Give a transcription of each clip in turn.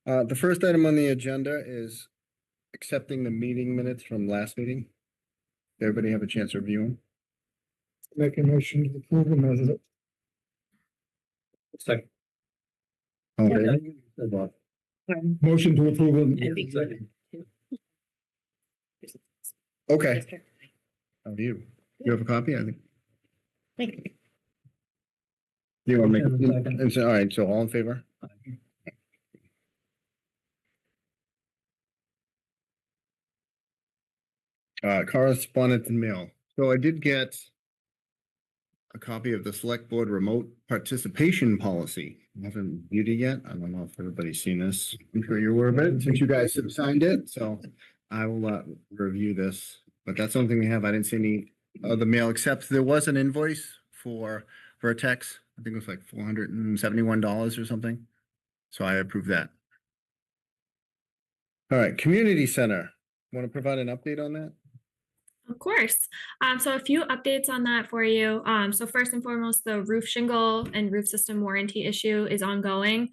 The first item on the agenda is accepting the meeting minutes from last meeting. Everybody have a chance to review them? Make a motion to approve them as a Second. Okay. motion to approve them. Okay. How do you? You have a copy, I think. Thank you. Do you want to make, Second. and so, all right, so all in favor? Correspondence and mail. So I did get a copy of the select board remote participation policy. I haven't viewed it yet. I don't know if everybody's seen this. I'm sure you're aware of it since you guys have signed it. So I will review this, but that's the only thing we have. I didn't see any other mail except there was an invoice for Vertex. I think it was like $471 or something. So I approve that. All right, community center. Want to provide an update on that? Of course. So a few updates on that for you. So first and foremost, the roof shingle and roof system warranty issue is ongoing.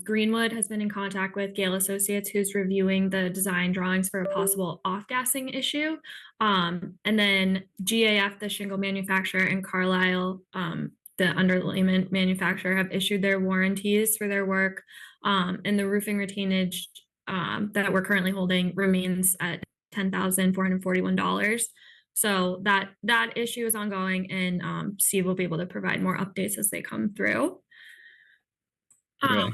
Greenwood has been in contact with Gale Associates, who's reviewing the design drawings for a possible off-gassing issue. And then GAF, the shingle manufacturer, and Carlisle, the underlayment manufacturer, have issued their warranties for their work. And the roofing retainage that we're currently holding remains at $10,441. So that issue is ongoing, and Steve will be able to provide more updates as they come through. Okay.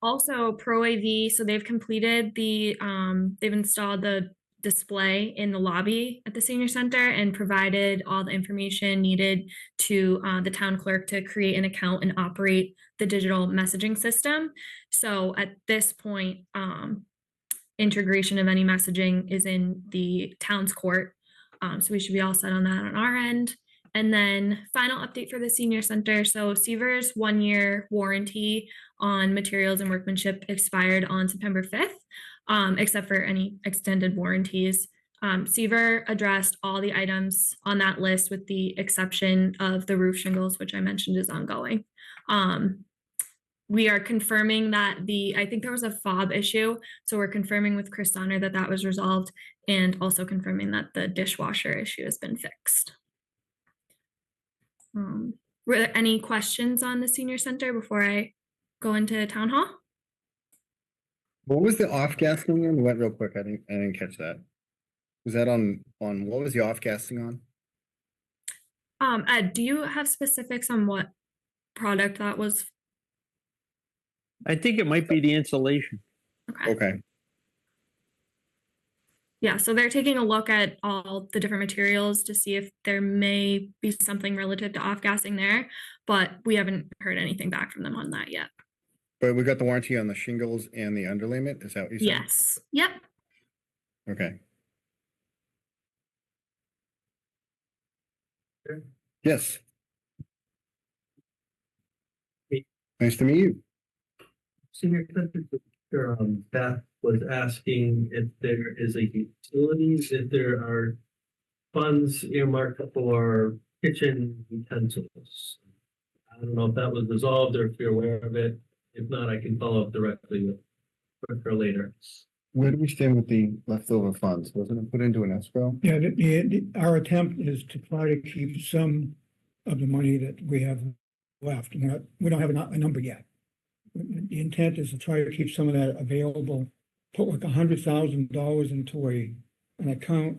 Also, Pro AV, so they've completed they've installed the display in the lobby at the senior center and provided all the information needed to the town clerk to create an account and operate the digital messaging system. So at this point, integration of any messaging is in the town's court. So we should be all set on that on our end. And then final update for the senior center. So Seaver's 1-year warranty on materials and workmanship expired on September 5th, except for any extended warranties. Seaver addressed all the items on that list with the exception of the roof shingles, which I mentioned is ongoing. We are confirming that I think there was a fob issue. So we're confirming with Chris Donner that that was resolved, and also confirming that the dishwasher issue has been fixed. Were there any questions on the senior center before I go into town hall? What was the off gassing on? We went real quick. I didn't catch that. Was that on what was the off gassing on? Ed, do you have specifics on what product that was? I think it might be the insulation. Okay. Okay. Yeah, so they're taking a look at all the different materials to see if there may be something relative to off-gassing there, but we haven't heard anything back from them on that yet. But we got the warranty on the shingles and the underlayment. Is that what you said? Yes. Yep. Okay. Yes. Nice to meet you. Senior Center, Beth was asking if there is a utilities, if there are funds earmarked for kitchen utensils. I don't know if that was resolved or if you're aware of it. If not, I can follow up directly with her later. Where do we stand with the leftover funds? Wasn't it put into an escrow? Yeah, our attempt is to try to keep some of the money that we have left. We don't have a number yet. The intent is to try to keep some of that available, put like $100,000 into an account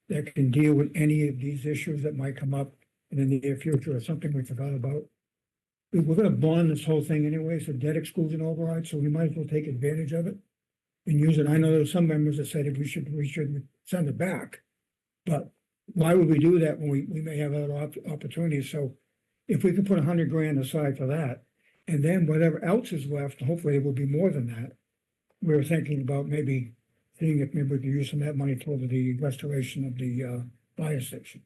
that can deal with any of these issues that might come up in the near future, or something we forgot about. We're going to bond this whole thing anyway, so debt exclusion override, so we might as well take advantage of it and use it. I know there's some members that said we should send it back, but why would we do that when we may have other opportunities? So if we could put $100,000 aside for that, and then whatever else is left, hopefully it will be more than that. We were thinking about maybe seeing if maybe we could use some of that money toward the restoration of the fire station.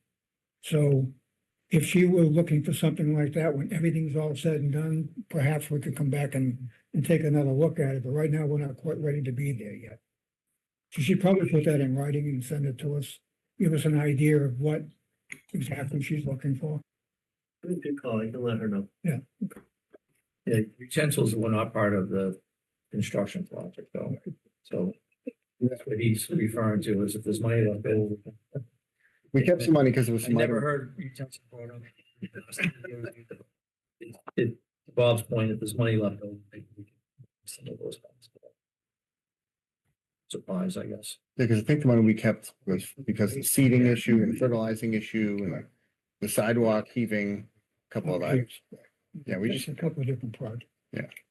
So if she were looking for something like that, when everything's all said and done, perhaps we could come back and take another look at it. But right now, we're not quite ready to be there yet. So she'd probably put that in writing and send it to us, give us an idea of what exactly she's looking for. Good call. I can let her know. Yeah. Yeah, utensils were not part of the construction project though. So that's what he's referring to, is if there's money left over. We kept some money because it was I some never other, heard utensils brought up. To Bob's point, if there's money left over, maybe we can some of those funds. Supplies, I guess. because I think the money we kept was because the seeding issue and fertilizing issue and the sidewalk heaving, a couple of that. Yeah, we Just just a couple of different projects.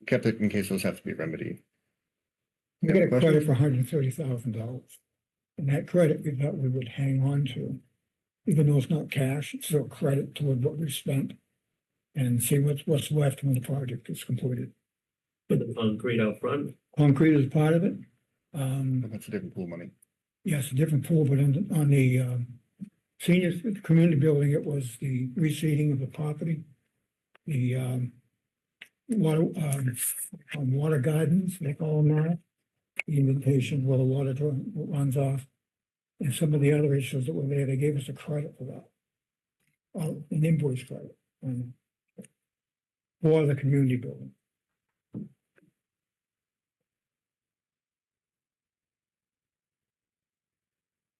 kept it in case those have to be remedied. We Yeah, got a question? credit for $130,000. And that credit we thought we would hang on to. Even though it's not cash, it's still credit toward what we spent. And see what's left when the project is completed. Put the concrete out front. Concrete is part of it. But that's a different pool money. Yes, a different pool, but on the senior community building, it was the reseeding of the property. The water, water gardens, they call them that. The invitation where the water runs off. And some of the other issues that were there, they gave us a credit for that. An invoice credit. For the community building.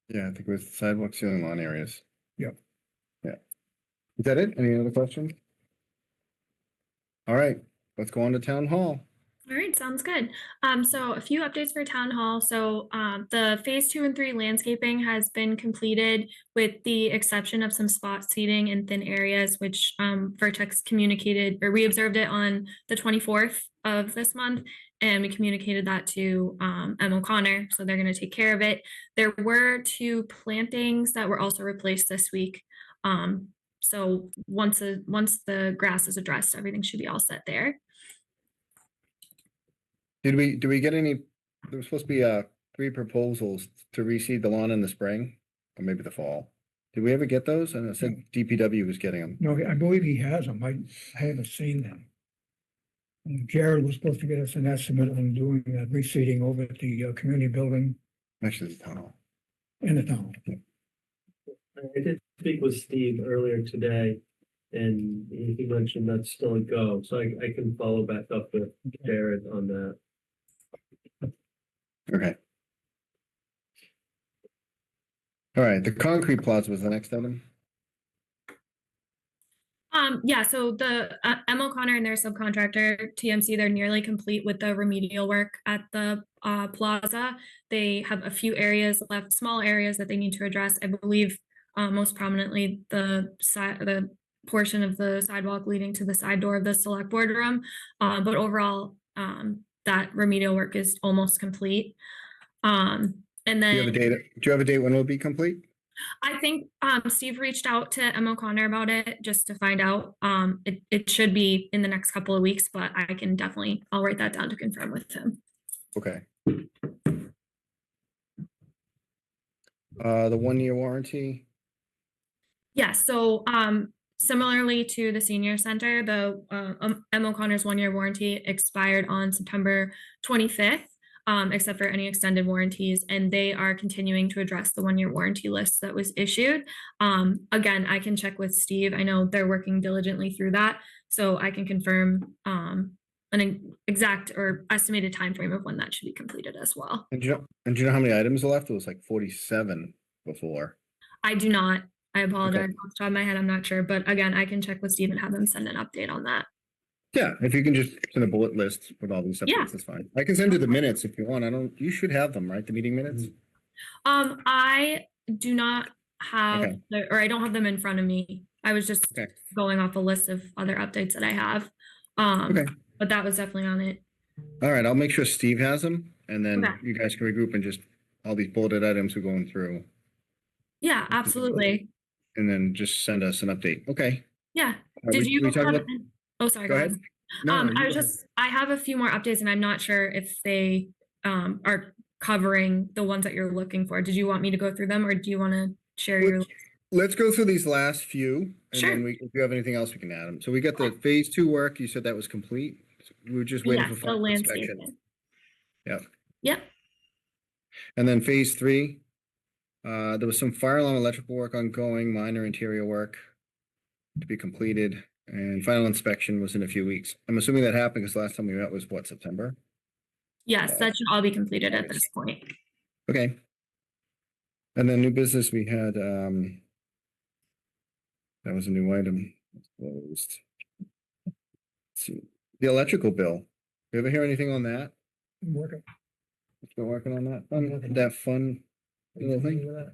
Yeah, I think it was sidewalk, ceiling, lawn areas. Yep. Yeah. Is that it? Any other questions? All right, let's go on to town hall. All right, sounds good. So a few updates for town hall. So the phase 2 and 3 landscaping has been completed with the exception of some spot seating in thin areas, which Vertex communicated, or we observed it on the 24th of this month. And we communicated that to M. O'Connor, so they're going to take care of it. There were 2 plantings that were also replaced this week. So once the grass is addressed, everything should be all set there. Do we get any, there was supposed to be 3 proposals to reseed the lawn in the spring, or maybe the fall. Did we ever get those? And it said DPW was getting them. No, I believe he has them. I haven't seen them. And Jared was supposed to get us an estimate on doing that reseeding over at the community building Actually, it's town hall. in the town. I did speak with Steve earlier today, and he mentioned that's still a go, so I can follow back up with Jared on that. Okay. All right, the concrete plaza was the next item. Yeah, so the M. O'Connor and their subcontractor, TMC, they're nearly complete with the remedial work at the plaza. They have a few areas left, small areas that they need to address. I believe most prominently the portion of the sidewalk leading to the side door of the select board room. But overall, that remedial work is almost complete. And Do you have a then date? Do you have a date when it'll be complete? I think Steve reached out to M. O'Connor about it just to find out. It should be in the next couple of weeks, but I'll write that down to confirm with him. Okay. The 1-year warranty. Yeah, so similarly to the senior center, the M. O'Connor's 1-year warranty expired on September 25th. Except for any extended warranties, and they are continuing to address the 1-year warranty list that was issued. Again, I can check with Steve. I know they're working diligently through that, so I can confirm an exact or estimated time frame of when that should be completed as well. And do you know how many items are left? It was like 47 before. I do not. I apologize. Off the top of my head, I'm not sure, but again, I can check with Steve and have him send an update on that. Yeah, if you can just send a bullet list with all these Yeah. updates, that's fine. I can send you the minutes if you want. You should have them, right? The meeting minutes? I do not have, Okay. or I don't have them in front of me. I was just Okay. going off a list of other updates that I have. Okay. But that was definitely on it. All right, I'll make sure Steve has them, and then Okay. you guys can regroup and just, all these bulleted items we're going through, Yeah, absolutely. and then just send us an update. Okay. Yeah. Are Did we- you we talking have, about- oh, sorry. Go Go ahead. ahead. No, no, I you was go just, I have a few more updates and I'm not sure if they are covering the ones that you're looking for. Did you want me to go through them or do you want to share your? Let's go through these last few, and Sure. then if you have anything else, we can add them. So we got the phase 2 work. You said that was complete. We were just waiting Yeah, for the final inspection. landscaping. Yep. Yep. And then phase 3, there was some fire alarm electrical work ongoing, minor interior work to be completed, and final inspection was in a few weeks. I'm assuming that happened because last time we met was what, September? Yes, that should all be completed at this point. Okay. And then new business, we had, that was a new item. Closed. Let's see, the electrical bill. You ever hear anything on that? I'm working. Still working on that, working. that fun little thing?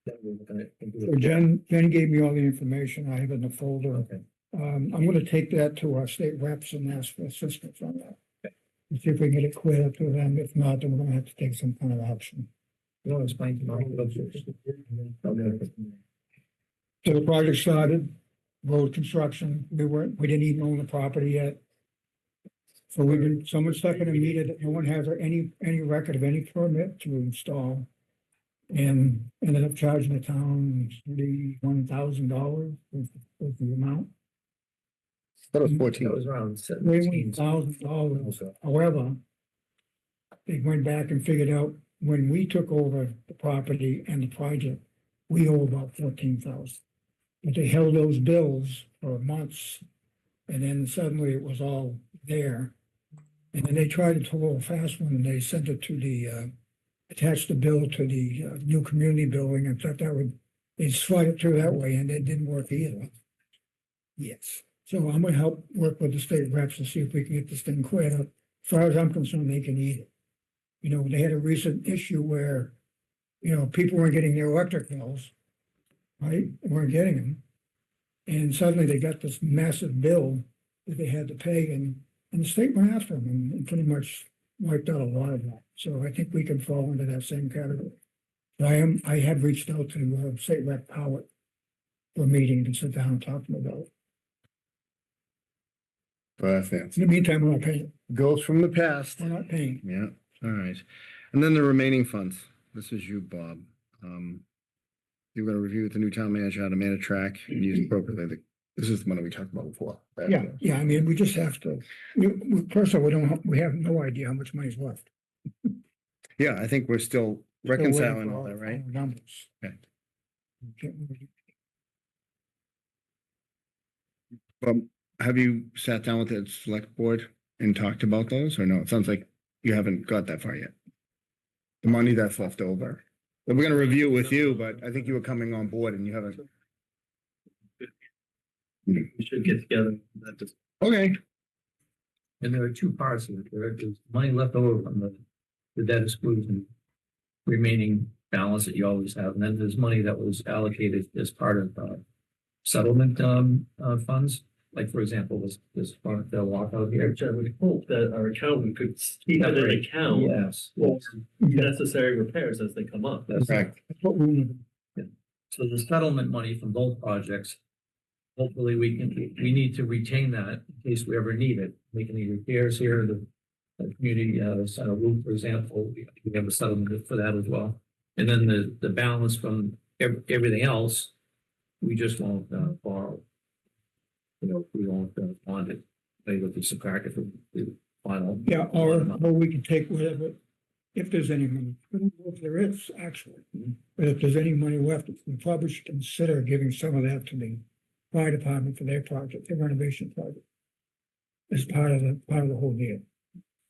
So Jen gave me all the information I have in the folder. Okay. I'm gonna take that to our state reps and ask for assistance on that. And see if we can get it cleared up to them. If not, then we're gonna have to take some kind of action. You want to explain to me? So the project started, road construction, we didn't even own the property yet. So someone stuck in a meter that no one has any record of any permit to install. And ended up charging the town $31,000 was the amount. That was That 14. was around 17. $31,000. Also. However, they went back and figured out when we took over the property and the project, we owe about 14,000. But they held those bills for months, and then suddenly it was all there. And then they tried to pull a fast one, and they sent it to the, attached the bill to the new community building, and thought that would, they slide it through that way, and it didn't work either. Yes, so I'm gonna help work with the state reps to see if we can get this thing cleared up. As far as I'm concerned, they can eat it. You know, they had a recent issue where, you know, people weren't getting their electric bills, right? They weren't getting them. And suddenly they got this massive bill that they had to pay, and the state went after them and pretty much wiped out a lot of that. So I think we can fall into that same category. I have reached out to State Rep Howard for a meeting to sit down and talk to them about it. Perfect. In the meantime, we're not paying. Goes from the past. We're not paying. Yeah, all right. And then the remaining funds. This is you, Bob. You're gonna review with the new town manager how to manage track and use appropriately. This is the one that we talked about before. Yeah, I mean, we just have to, first of all, we have no idea how much money's left. Yeah, I think we're still Still waiting reconciling for all that, right? final Numbers. Okay. Can't really- Have you sat down with the select board and talked about those or no? It sounds like you haven't got that far yet. The money that's left over. But we're gonna review it with you, but I think you were coming on board and you haven't. We should get together. That just Okay, And there are two parts of it. There's money left over from the debt exclusion remaining balance that you always have. And then there's money that was allocated as part of settlement funds. Like, for example, this front, the walkout here. I would hope that our accountant could keep it in account Yes. for necessary repairs as they come up. That's correct. That's what we need. So the settlement money from both projects, hopefully we need to retain that in case we ever need it. Make any repairs here, the community center roof, for example, we have a settlement for that as well. And then the balance from everything else, we just won't borrow. You know, we won't want it, they will be subtracted from the final. Yeah, or we can take whatever, if there's any money. We don't know if there is, actually. But if there's any money left, we probably should consider giving some of that to the fire department for their project, their renovation project. As part of the whole deal.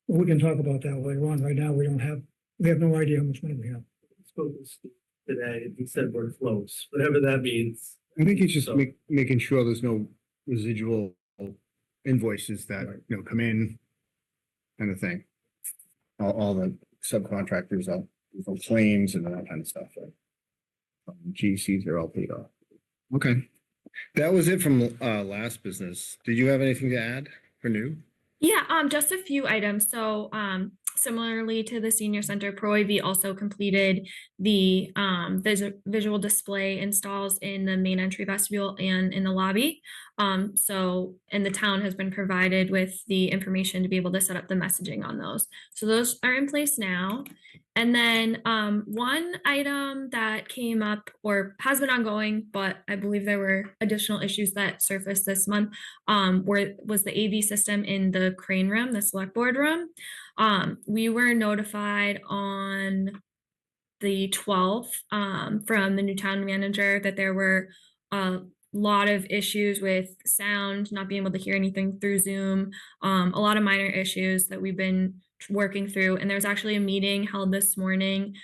But we can talk about that later on. Right now, we have no idea how much money we have. Spoke with Steve today, and he said we're close, whatever that means. I think it's just So- making sure there's no residual invoices that, you know, come in. Kind of thing. All the subcontractors, claims and that kind of stuff. Right? GCs are all paid off. Okay. That was it from last business. Did you have anything to add for new? Yeah, just a few items. So, similarly to the senior center, Pro AV also completed the visual display installs in the main entry vestibule and in the lobby. And the town has been provided with the information to be able to set up the messaging on those. So those are in place now. And then one item that came up or has been ongoing, but I believe there were additional issues that surfaced this month, was the AV system in the crane room, the select board room. We were notified on the 12th from the new town manager that there were a lot of issues with sound, not being able to hear anything through Zoom, a lot of minor issues that we've been working through. And there was actually a meeting held this morning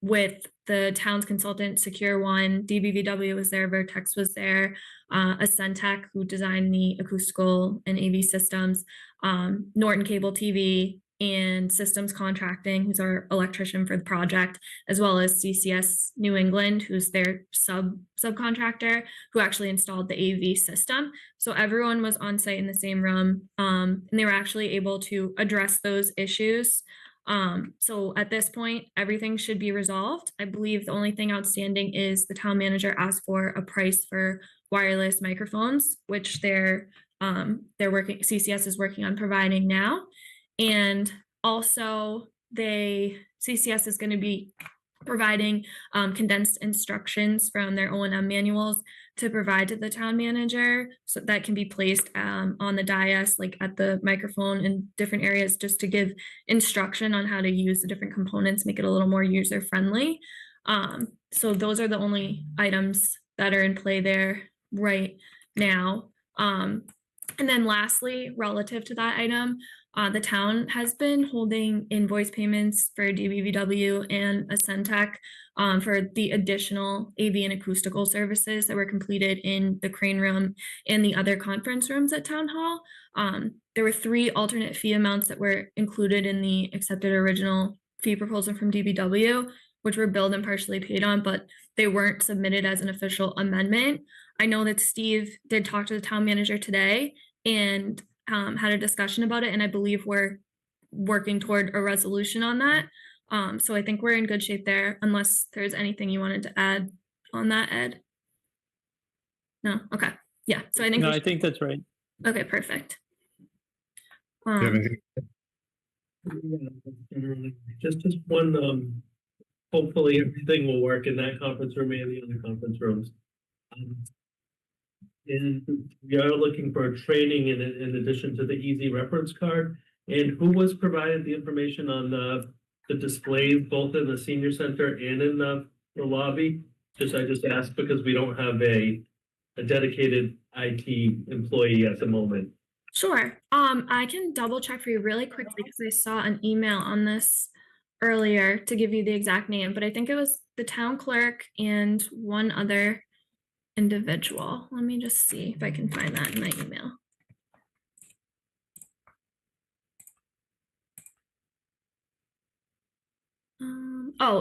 with the town's consultant, Secure One. DBVW was there, Vertex was there, Ascentech, who designed the acoustical and AV systems, Norton Cable TV, and Systems Contracting, who's our electrician for the project, as well as CCS New England, who's their subcontractor, who actually installed the AV system. So everyone was on site in the same room, and they were actually able to address those issues. So at this point, everything should be resolved. I believe the only thing outstanding is the town manager asked for a price for wireless microphones, which they're working, CCS is working on providing now. And also CCS is going to be providing condensed instructions from their O&M manuals to provide to the town manager, so that can be placed on the dais, like at the microphone in different areas, just to give instruction on how to use the different components, make it a little more user friendly. So those are the only items that are in play there right now. And then lastly, relative to that item, the town has been holding invoice payments for DBVW and Ascentech for the additional AV and acoustical services that were completed in the crane room and the other conference rooms at Town Hall. There were 3 alternate fee amounts that were included in the accepted original fee proposal from DBW, which were billed and partially paid on, but they weren't submitted as an official amendment. I know that Steve did talk to the town manager today and had a discussion about it, and I believe we're working toward a resolution on that. So I think we're in good shape there, unless there's anything you wanted to add on that, Ed. No? Okay. Yeah. So I think No, we I should- think that's right. okay, perfect. Do you have anything? Just one, hopefully everything will work in that conference room and the other conference rooms. And we are looking for training in addition to the easy reference card. And who was provided the information on the displays, both in the senior center and in the lobby? I just asked because we don't have a dedicated IT employee at the moment. Sure. I can double check for you really quickly because I saw an email on this earlier to give you the exact name, but I think it was the town clerk and one other individual. Let me just see if I can find that in my email.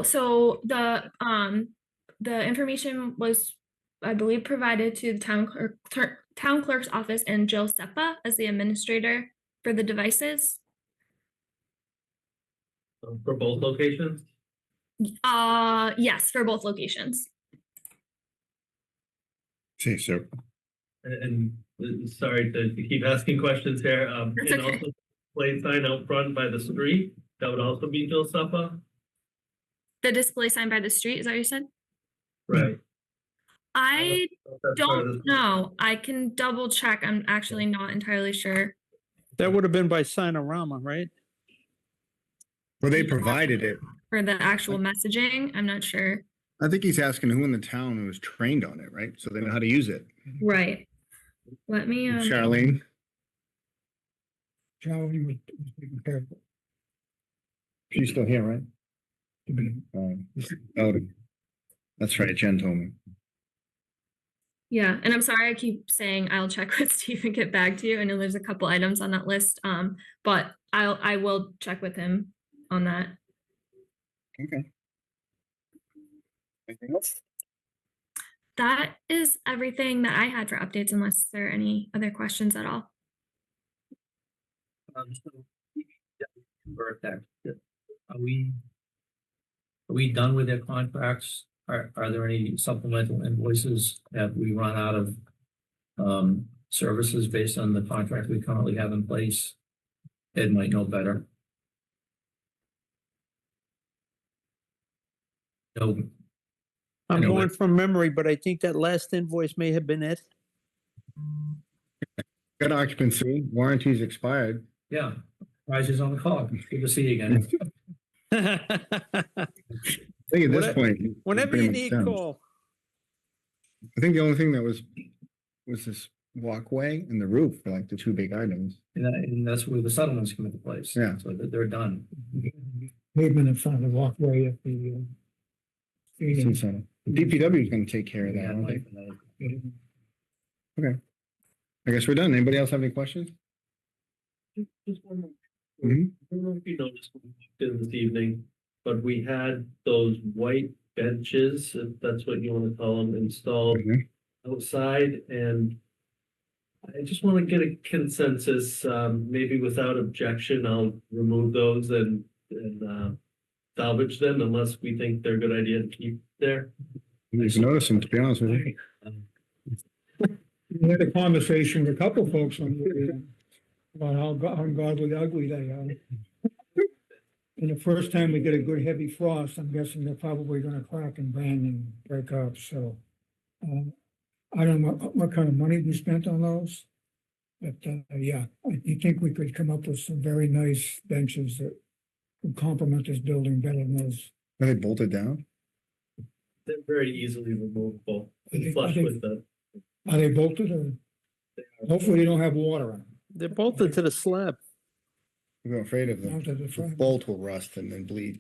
So the information was, I believe, provided to the town clerk's office and Jill Seppa as the administrator for the devices. For both locations? Yes, for both locations. See, so And sorry to keep asking questions here. That's And okay. also display sign out front by the street, that would also be Jill Suppa? The display sign by the street, is that what you said? Right. I That's part of don't this- know. I can double check. I'm actually not entirely sure. That would have been by Sinorama, right? well, they provided it. For the actual messaging, I'm not sure. I think he's asking who in the town was trained on it, right? So they know how to use it. Right. Let me, Charlene, Charlie was taking care of it. she's still here, right? Oh, that's right. Jen told me. yeah, and I'm sorry I keep saying I'll check with Steve and get back to you. I know there's a couple items on that list, but I will check with him on that. Okay. Anything else? That is everything that I had for updates, unless there are any other questions at all. So, Vertex, are we done with their contracts? Are there any supplemental invoices? Have we run out of services based on the contract we currently have in place? Ed might know better. No, I'm know going that- from memory, but I think that last invoice may have been it. Got occupancy, warranties expired. yeah, prizes on the clock. Good to see you again. I think at this Whatever- point. it's Whenever pretty you much need, done. call. I think the only thing that was this walkway and the roof are like the two big items. And that's where the settlements come into place. Yeah. So that they're done. Pavement in front of the walkway at the, stadium. So the DPW is gonna take care of that. Yeah, aren't like, they? I guess we're done. Anybody else have any questions? Just one more. Mhm. I don't know if you noticed when we walked in this evening, but we had those white benches, if that's what you want to call them, installed Mhm. outside, and I just want to get a consensus, maybe without objection, I'll remove those and salvage them unless we think they're a good idea to keep there. You can notice them, to be honest with you. We had a conversation with a couple folks on the, about how ungodly ugly they are. And the first time we get a good heavy frost, I'm guessing they're probably gonna crack and bang and break up, so. I don't know what kind of money we spent on those. But, yeah, I think we could come up with some very nice benches that would complement this building better than those. Are they bolted down? They're very easily removable, I think- flush I think- with the. Are they bolted or hopefully they don't have water on them? They're bolted to the slab. I'm afraid of them. Out of the The front. bolt will rust and then bleed.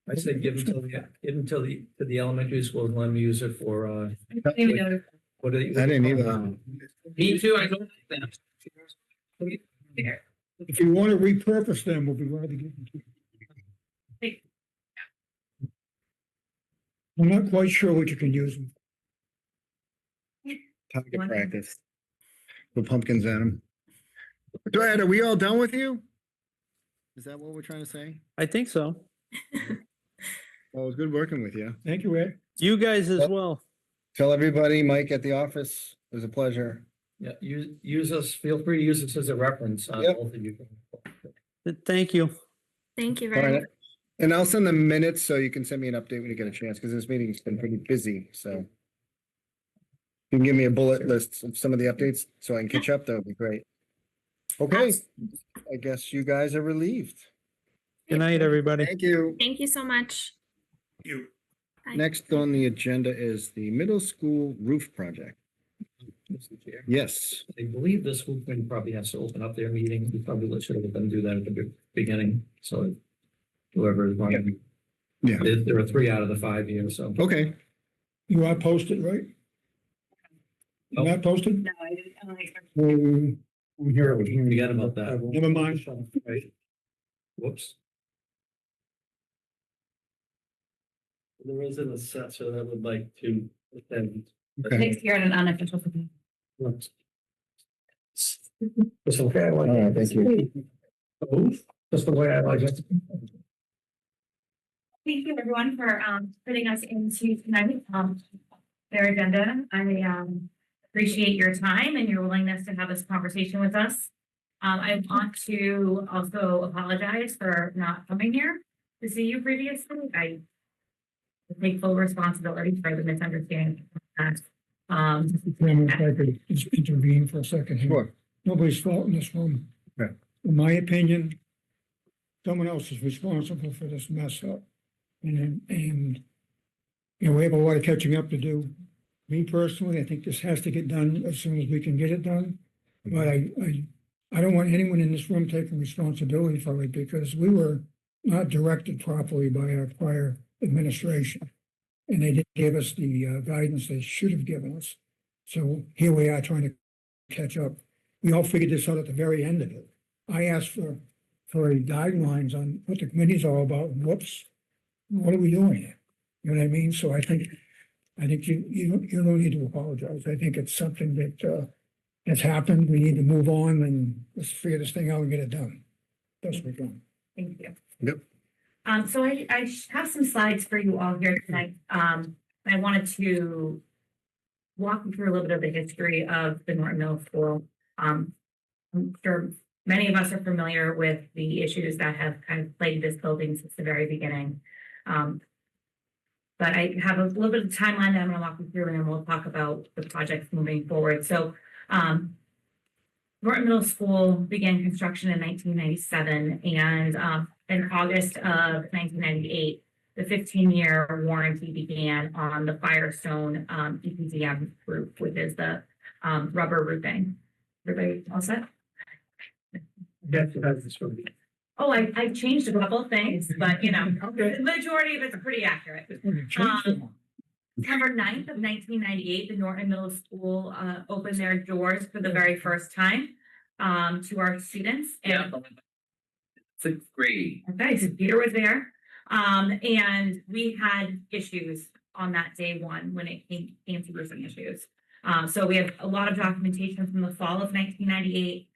I say give them to the elementary school and let them use it for, what are they? I didn't either. Me too, I don't think that. If you want to repurpose them, we'll be glad to give them to you. I'm not quite sure what you can use them. Target practice. Put pumpkins at them. Dwight, are we all done with you? Is that what we're trying to say? I think so. Well, it was good working with you. Thank you, Ed. You guys as well. Tell everybody, Mike at the office, it was a pleasure. Yeah, use us, feel free to use us as a reference. Yep. Both of you. Thank you. Thank you All very right. much. And I'll send the minutes so you can send me an update when you get a chance, because this meeting's been pretty busy, so. You can give me a bullet list of some of the updates so I can catch up, that would be great. Okay, I guess you guys are relieved. Good night, everybody. Thank you. Thank you so much. You. Bye. Next on the agenda is the middle school roof project. Mr. Chair. Yes, I believe the school committee probably has to open up their meeting. We probably should have them do that at the beginning, so whoever is running. yeah, There are 3 out of the 5 here, so. okay. You are posted, right? No. Not posted? No, I didn't. I'm here, I was hearing. Forget about that. Never mind. Right. Whoops. There is an assessor that would like to attend. Okay. Next year at an unofficial. It's okay. All right, thank you. Just the way I like it. Thank you, everyone, for putting us into tonight, their agenda. I appreciate your time and your willingness to have this conversation with us. I want to also apologize for not coming here to see you previously. I take full responsibility for the misunderstanding. Chairman, if I could just intervene for a second here. Sure. Nobody's fault in this room. Okay. In my opinion, someone else is responsible for this mess up. And, you know, we have a lot of catching up to do. Me personally, I think this has to get done as soon as we can get it done. But I don't want anyone in this room taking responsibility for it because we were not directed properly by our prior administration. And they didn't give us the guidance they should have given us. So here we are trying to catch up. We all figured this out at the very end of it. I asked for guidelines on what the committee's all about. Whoops, what are we doing here? You know what I mean? So I think you don't need to apologize. I think it's something that has happened. We need to move on and let's figure this thing out and get it done. Best we can. Thank you. Yep. So I have some slides for you all here tonight. I wanted to walk you through a little bit of the history of the Norton Middle School. I'm sure many of us are familiar with the issues that have kind of plagued this building since the very beginning. But I have a little bit of timeline that I'm going to walk you through, and then we'll talk about the projects moving forward. So Norton Middle School began construction in 1997, and in August of 1998, the 15-year warranty began on the Firestone EPDM roof, which is the rubber roofing. Everybody all set? That's this from me. Oh, I changed a couple of things, but you know, Okay. the majority of it's pretty accurate. We changed them. September 9th of 1998, the Norton Middle School opened their doors for the very first time to our students. And Sixth grade. okay, so Peter was there. And we had issues on that day one when it came to roofing issues. So we have a lot of documentation from the fall of 1998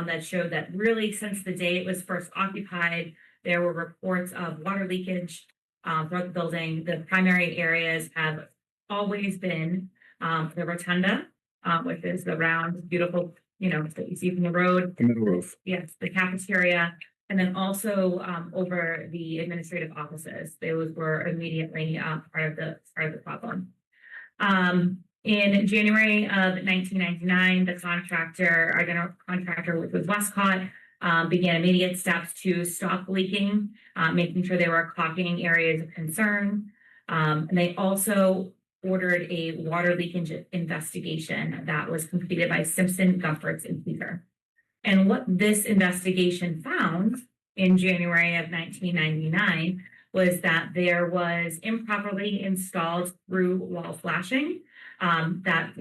that showed that really since the day it was first occupied, there were reports of water leakage throughout the building. The primary areas have always been the rotunda, which is the round, beautiful, you know, that you see from the road. The middle roof. Yes, the cafeteria, and then also over the administrative offices. Those were immediately part of the problem. In January of 1999, the contractor, our general contractor, which was Westcott, began immediate steps to stop leaking, making sure they were caulking areas of concern. And they also ordered a water leakage investigation that was completed by Simpson, Gumpertz, and Peter. And what this investigation found in January of 1999 was that there was improperly installed through wall flashing that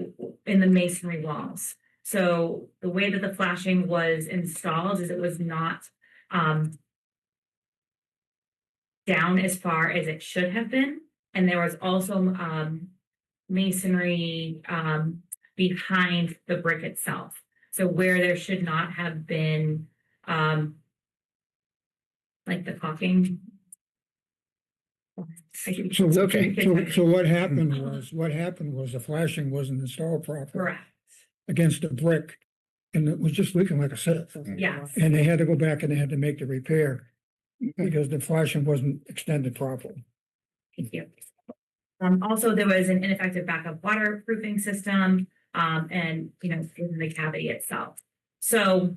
in the masonry walls. So the way that the flashing was installed is it was not down as far as it should have been. And there was also masonry behind the brick itself. So where there should not have been like the caulking. So, okay. so what happened was the flashing wasn't installed properly Correct, against the brick. And it was just leaking, like I said. yes. And they had to go back and they had to make the repair because the flashing wasn't extended properly. Thank you. Also, there was an ineffective backup waterproofing system, and, you know, in the cavity itself. So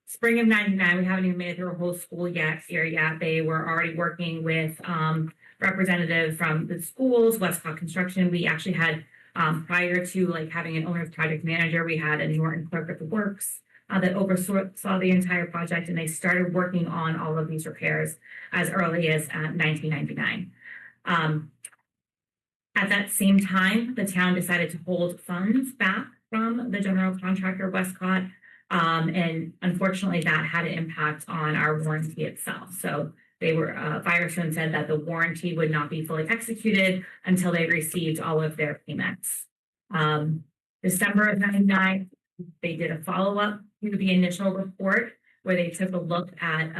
spring of 99, we haven't even made it through a whole school yet. They were already working with, representatives from the schools, Westcott Construction. We actually had, prior to like having an owner's project manager, we had a Norton clerk of the works that oversaw the entire project, and they started working on all of these repairs as early as 1999. At that same time, the town decided to hold funds back from the general contractor Westcott. And unfortunately, that had an impact on our warranty itself. So they were, Firestone said that the warranty would not be fully executed until they received all of their payments. December of 99, they did a follow-up to the initial report where they took a look at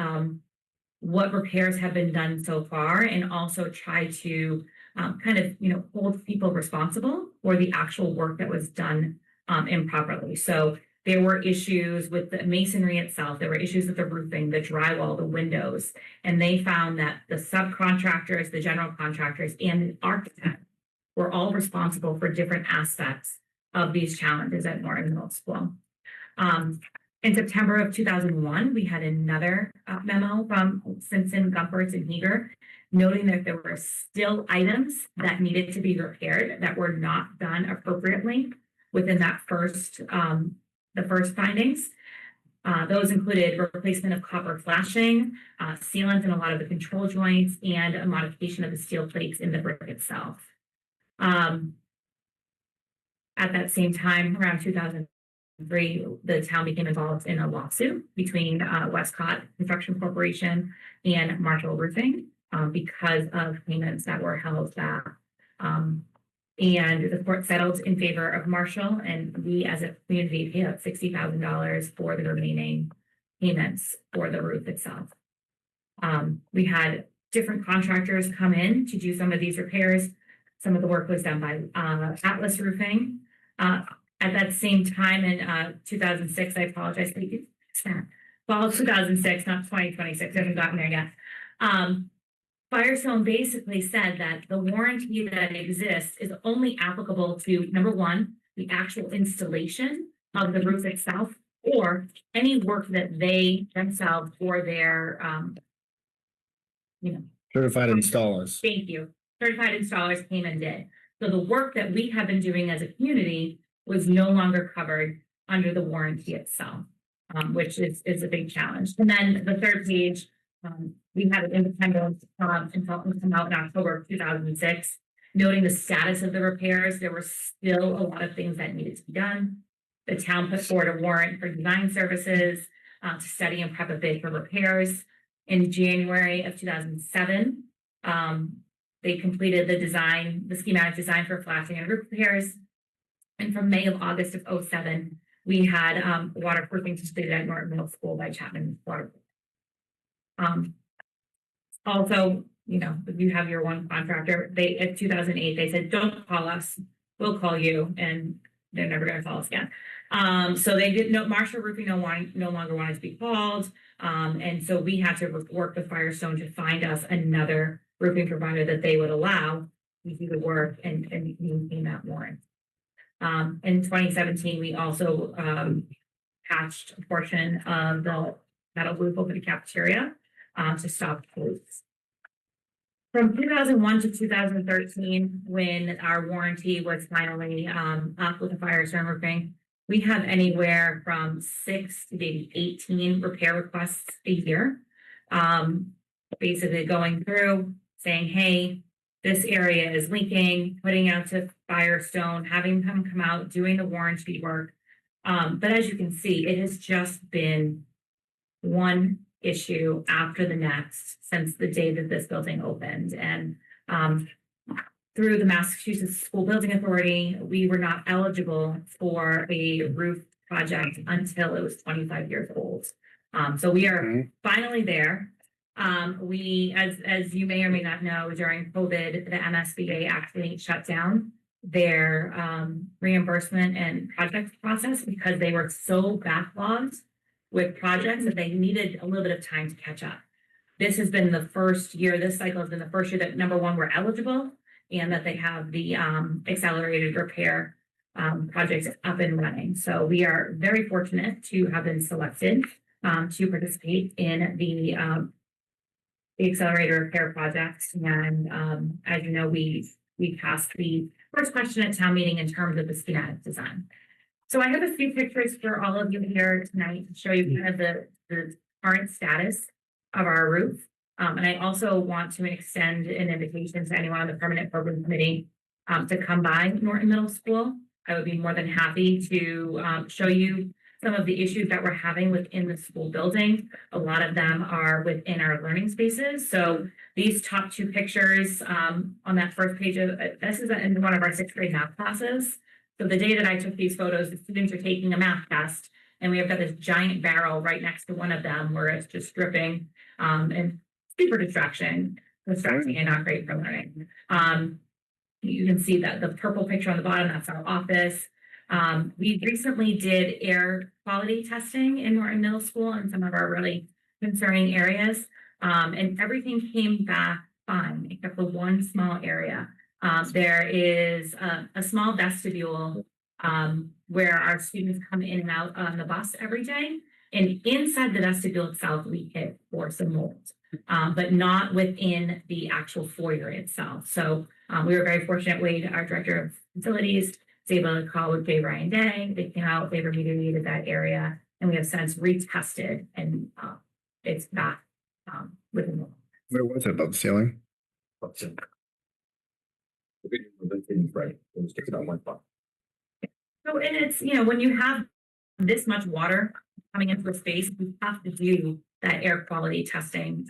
what repairs have been done so far and also try to kind of, you know, hold people responsible for the actual work that was done improperly. So there were issues with the masonry itself. There were issues with the roofing, the drywall, the windows, and they found that the subcontractors, the general contractors, and the architect were all responsible for different aspects of these challenges at Norton Middle School. In September of 2001, we had another memo from Simpson, Gumpertz, and Heger noting that there were still items that needed to be repaired that were not done appropriately within that the first findings. Those included replacement of copper flashing, sealant in a lot of the control joints, and a modification of the steel plates in the brick itself. At that same time, around 2003, the town became involved in a lawsuit between Westcott Construction Corporation and Marshall Roofing because of payments that were held back. And the court settled in favor of Marshall, and we as a community paid out $60,000 for the remaining payments for the roof itself. We had different contractors come in to do some of these repairs. Some of the work was done by Atlas Roofing. At that same time in 2006, I apologize, fall of 2006, not 2026, I haven't gotten there yet. Firestone basically said that the warranty that exists is only applicable to, number one, the actual installation of the roof itself, or any work that they themselves or their, Certified installers. thank you, certified installers came and did. So the work that we have been doing as a community was no longer covered under the warranty itself, which is a big challenge. And then the third page, we had an independent consultant come out in October of 2006, noting the status of the repairs. There were still a lot of things that needed to be done. The town put forward a warrant for design services to study and prep a bid for repairs. In January of 2007, they completed the schematic design for flashing and roof repairs. And from May of August of 2007, we had waterproofing completed at Norton Middle School by Chapman Waterproof. Also, you know, if you have your one contractor, they, in 2008, they said, don't call us, we'll call you, and they're never gonna call us again. So they didn't know, Marshall Roofing no longer wanted to be called. And so we had to work with Firestone to find us another roofing provider that they would allow to do the work and maintain that warrant. In 2017, we also patched a portion of the metal roof over the cafeteria to stop leaks. From 2001 to 2013, when our warranty was finally up with the Firestone Roofing, we have anywhere from 6 to maybe 18 repair requests a year. Basically going through saying, hey, this area is leaking, putting out to Firestone, having them come out, doing the warranty work. But as you can see, it has just been one issue after the next since the day that this building opened. And through the Massachusetts School Building Authority, we were not eligible for a roof project until it was 25 years old. So we are finally there. We, as you may or may not know, during COVID, the MSBA actually shut down their reimbursement and project process because they were so backlogged with projects that they needed a little bit of time to catch up. This has been the first year, this cycle has been the first year that number one, we're eligible, and that they have the accelerated repair projects up and running. So we are very fortunate to have been selected to participate in the accelerated repair projects. And as you know, we passed the first question at town meeting in terms of the schematic design. So I have a few pictures for all of you here tonight to show you kind of the current status of our roof. And I also want to extend an invitation to anyone on the permanent program committee to come by Norton Middle School. I would be more than happy to show you some of the issues that we're having within the school building. A lot of them are within our learning spaces. So these top two pictures on that first page of this is in one of our 6th grade math classes. So the day that I took these photos, the students are taking a math test, and we have got this giant barrel right next to one of them where it's just dripping and super distracting and not great for learning. You can see that the purple picture on the bottom, that's our office. We recently did air quality testing in Norton Middle School in some of our really concerning areas. And everything came back fine, except for one small area. There is a small vestibule where our students come in and out on the bus every day. And inside the vestibule itself, we hit for some mold, but not within the actual foyer itself. So we were very fortunate. Wade, our director of facilities, was able to call with Jay Ryan Day. They came out, they remediated that area, and we have since retested, and it's not within the. Where was it, above the ceiling? Right, it was taken out one spot. So, and it's, you know, when you have this much water coming into a space, you have to do that air quality testing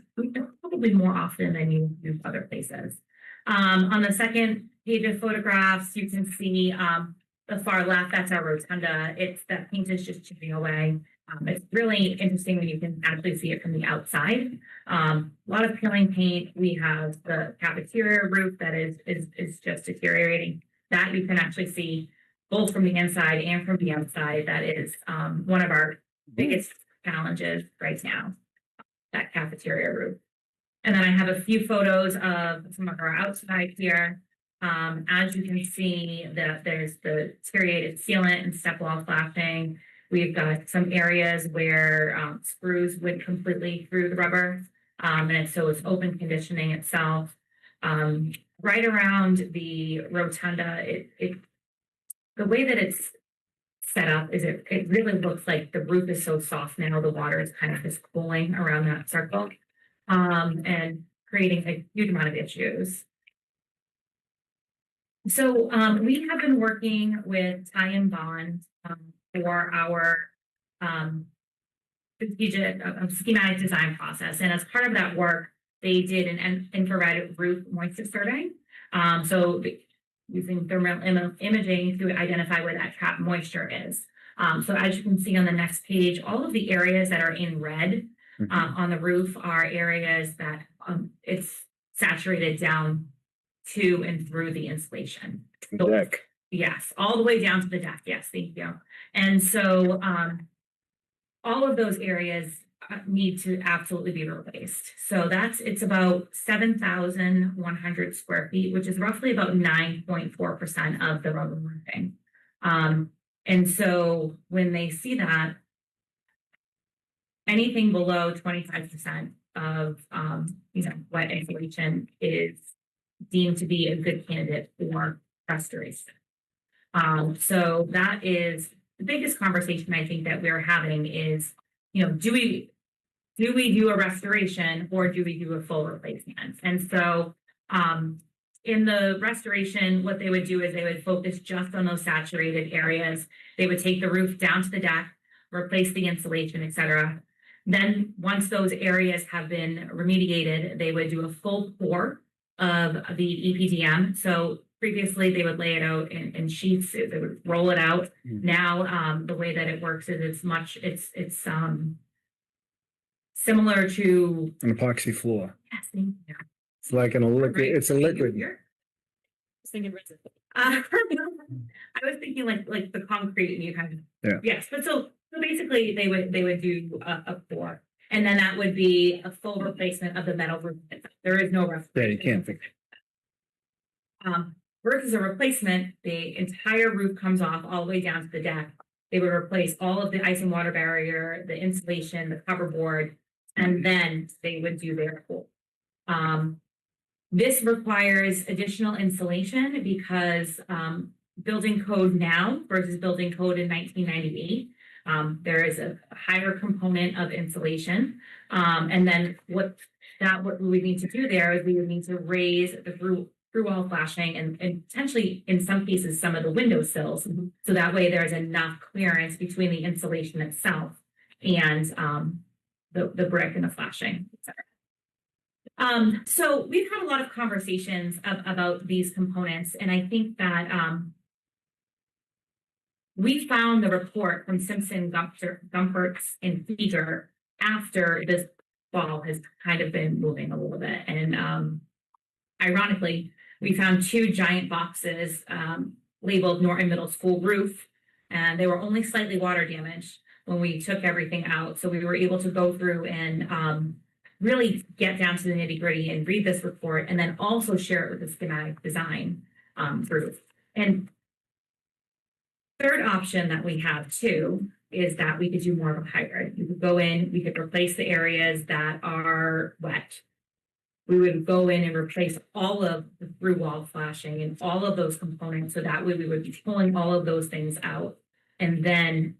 probably more often than you do other places. On the second page of photographs, you can see the far left, that's our rotunda. It's that paint is just chipping away. It's really interesting when you can actually see it from the outside. A lot of peeling paint. We have the cafeteria roof that is just deteriorating. That you can actually see both from the inside and from the outside. That is one of our biggest challenges right now, that cafeteria roof. And then I have a few photos of some of our outside here. As you can see, that there's the deteriorated sealant and step wall flashing. We've got some areas where screws went completely through the rubber, and so it's open conditioning itself. Right around the rotunda, the way that it's set up is it really looks like the roof is so soft now, the water is kind of just cooling around that circle. And creating a huge amount of issues. So we have been working with Ty and Bond for our strategic schematic design process. And as part of that work, they did an infrared roof moisture survey. Using thermal imaging to identify where that trapped moisture is. So as you can see on the next page, all of the areas that are in red on the roof are areas that it's saturated down to and through the insulation. So- Deck. Yes, all the way down to the deck. Yes, thank you. And so all of those areas need to absolutely be replaced. So it's about 7,100 square feet, which is roughly about 9.4% of the rubber roofing. And so when they see that, anything below 25% of wet insulation is deemed to be a good candidate for restoration. So that is the biggest conversation I think that we're having is, do we do a restoration or do we do a full replacement? And so in the restoration, what they would do is they would focus just on those saturated areas. They would take the roof down to the deck, replace the insulation, et cetera. Then once those areas have been remediated, they would do a full pour of the EPDM. So previously they would lay it out in sheets, they would roll it out. Now the way that it works is it's similar to An epoxy floor. yes, thank you. It's like an liquid, it's a liquid. I was thinking resin. I was thinking like the concrete and you kind of yes, but so basically they would do a pour, and then that would be a full replacement of the metal roof. There is no restoration. Yeah, you can't fix Versus a replacement, the entire roof comes off all the way down to the deck. They would replace all of the ice and water barrier, the insulation, the cover board, and then they would do their pool. This requires additional insulation because building code now versus building code in 1998, there is a higher component of insulation. And then what we need to do there is we would need to raise the through wall flashing and potentially in some cases some of the window sills. So that way there's enough clearance between the insulation itself and the brick and the flashing, et cetera. So we've had a lot of conversations about these components, and I think that we found the report from Simpson, Gumpertz, and Feeder after this ball has kind of been moving a little bit. And ironically, we found two giant boxes labeled Norton Middle School roof, and they were only slightly water damaged when we took everything out. So we were able to go through and really get down to the nitty gritty and read this report, and then also share it with the schematic design group. And third option that we have too is that we could do more of a hybrid. We could go in, we could replace the areas that are wet. We would go in and replace all of the through wall flashing and all of those components. So that way we would be pulling all of those things out and then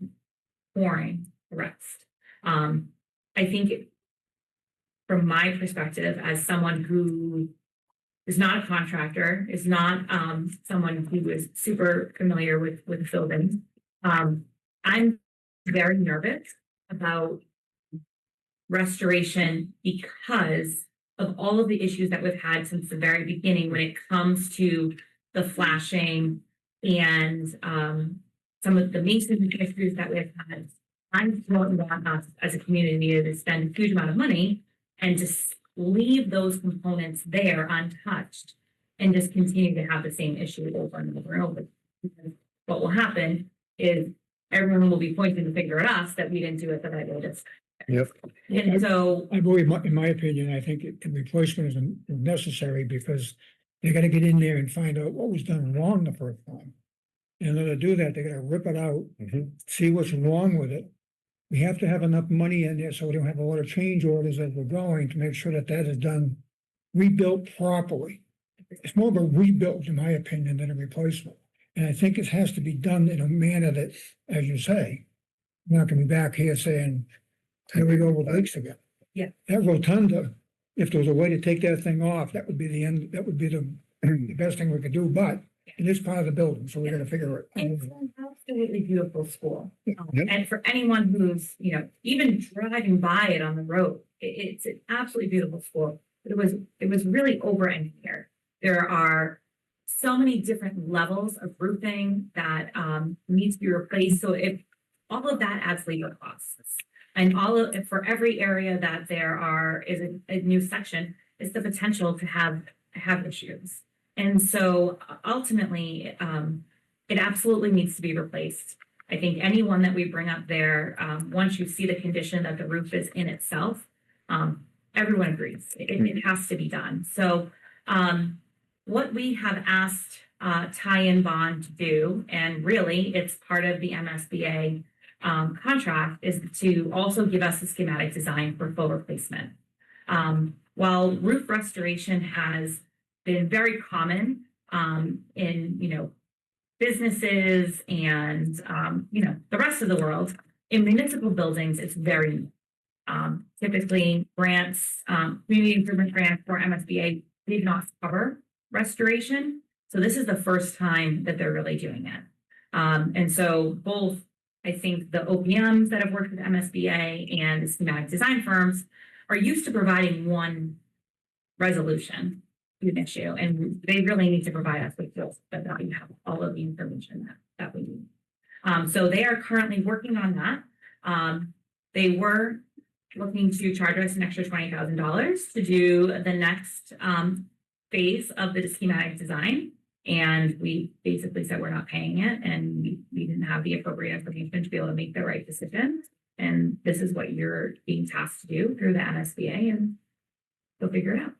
pouring the rest. I think from my perspective, as someone who is not a contractor, is not someone who is super familiar with buildings, I'm very nervous about restoration because of all of the issues that we've had since the very beginning when it comes to the flashing and some of the masonry issues that we've had. I don't want us as a community to spend a huge amount of money and just leave those components there untouched and just continue to have the same issue over and over and over. Because what will happen is everyone will be pointing the finger at us that we didn't do it the right way. Yep. And so I believe, in my opinion, I think a replacement is necessary because they gotta get in there and find out what was done wrong the first time. In order to do that, they gotta rip it out, see what's wrong with it. We have to have enough money in there so we don't have a lot of change orders as we're going to make sure that that is done, rebuilt properly. It's more of a rebuild, in my opinion, than a replacement. And I think it has to be done in a manner that, as you say, we're not gonna be back here saying, here we go with leaks again. Yeah. That rotunda, if there was a way to take that thing off, that would be the end, that would be the best thing we could do, but it is part of the building, so we're gonna figure it. It's an absolutely beautiful school. Yep. And for anyone who's, even driving by it on the road, it's an absolutely beautiful school. But it was really over engineered. There are so many different levels of roofing that needs to be replaced. So if all of that adds labor costs. And for every area that is a new section, is the potential to have issues. And so ultimately, it absolutely needs to be replaced. I think anyone that we bring up there, once you see the condition that the roof is in itself, everyone agrees it has to be done. So what we have asked Tie-in Bond to do, and really it's part of the MSBA contract, is to also give us a schematic design for full replacement. While roof restoration has been very common in businesses and the rest of the world, in municipal buildings it's very new. Typically grants, community improvement grants for MSBA did not cover restoration, so this is the first time that they're really doing it. And so both, I think, the OPMs that have worked with MSBA and the schematic design firms are used to providing one resolution to an issue, and they really need to provide us with those, but that you have all of the information that we need. So they are currently working on that. They were looking to charge us an extra $20,000 to do the next phase of the schematic design. And we basically said we're not paying it, and we didn't have the appropriate information to be able to make the right decision. And this is what you're being tasked to do through the MSBA, and they'll figure it out.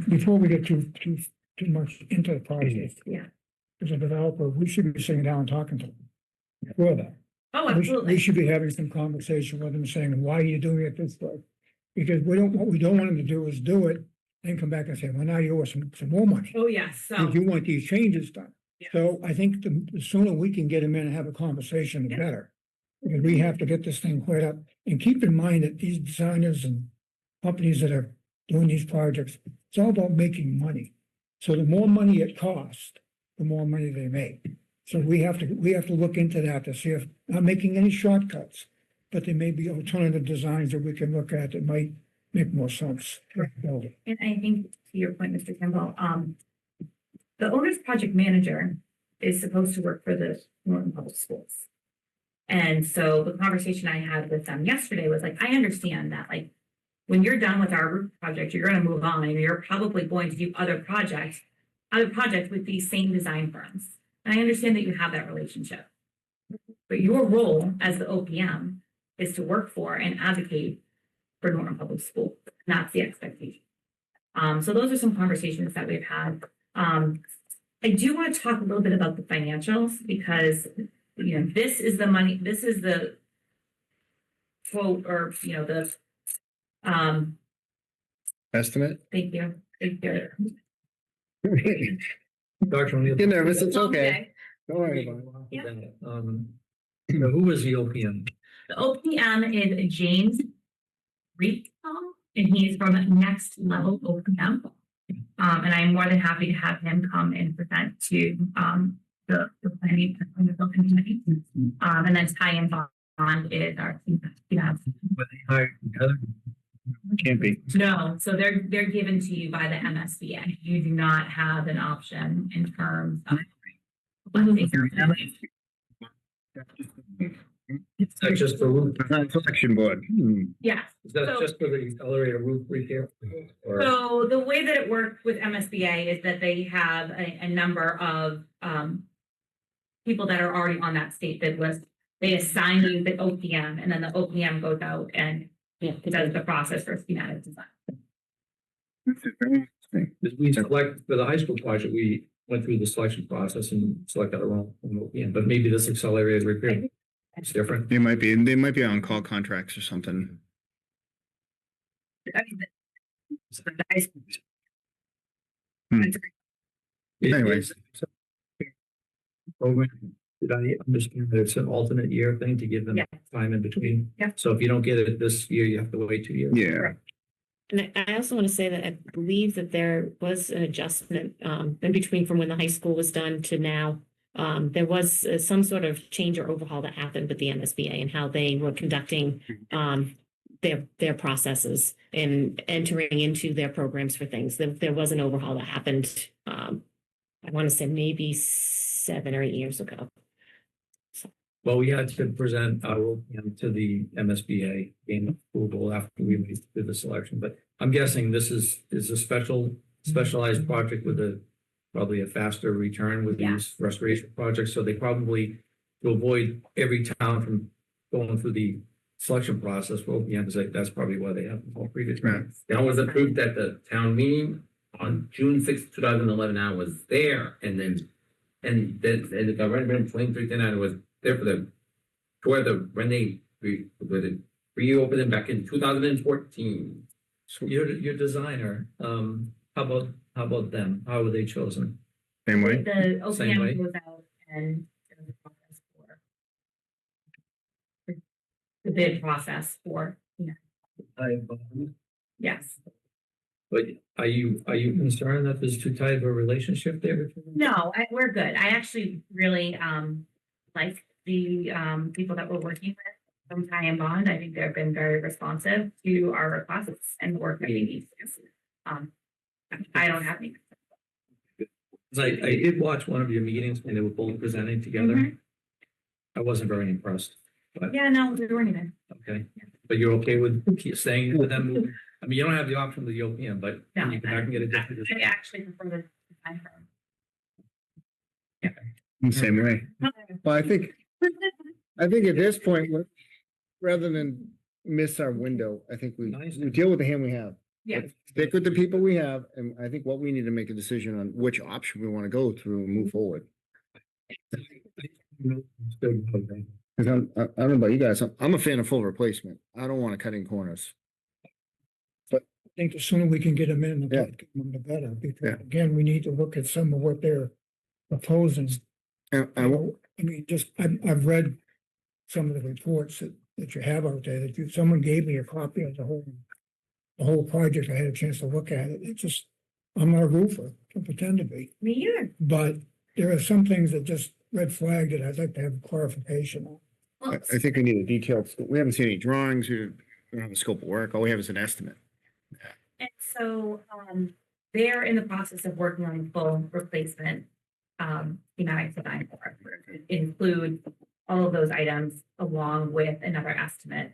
Before we get too much into the project, Yeah. as a developer, we should be sitting down and talking to them. Before that. Oh, We absolutely. should be having some conversation with them saying, why are you doing it this way? Because what we don't want them to do is do it, then come back and say, well, now you owe us some more money. Oh, yes. So Because you want these changes done. Yeah. So I think the sooner we can get them in and have a conversation, the Yeah. better. Because we have to get this thing cleared up, and keep in mind that these designers and companies that are doing these projects, it's all about making money. So the more money it costs, the more money they make. So we have to look into that to see if, not making any shortcuts, but there may be alternative designs that we can look at that might make more sense. for the building. And I think to your point, Mr. Kimball, the owner's project manager is supposed to work for the Norton Public Schools. And so the conversation I had with them yesterday was like, I understand that, like, when you're done with our roof project, you're gonna move on, and you're probably going to do other projects with these same design firms. And I understand that you have that relationship. But your role as the OPM is to work for and advocate for Norton Public School. And that's the expectation. So those are some conversations that we've had. I do want to talk a little bit about the financials, because, this is the money, this is the quote, or, the, Estimate? thank you. Dr. O'Neill. Get nervous, it's Long okay. day. Don't worry about it. Yeah. Who was the OPM? The OPM is James Reed, and he's from Next Level OPM. And I'm more than happy to have him come and present to the planning and the building committee. And then Tie-in Bond is our team. Were they hired together? Can't be. No, so they're given to you by the MSBA. You do not have an option in terms of. Is that just for roof? Selection board. Yes. Is that So- just for the elevator roof repair? Or So the way that it works with MSBA is that they have a number of people that are already on that state bid list. They assign you the OPM, and then the OPM goes out and does the process for schematic design. did we select, for the high school project, we went through the selection process and selected our own OPM, but maybe this accelerated repair is different. They might be on call contracts or something. I mean, the high school. Hmm. It Anyways. is- program, did I understand that it's an alternate year thing to give them Yeah. time in between? Yeah. So if you don't get it this year, you have to wait 2 years? Yeah. And I also want to say that I believe that there was an adjustment in between from when the high school was done to now. There was some sort of change or overhaul that happened with the MSBA and how they were conducting their processes and entering into their programs for things. There was an overhaul that happened, I want to say maybe 7 or 8 years ago. Well, we had to present our OPM to the MSBA, gain approval after we did the selection, but I'm guessing this is a specialized project with probably a faster return with Yeah. these restoration projects, so they probably, to avoid every town from going through the selection process for OPM, is like, that's probably why they have all previous. Right. That was approved at the town meeting on June sixth, 2011. I was there, and the government 2310 was there for when they reopened it back in 2014. Your designer, how about them? How were they chosen? Same way? The Same way. OPM goes out and does the process for the bid process for, yes. But are you concerned that there's too tight of a relationship there between them? No, we're good. I actually really like the people that we're working with from Ty and Bond. I think they've been very responsive to our requests and the work that we need to do. I don't have any. 'Cause I did watch one of your meetings when they were both presenting together. Mhm. I wasn't very impressed, Yeah, no, we weren't even. okay? But you're okay with staying with them? I mean, you don't have the option with the OPM, but No, you can back and get a different. I actually prefer the design firm. Same way. Well, I think at this point, rather than miss our window, I think we deal with the hand we have. Yeah. Let's stick with the people we have, and I think what we need to make a decision on which option we want to go through and move forward. Cause I don't know about you guys, I'm a fan of full replacement. I don't want to cut in corners. I think the sooner we can get them in, Yeah. the better, because Yeah. again, we need to look at some of what they're proposing. And I won't, I mean, I've read some of the reports that you have out there, someone gave me a copy of the whole project. I had a chance to look at it. It's just, I'm not a roofer, don't pretend to be. Me either. But there are some things that just red flag that I'd like to have clarification on. I think we need a detailed, we haven't seen any drawings, we don't have a scope of work, all we have is an estimate. And so, they're in the process of working on the full replacement, schematic design for it. Include all of those items along with another estimate.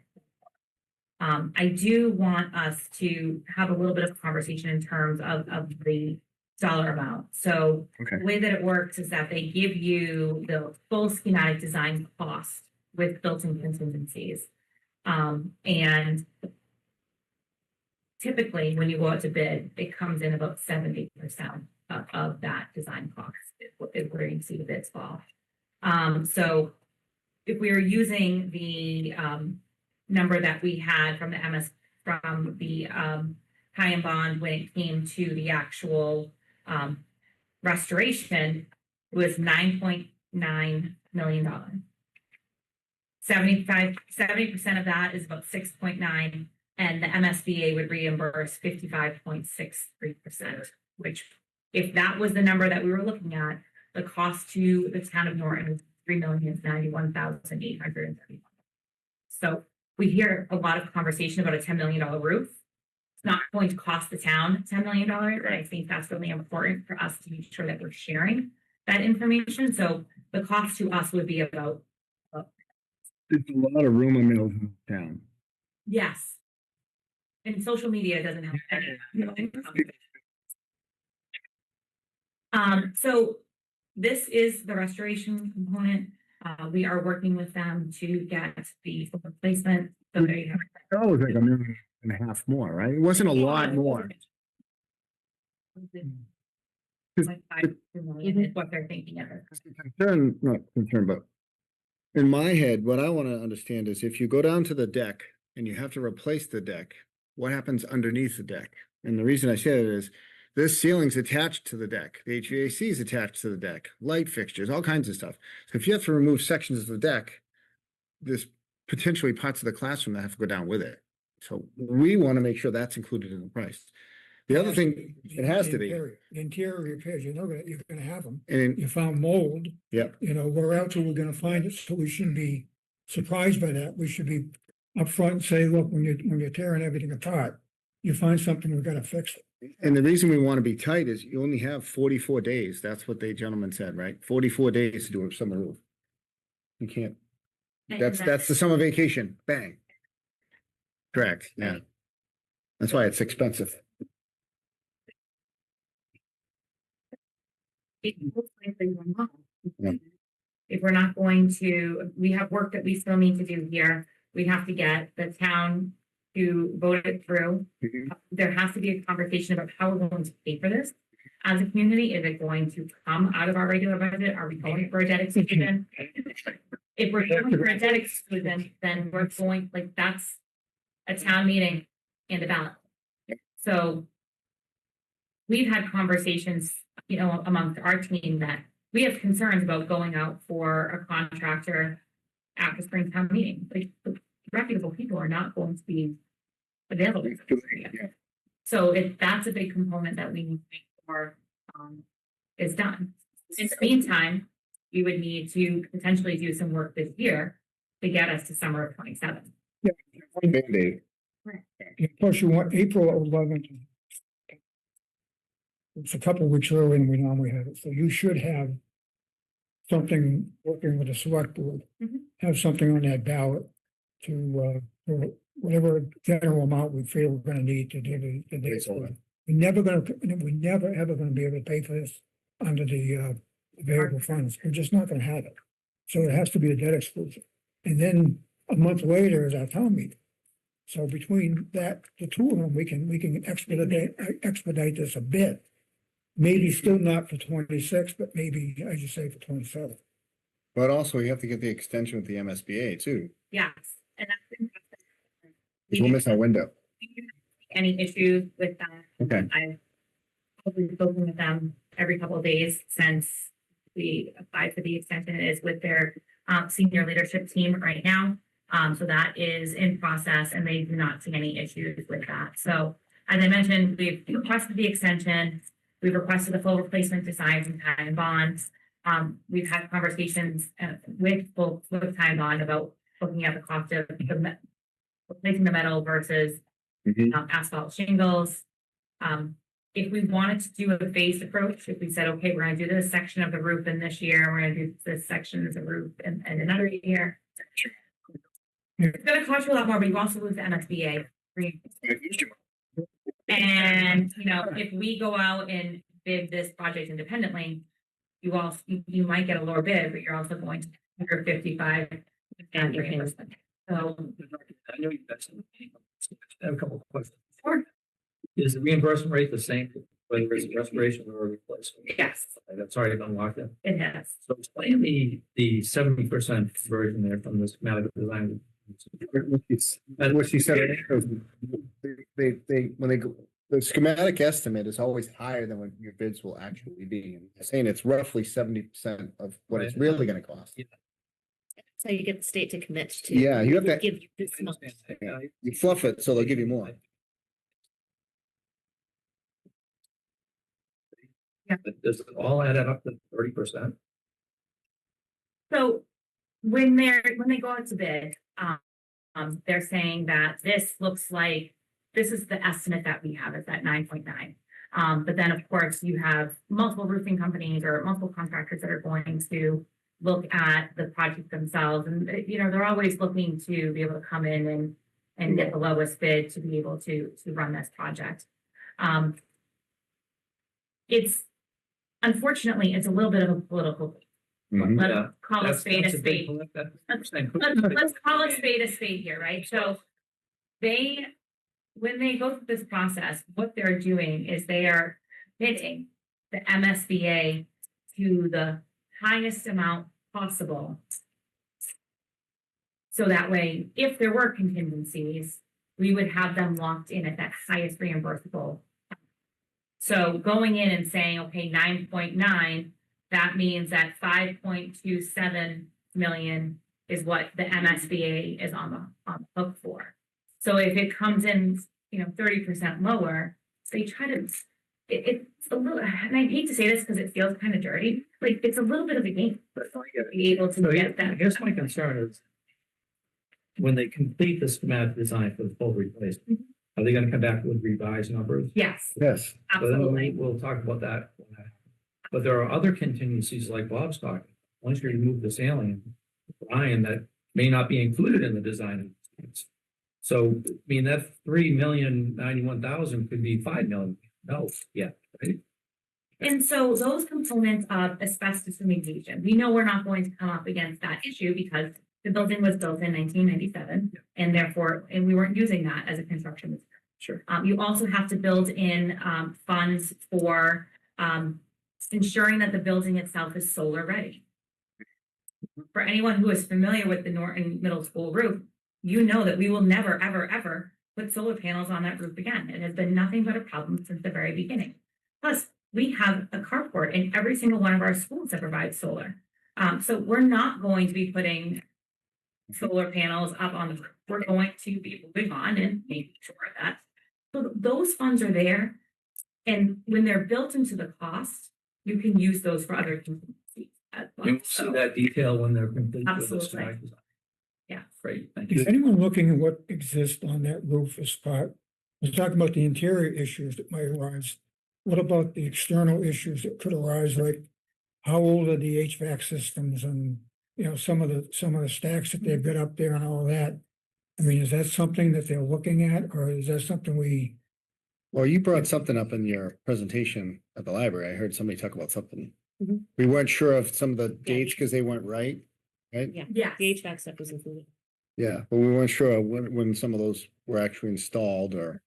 I do want us to have a little bit of conversation in terms of the dollar amount. So Okay. the way that it works is that they give you the full schematic design cost with built-in contingencies. And typically, when you go out to bid, it comes in about 70% of that design cost is where you see the bids fall. So if we are using the number that we had from the High and Bond when it came to the actual restoration, it was $9.9 million. 70% of that is about 6.9, and the MSBA would reimburse 55.63%, which if that was the number that we were looking at, the cost to the town of Norton was $3,091,831. So we hear a lot of conversation about a $10 million roof. It's not going to cost the town $10 million. And I think that's really important for us to make sure that we're sharing that information. So the cost to us would be about, There's a lot of rumor mills in town. yes. And social media doesn't help. So this is the restoration component. We are working with them to get the full replacement. So there you have it. That was like $1.5 million more, right? It wasn't a lot more. Like 5 million is what they're thinking of. Concern, not concern, but in my head, what I want to understand is if you go down to the deck and you have to replace the deck, what happens underneath the deck? And the reason I say that is This ceiling's attached to the deck, the HVAC is attached to the deck, light fixtures, all kinds of stuff. So if you have to remove sections of the deck, there's potentially parts of the classroom that have to go down with it. So we want to make sure that's included in the price. The other thing, it has to be, The interior repairs, you're gonna have them. and You found mold. Yep. Where else are we gonna find it? So we shouldn't be surprised by that. We should be upfront and say, look, when you're tearing everything apart, you find something, we've gotta fix it. and the reason we want to be tight is you only have 44 days. That's what the gentleman said, right? 44 days to do a summer roof. You can't, And that's the summer vacation, bang. Correct, yeah. That's why it's expensive. most likely we're not. Yeah. If we're not going to, we have work that we still need to do here. We have to get the town to vote it through. Mhm. There has to be a conversation about how we're going to pay for this. As a community, is it going to come out of our regular budget? Are we going for a debt exclusion? If we're going for a debt exclusion, then we're going, like, that's a town meeting and a ballot. So we've had conversations, amongst our team that we have concerns about going out for a contractor after spring town meeting. Like, the reputable people are not going to be available. So if that's a big component that we need to make sure is done. In the meantime, we would need to potentially do some work this year to get us to summer of 27. Band-Aid. Plus you want April 11th. It's a couple of weeks earlier than we normally have it, so you should have something working with the select board. Mhm. Have something on that ballot to, for whatever general amount we feel we're gonna need to do the debt exclusion. We're never ever gonna be able to pay for this under the available funds. We're just not gonna have it. So it has to be a debt exclusion. And then a month later is our town meeting. So between that, the two of them, we can expedite this a bit. Maybe still not for 26, but maybe, as you say, for 27. But also you have to get the extension with the MSBA too, Yes, and that's been. because we'll miss our window. Any issues with that? Okay. I've probably spoken with them every couple of days since we applied for the extension. It is with their senior leadership team right now. So that is in process and they do not see any issues with that. So as I mentioned, we've requested the extension. We've requested the full replacement design from Time Bonds. We've had conversations with Time Bond about looking at the cost of replacing the metal versus asphalt shingles. If we wanted to do a phased approach, if we said, okay, we're gonna do this section of the roof in this year, we're gonna do this section of the roof in another year. It's gonna cost you a lot more, but you also lose the MSBA. And, if we go out and bid this project independently, you might get a lower bid, but you're also going to under 55 and reimbursement. So, I know you guys. I have a couple of questions. Sure. Is the reimbursement rate the same, whether it's a restoration or a replacement? yes, That's already been locked in. it has. So explain the 70% conversion there from the schematic design. What she said, when they go, the schematic estimate is always higher than what your bids will actually be. And saying it's roughly 70% of what it's really gonna cost. So you get the state to commit to. Yeah, you have we'll to- Give you this much. Yeah. You fluff it, so they'll give you more. But does it all add up to 30%? So when they go out to bid, they're saying that this looks like, this is the estimate that we have is at 9.9. But then of course you have multiple roofing companies or multiple contractors that are going to look at the project themselves. And, they're always looking to be able to come in and get the lowest bid to be able to run this project. Unfortunately, it's a little bit of a political. Mhm. Let's Yeah, call a spade a spade. Let's call a spade here, right? So when they go through this process, what they're doing is they are bidding the MSBA to the highest amount possible. So that way, if there were contingencies, we would have them locked in at that highest reimbursable. So going in and saying, okay, 9.9, that means that 5.27 million is what the MSBA is on the hook for. So if it comes in, 30% lower, they try to, it's a little, and I hate to say this because it feels kind of dirty, like it's a little bit of a game. Before you're able to So get I that. guess my concern is when they complete the schematic design for the full replacement, are they gonna come back with revised numbers? Yes, Yes. So then absolutely. We'll talk about that. when that happens. But there are other contingencies like Bob's talking. Once you remove the salient, Brian, that may not be included in the design. So, I mean, that 3,091,000 could be 5 million. No, yeah, right? And so those components of asbestos remediation, we know we're not going to come up against that issue because the building was built in 1997, and therefore, and we weren't using that as a construction material. Sure. You also have to build in funds for ensuring that the building itself is solar ready. For anyone who is familiar with the Norton Middle School roof, you know that we will never, ever, ever put solar panels on that roof again. It has been nothing but a problem since the very beginning. Plus, we have a carport in every single one of our schools that provides solar. So we're not going to be putting solar panels up on the roof. We're going to be moving on and making sure that so those funds are there. And when they're built into the cost, you can use those for other contingencies as well. And we'll see that detail when they're complete. with the Absolutely. schematic design. Yeah. Great, thank you. Is anyone looking at what exists on that roof as part? We're talking about the interior issues that might arise. What about the external issues that could arise, like how old are the HVAC systems and, some of the stacks that they've got up there and all that? I mean, is that something that they're looking at, or is that something Well, you brought something up in your presentation at the library. I heard somebody talk about something. Mhm. We weren't sure of some of the dates because they weren't right, right? Yeah, Yes. the HVAC stuff was included. Yeah, but we weren't sure when some of those were actually installed or.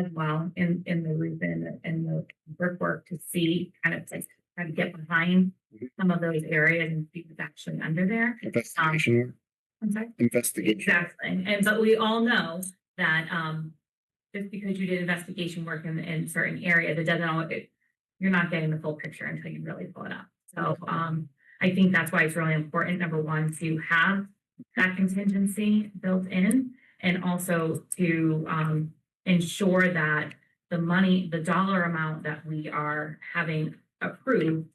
As well in the roof and the brickwork to see kind of like try to get behind some of those areas and see what's actually under there. Investigation, I'm sorry. investigation. Exactly. And but we all know that just because you did investigation work in certain areas, it doesn't always, you're not getting the full picture until you really pull it up. So I think that's why it's really important, number one, to have that contingency built in, and also to ensure that the dollar amount that we are having approved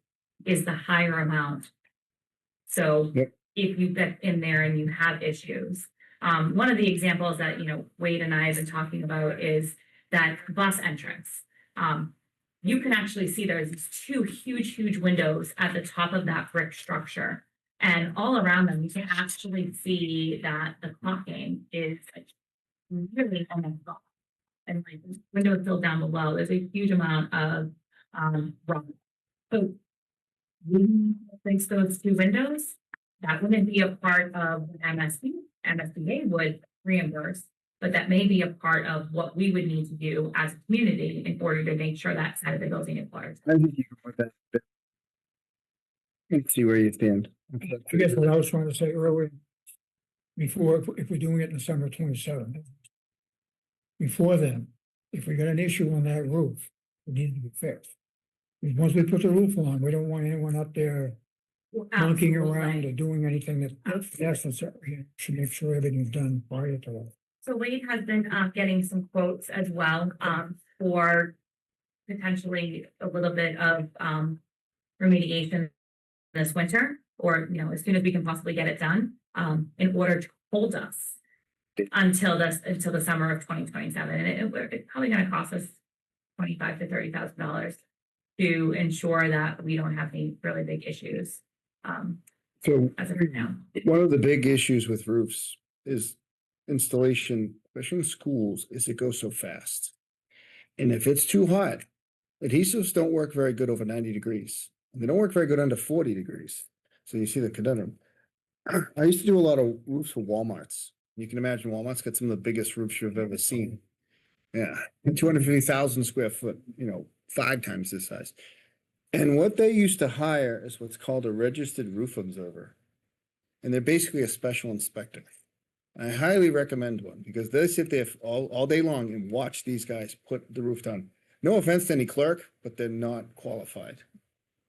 is the higher amount. So Yep. if you get in there and you have issues, one of the examples that, Wade and I have been talking about is that bus entrance. You can actually see there's these two huge windows at the top of that brick structure. And all around them, you can actually see that the clocking is like really almost gone. And like windows still down below, there's a huge amount of rubble. So we replace those two windows. That wouldn't be a part of MSBA would reimburse, but that may be a part of what we would need to do as a community in order to make sure that side of the building is water. I think you can put that. Let's see where you stand. I guess what I was trying to say earlier, before, if we're doing it in December 27th. Before then, if we got an issue on that roof, it needs to be fixed. Because once we put the roof on, we don't want anyone up there monkeying around or doing anything that's necessary. Should make sure everything's done prior to that. So Wade has been getting some quotes as well for potentially a little bit of remediation this winter, or as soon as we can possibly get it done, in order to hold us until the summer of 2027. And it's probably going to cost us $25,000 to $30,000 to ensure that we don't have any really big issues So as of right now. one of the big issues with roofs is installation, especially in schools, is it goes so fast. And if it's too hot, adhesives don't work very good over 90 degrees. And they don't work very good under 40 degrees. So you see the conundrum. I used to do a lot of roofs for Walmarts. You can imagine Walmart's got some of the biggest roofs you've ever seen. Yeah, 250,000 square foot, 5 times this size. And what they used to hire is what's called a registered roof observer. And they're basically a special inspector. I highly recommend one because they sit there all day long and watch these guys put the roof down. No offense to any clerk, but they're not qualified.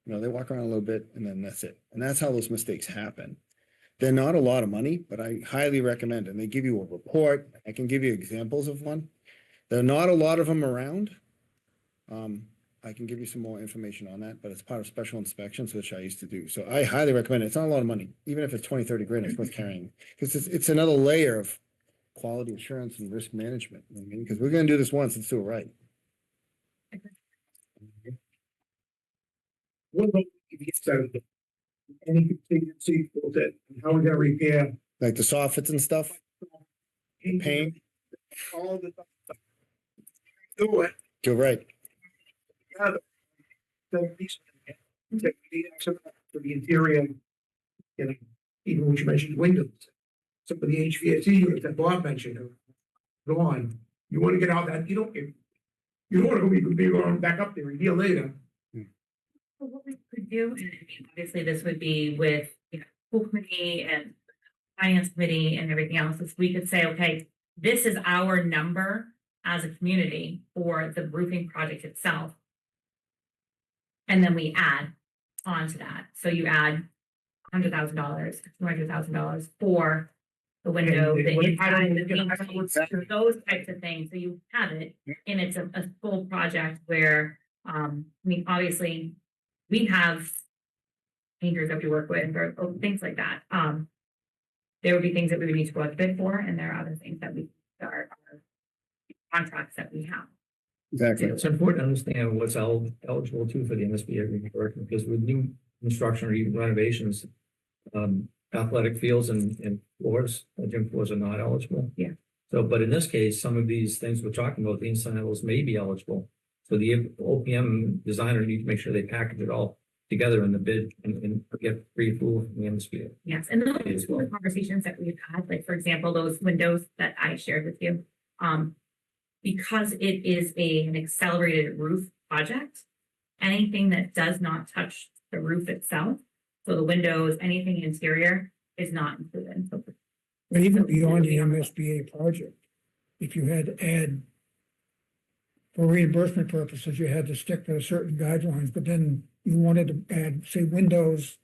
You know, they walk around a little bit and then that's it. And that's how those mistakes happen. They're not a lot of money, but I highly recommend, and they give you a report. I can give you examples of one. There are not a lot of them around. I can give you some more information on that, but it's part of special inspections, which I used to do. So I highly recommend it. It's not a lot of money, even if it's 20, 30 grand, it's worth carrying. Because it's another layer of quality assurance and risk management. You know what I mean, because we're gonna do this once, let's do it right. What about if you started any contingency for that, how would that repair? Like the soffits and stuff, paint, All the stuff. Do it. you're right. Yeah. The piece that we need some for the interior. You know, even when you mentioned windows. Some of the HVAC units that Bob mentioned are gone. You want to get out that, you don't want to be going back up there a year later. So what we could do, and I mean, obviously this would be with, school committee and finance committee and everything else, is we could say, okay, this is our number as a community for the roofing project itself. And then we add on to that. So you add $100,000, $200,000 for the window, the inside, the paint, those types of things. So you have it, and it's a full project where, I mean, obviously, we have painters that we work with or things like that. There would be things that we would need to go out to bid for, and there are other things that we are contracts that we have. Exactly. It's important to understand what's eligible too for the MSBA reimbursement, because with new construction or even renovations, athletic fields and floors, gym floors are not eligible. Yeah. So, but in this case, some of these things we're talking about, the insulables may be eligible. So the OPM designer needs to make sure they package it all together in the bid and get free approval from the MSBA. Yes, and those As are well. the conversations that we've had, like, for example, those windows that I shared with you. Because it is an accelerated roof project, anything that does not touch the roof itself, so the windows, anything interior is not included. So But even beyond the MSBA project, if you had to add, for reimbursement purposes, you had to stick to certain guidelines, but then you wanted to add, say, windows,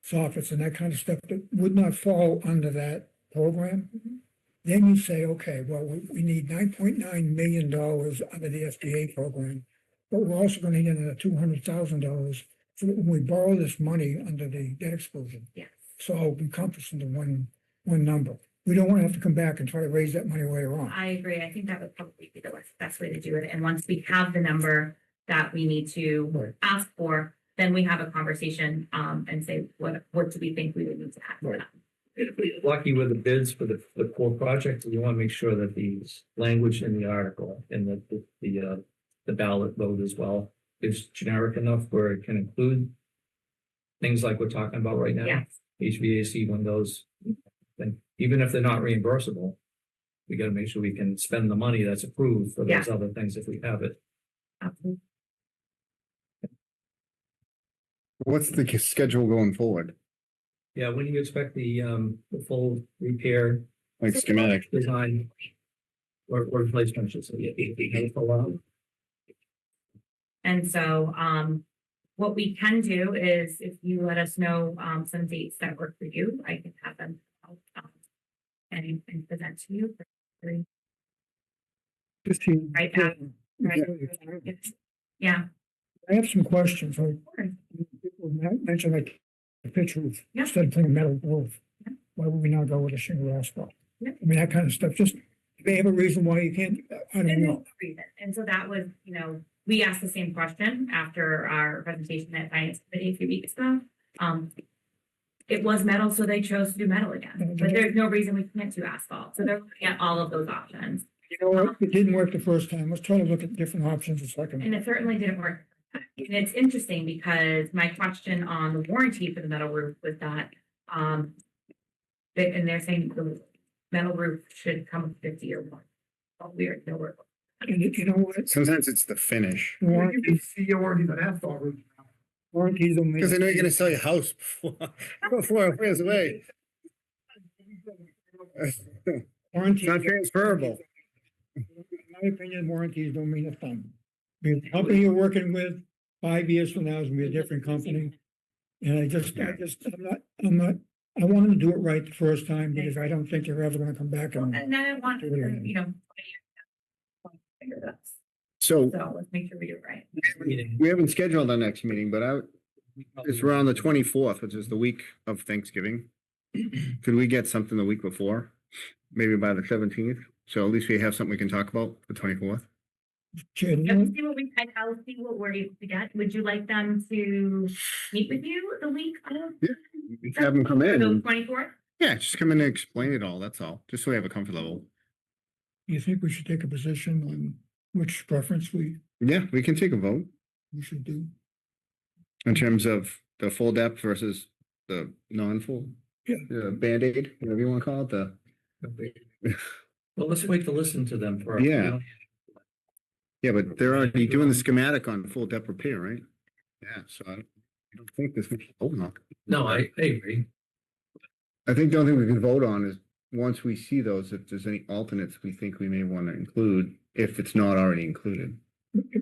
soffits and that kind of stuff that would not fall under that program. Then you say, okay, well, we need $9.9 million under the SBA program, but we're also gonna need another $200,000 so that when we borrow this money under the debt exclusion, Yes, it's all encompassed into one number. We don't want to have to come back and try to raise that money later on. I agree. I think that would probably be the best way to do it. And once we have the number that we need to Right. ask for, then we have a conversation, and say, what do we think we would need to add for Right. that? If we're lucky with the bids for the core project, we want to make sure that the language in the article and the ballot vote as well is generic enough where it can include things like we're talking about right now. Yes, HVAC windows, then even if they're not reimbursable, we gotta make sure we can spend the money that's approved for those other things if we have it. absolutely. What's the schedule going forward? Yeah, when do you expect the full repair Like schematic? design or replacement, should say, yeah, for a while? And so, what we can do is if you let us know, some dates that work for you, I can have them out, and present to you. Right back. Right. Yeah. I have some questions. of course. People mentioned like the pitch roof, Yeah. instead of putting a metal roof. Yeah. Why would we not go with a shingle asphalt? Yeah. I mean, that kind of stuff, just, they have a reason why you can't, I don't And there's know. no reason. And so that was, we asked the same question after our presentation at Finance Committee a few weeks ago. It was metal, so they chose to do metal again, but there's no reason we can't do asphalt. So they're looking at all of those options. You know what, it didn't work the first time, let's try to look at different options the second. And it certainly didn't work. And it's interesting because my question on the warranty for the metal roof was that, and they're saying the metal roof should come with 50-year warranty. Oh, weird, no work. And you know what? Sometimes it's the finish. The warranties, See your warranty on asphalt roof. warranties don't make. Because they know you're gonna sell your house before it wears away. Warranty. Not transferable. In my opinion, warranties don't mean a thing. The company you're working with, 5 years from now is gonna be a different company. And I'm not, I want them to do it right the first time because I don't think they're ever gonna come back and. And then I want, Do it. you know. Figure this. So So let's make sure we do it right. Meeting. we haven't scheduled our next meeting, but it's around the 24th, which is the week of Thanksgiving. Could we get something the week before? Maybe by the 17th? So at least we have something we can talk about the 24th. Chad, Yeah, see what we, I'll see what we're able to get. Would you like them to meet with you the week of? We can have them come in. and- 24th? Yeah, just come in and explain it all, that's all, just so we have a comfort level. you think we should take a position on which preference Yeah, we can take a vote we should do? in terms of the full depth versus the non-full. Yeah. The Band-Aid, whatever you wanna call it, the. Well, let's wait to listen to them first. Yeah. Yeah, but they're already doing the schematic on full depth repair, right? Yeah, so I don't think this, oh, no. No, I agree. I think the only thing we can vote on is, once we see those, if there's any alternates we think we may want to include, if it's not already included.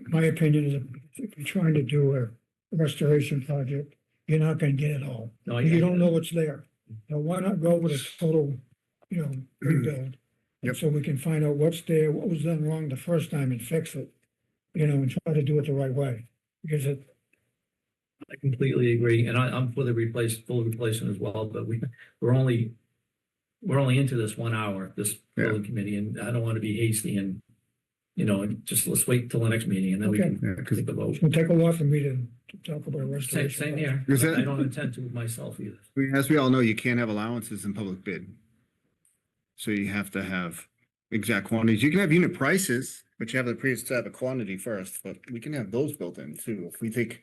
My opinion is if you're trying to do a restoration project, you're not gonna get it all. No, You don't know what's there. Now, why not go with a total, rebuild? Yep. So we can find out what's there, what was done wrong the first time and fix it, and try to do it the right way. Because I completely agree, and I'm for the full replacement as well, but we're only into this 1 hour, this building committee, and I don't want to be hasty and, just let's wait till the next meeting and then we Okay. Yeah, can 'cause take the vote. it's gonna take a lot for me to talk about Same, restoration. same here. Is that- I don't intend to myself either. as we all know, you can't have allowances in public bid. So you have to have exact quantities. You can have unit prices, but you have to have a quantity first, but we can have those built in too. If we think,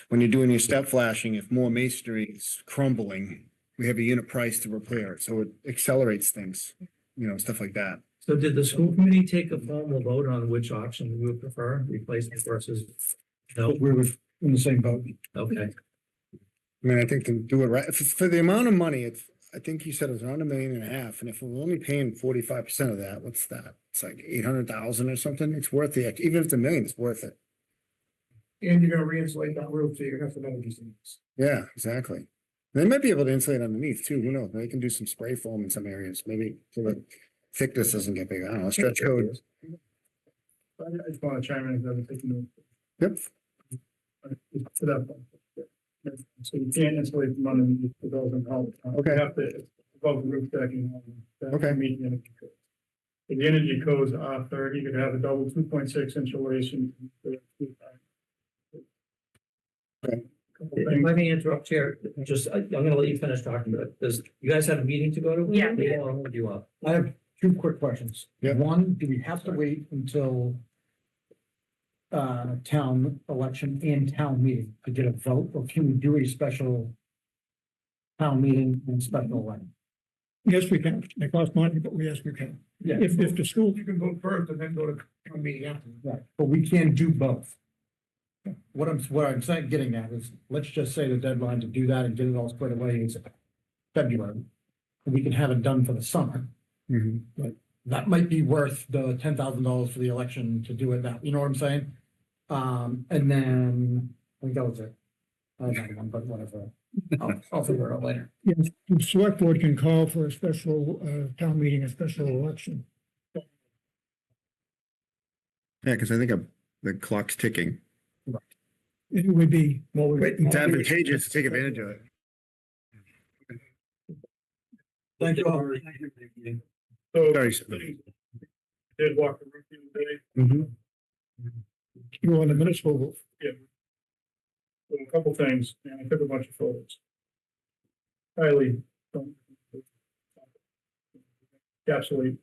when you're doing your step flashing, if more masonry is crumbling, we have a unit price to repair it, so it accelerates things, stuff like that. So did the school committee take a formal vote on which option we would prefer, replacement versus? No, We were in the same boat. okay. I mean, I think to do it right, for the amount of money, I think you said it was around $1.5 million, and if we're only paying 45% of that, what's that? It's like 800,000 or something, it's worth it, even if it's $1 million, it's worth it. And you're gonna re-insulate that roof, so you're gonna have some energy savings. Yeah, exactly. They might be able to insulate underneath too, who knows, they can do some spray foam in some areas, maybe, so the thickness doesn't get big, I don't know, stretch code. I just wanna chime in, because I'm taking Yep, to that point. So you can't insulate from underneath the building all the time. Okay. You have to, it's above the roof decking. Okay. Meet the energy code. If the energy codes are 30, you could have a double 2.6 insulation. Okay. Couple If things. I may interrupt here, I'm gonna let you finish talking, but you guys have a meeting to go to? Yeah. I'll hold you up. I have two quick questions. Yeah. One, do we have to wait until town election and town meeting to get a vote, or can we do a special town meeting and special election? Yes, we can. It costs money, but yes, we can. Yeah. If the school, You can vote first and then go to town meeting after. Right, but we can do both. What I'm saying, getting at is, let's just say the deadline to do that and get it all squared away is February. And we can have it done for the summer. That might be worth the $10,000 for the election to do it now, you know what I'm saying? And then, I think that was it. I don't know, but whatever. I'll figure it out later. yes, the select board can call for a special, town meeting, a special election. yeah, because I think the clock's ticking. It would be. It's advantageous to take advantage of it. Thank you all. So. Sorry. Did walk the roof the other day. Mhm. You want the municipal roof. So a couple things, and I took a bunch of photos. Highly. Encapsulate.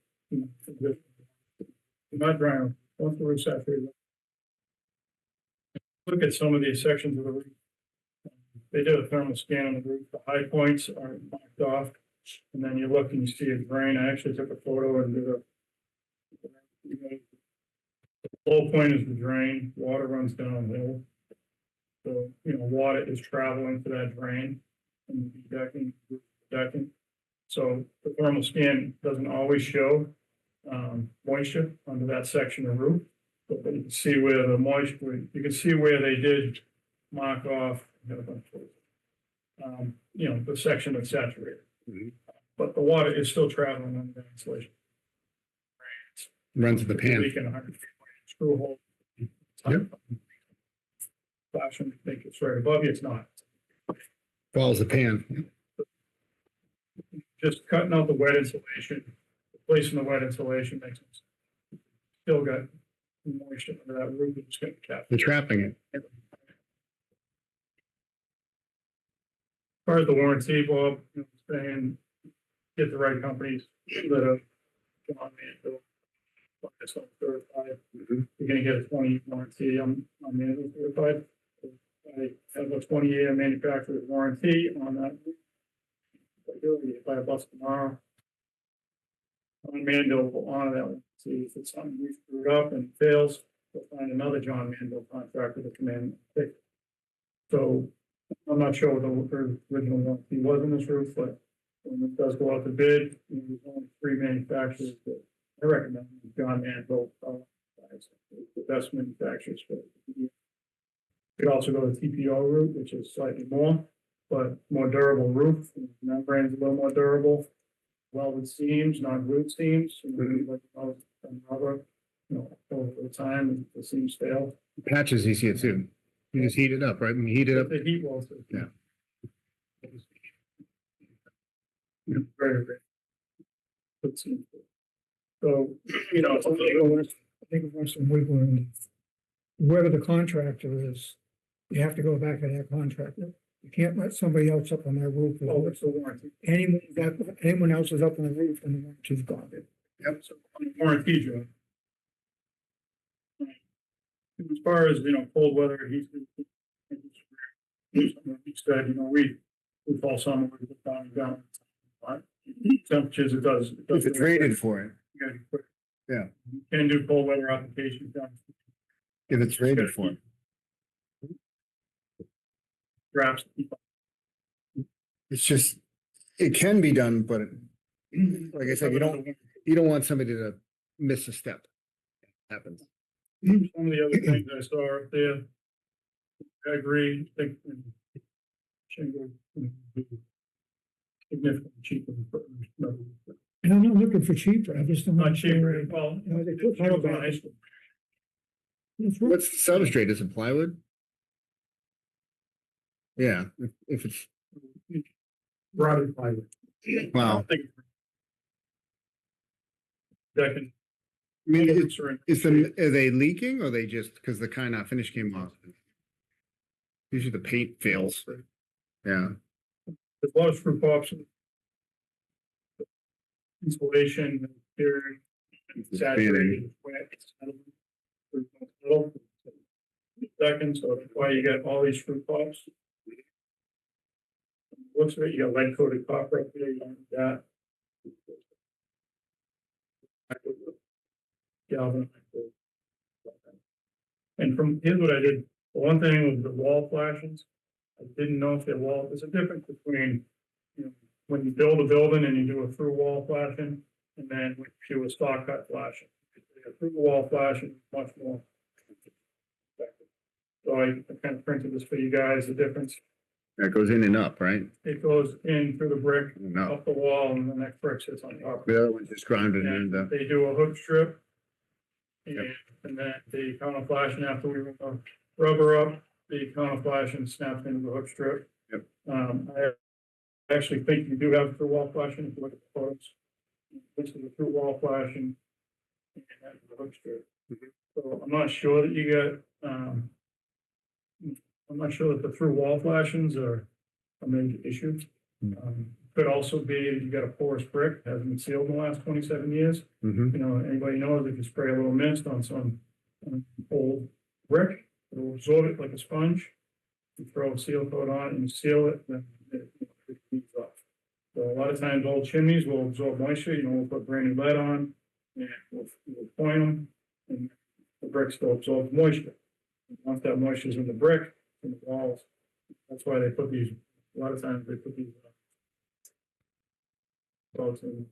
Not drown, once the roof saturated. Look at some of these sections of the roof. They did a thermal scan on the roof, the high points are marked off. And then you look and you see a drain, I actually took a photo and did a. The low point is the drain, water runs downhill. So, water is traveling to that drain and the decking. So the thermal scan doesn't always show moisture under that section of roof. But you can see where the moisture, you can see where they did mark off, the section that's saturated. Mhm. But the water is still traveling under that insulation. Runs to the pan. Leaking 100 feet, screw hole. Yep. Flashing, I think it's right above you, it's not. Follows the pan. Just cutting out the wet insulation, replacing the wet insulation makes sense. Still got moisture under that roof, it's gonna cap. They're trapping it. As far as the warranty, Bob, saying, get the right companies that are John Manville. It's not certified. Mhm. You're gonna get a 20 warranty on Manville certified. I have a 20-year manufacturer's warranty on that. If I bust tomorrow. On Manville will honor that one. See if it's something we screwed up and fails, we'll find another John Manville contractor to come in and fix it. So I'm not sure what the original warranty was in this roof, but when it does go out to bid, there's only 3 manufacturers that I recommend. John Manville, the best manufacturers for it. You could also go to TPO route, which is slightly more, but more durable roof. Membrane's a little more durable. Welded seams, not glued seams. Like rubber, over the time, the seams fail. Patches, you see it too. You just heat it up, right? When you heat it up, The heat walls. Yeah. Very, very. Good seam. So, I think it wants some wiggle room. Whoever the contractor is, you have to go back to that contractor. You can't let somebody else up on their roof. oh, it's the warranty. Anyone else is up on the roof and the warranty's gone. Yep, so on the warranty job. As far as, cold weather, he said, we fall summer, we put down. Temperatures, it does. if it's rated for it, You gotta be quick. Yeah. You can do cold weather applications down. if it's rated for it. Drafts. It's just, it can be done, but like I said, you don't want somebody to miss a step. Happens. Some of the other things I saw up there. I agree, I think. Shingle. Significantly cheaper. And I'm not looking for cheaper, I just don't. Not cheaper, well. They put metal back. That's right. What's the substrate? Is it plywood? Yeah, if it's, Rotted plywood. wow. That can. I mean, concern. are they leaking or they just, because the kind of finish came off? Usually the paint fails. Yeah, There's a lot of screw pops. Insulation, here, saturated, wet, seconds, so that's why you get all these screw pops. Looks like you got lead coated copper up there, you don't need that. Galvanized. And here's what I did, the one thing was the wall flashings. I didn't know if there's a difference between, when you build a building and you do a through wall flashing, and then when you do a stock cut flashing. A through wall flashing is much more effective. So I kind of printed this for you guys, the difference. that goes in and up, right? It goes in through the brick, No, up the wall, and the next brick sits on top. the other one's just grounded in the, They do a hook strip. Yep. And then the counter flashing after we rubber up, the counter flashing snaps into the hook strip. Yep. I actually think you do have through wall flashing, if you look at the photos. This is a through wall flashing. And that's the hook strip. Mhm. So I'm not sure that you got, I'm not sure that the through wall flashings are a major issue. Could also be you got a porous brick, hasn't been sealed in the last 27 years. Mhm. Anybody knows if you spray a little mist on some old brick, it'll absorb it like a sponge. You throw a seal coat on it and seal it, then it feeds off. So a lot of times old chimneys will absorb moisture, we'll put brand new lead on, and we'll point them, and the brick still absorbs moisture. Once that moisture's in the brick, in the walls, that's why they put these, a lot of times they put these Both and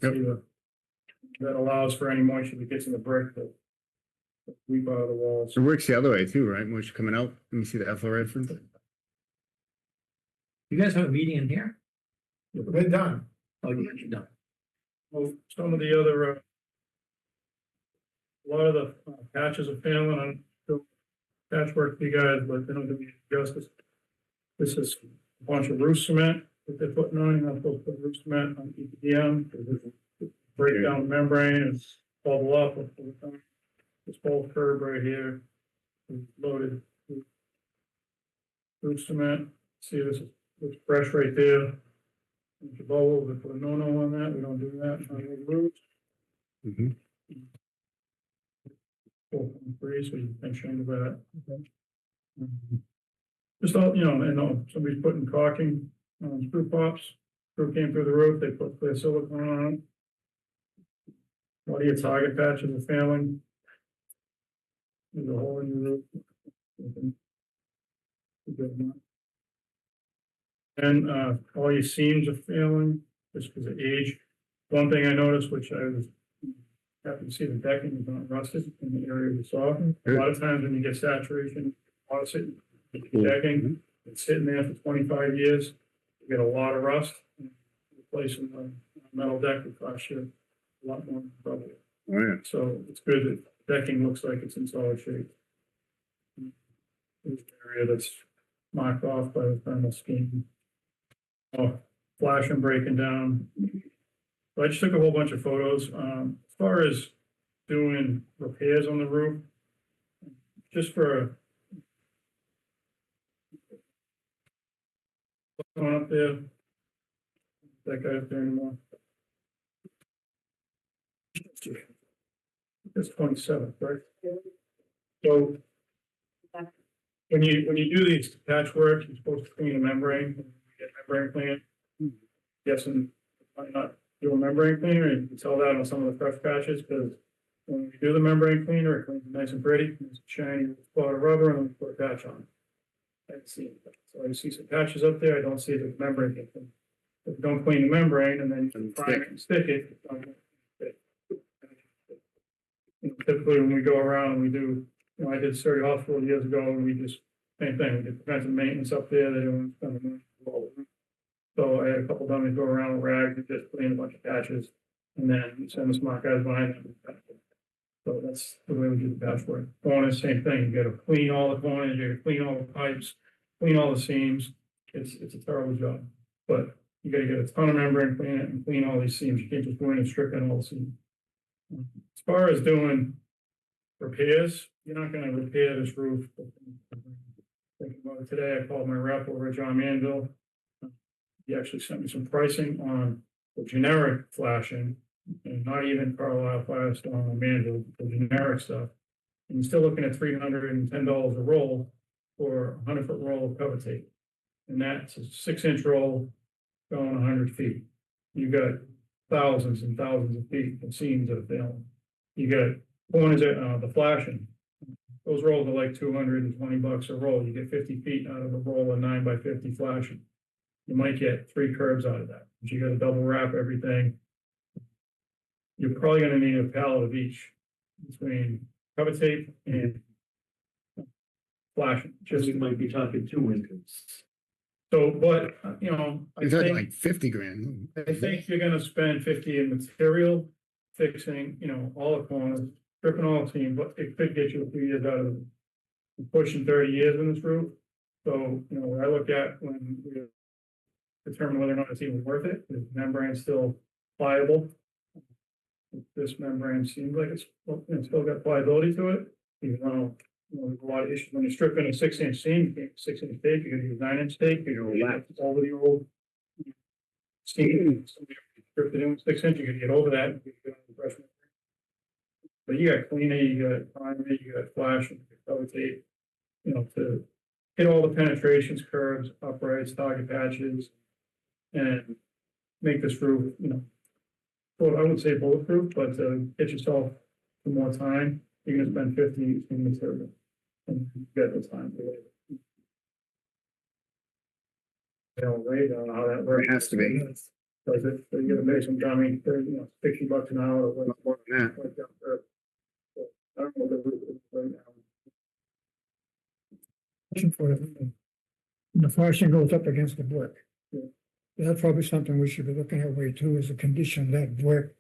see that allows for any moisture that gets in the brick that weep out of the walls. It works the other way too, right? Moisture coming out. Let me see the efflorescence. You guys have a meeting in here? We're done. Oh, you're done. Well, some of the other, a lot of the patches are failing on the patchwork for you guys, but they don't do any justice. This is a bunch of roof cement that they're putting on, you're not supposed to put roof cement on EPDM, because it break down the membrane, it's bubble up. This whole curb right here is loaded with roof cement. See, this is, looks fresh right there. If you bubble, we put a no-no on that, we don't do that on the roofs. Mhm. 4.3, so you can change that. Just all, you know, and somebody's putting caulking on screw pops, screw came through the roof, they put clear silicone on it. A lot of your target patches are failing. There's a hole in your roof. And all your seams are failing just because of age. One thing I noticed, which I was happy to see, the decking is not rusted in the area we saw. A lot of times when you get saturation, water sitting, decking, it's sitting there for 25 years. You get a lot of rust. Replacing the metal deck would cost you a lot more than probably. Oh, yeah. So it's good that decking looks like it's in solid shape. There's an area that's marked off by the thermal scheme. Oh, flashing, breaking down. So I just took a whole bunch of photos. As far as doing repairs on the roof, just for going up there, that guy up there anymore. It's 27th, right? So when you do these patchwork, you're supposed to clean the membrane, you get membrane clean. Guessing might not do a membrane cleaner, and you can tell that on some of the fresh patches, because when you do the membrane cleaner, it cleans it nice and pretty, it's shiny spot of rubber, and then you put a patch on. I can see it. So I see some patches up there, I don't see the membrane. If you don't clean the membrane and then you prime it and stick it, it's not gonna stick. You know, typically when we go around and we do, you know, I did Surrey Hospital years ago, and we just, same thing, we did preventive maintenance up there, they don't spend the money. So I had a couple dummies go around with rags and just clean a bunch of patches, and then send the smart guys behind them. So that's the way we do the patchwork. Corners, same thing, you gotta clean all the corners, you gotta clean all the pipes, clean all the seams. It's a terrible job, but you gotta get a ton of membrane, clean it, and clean all these seams. You can't just go in and strip in all the seams. As far as doing repairs, you're not gonna repair this roof. Thinking about it today, I called my rep over at John Manville. He actually sent me some pricing on the generic flashing, and not even Carlisle, Firestone, or Manville, the generic stuff. And you're still looking at $310 a roll for a 100-foot roll of cover tape. And that's a 6-inch roll going 100 feet. You got thousands and thousands of feet of seams that are failing. You got corners, the flashing. Those rolls are like $220 a roll. You get 50 feet out of a roll of 9x50 flashing. You might get 3 curbs out of that, but you gotta double wrap everything. You're probably gonna need a pallet of each between cover tape and flashing. Just you might be talking 2 winters. So, but, you know, I Is that think, like 50 grand? I think you're gonna spend 50 in material, fixing, you know, all the corners, stripping all the seams, but it could get you a few years out of it. We're pushing 30 years in this roof, so, you know, what I look at when we determine whether or not it's even worth it, is the membrane still pliable? This membrane seems like it's, well, it's still got pliability to it, even though, you know, there's a lot of issues when you strip in a 6-inch seam, you can't 6-inch tape, you gotta use 9-inch tape, you know, lap over the old seam. Somebody stripped it in 6-inch, you gotta get over that, and get on the freshman. But you got cleaner, you got primer, you got flash, and cover tape, you know, to hit all the penetrations, curves, uprights, target patches, and make this roof, you know, well, I would say bulletproof, but get yourself some more time. You're gonna spend 50 in material, and you get the time to wait. You know, wait on how that works. It has to be. Does it, so you gotta pay some, I mean, $60 an hour or whatever. More than that. like that, so, I don't know what the roof is right now. Question for you. The flashing goes up against the brick. That's probably something we should be looking at way too, is the condition of that brick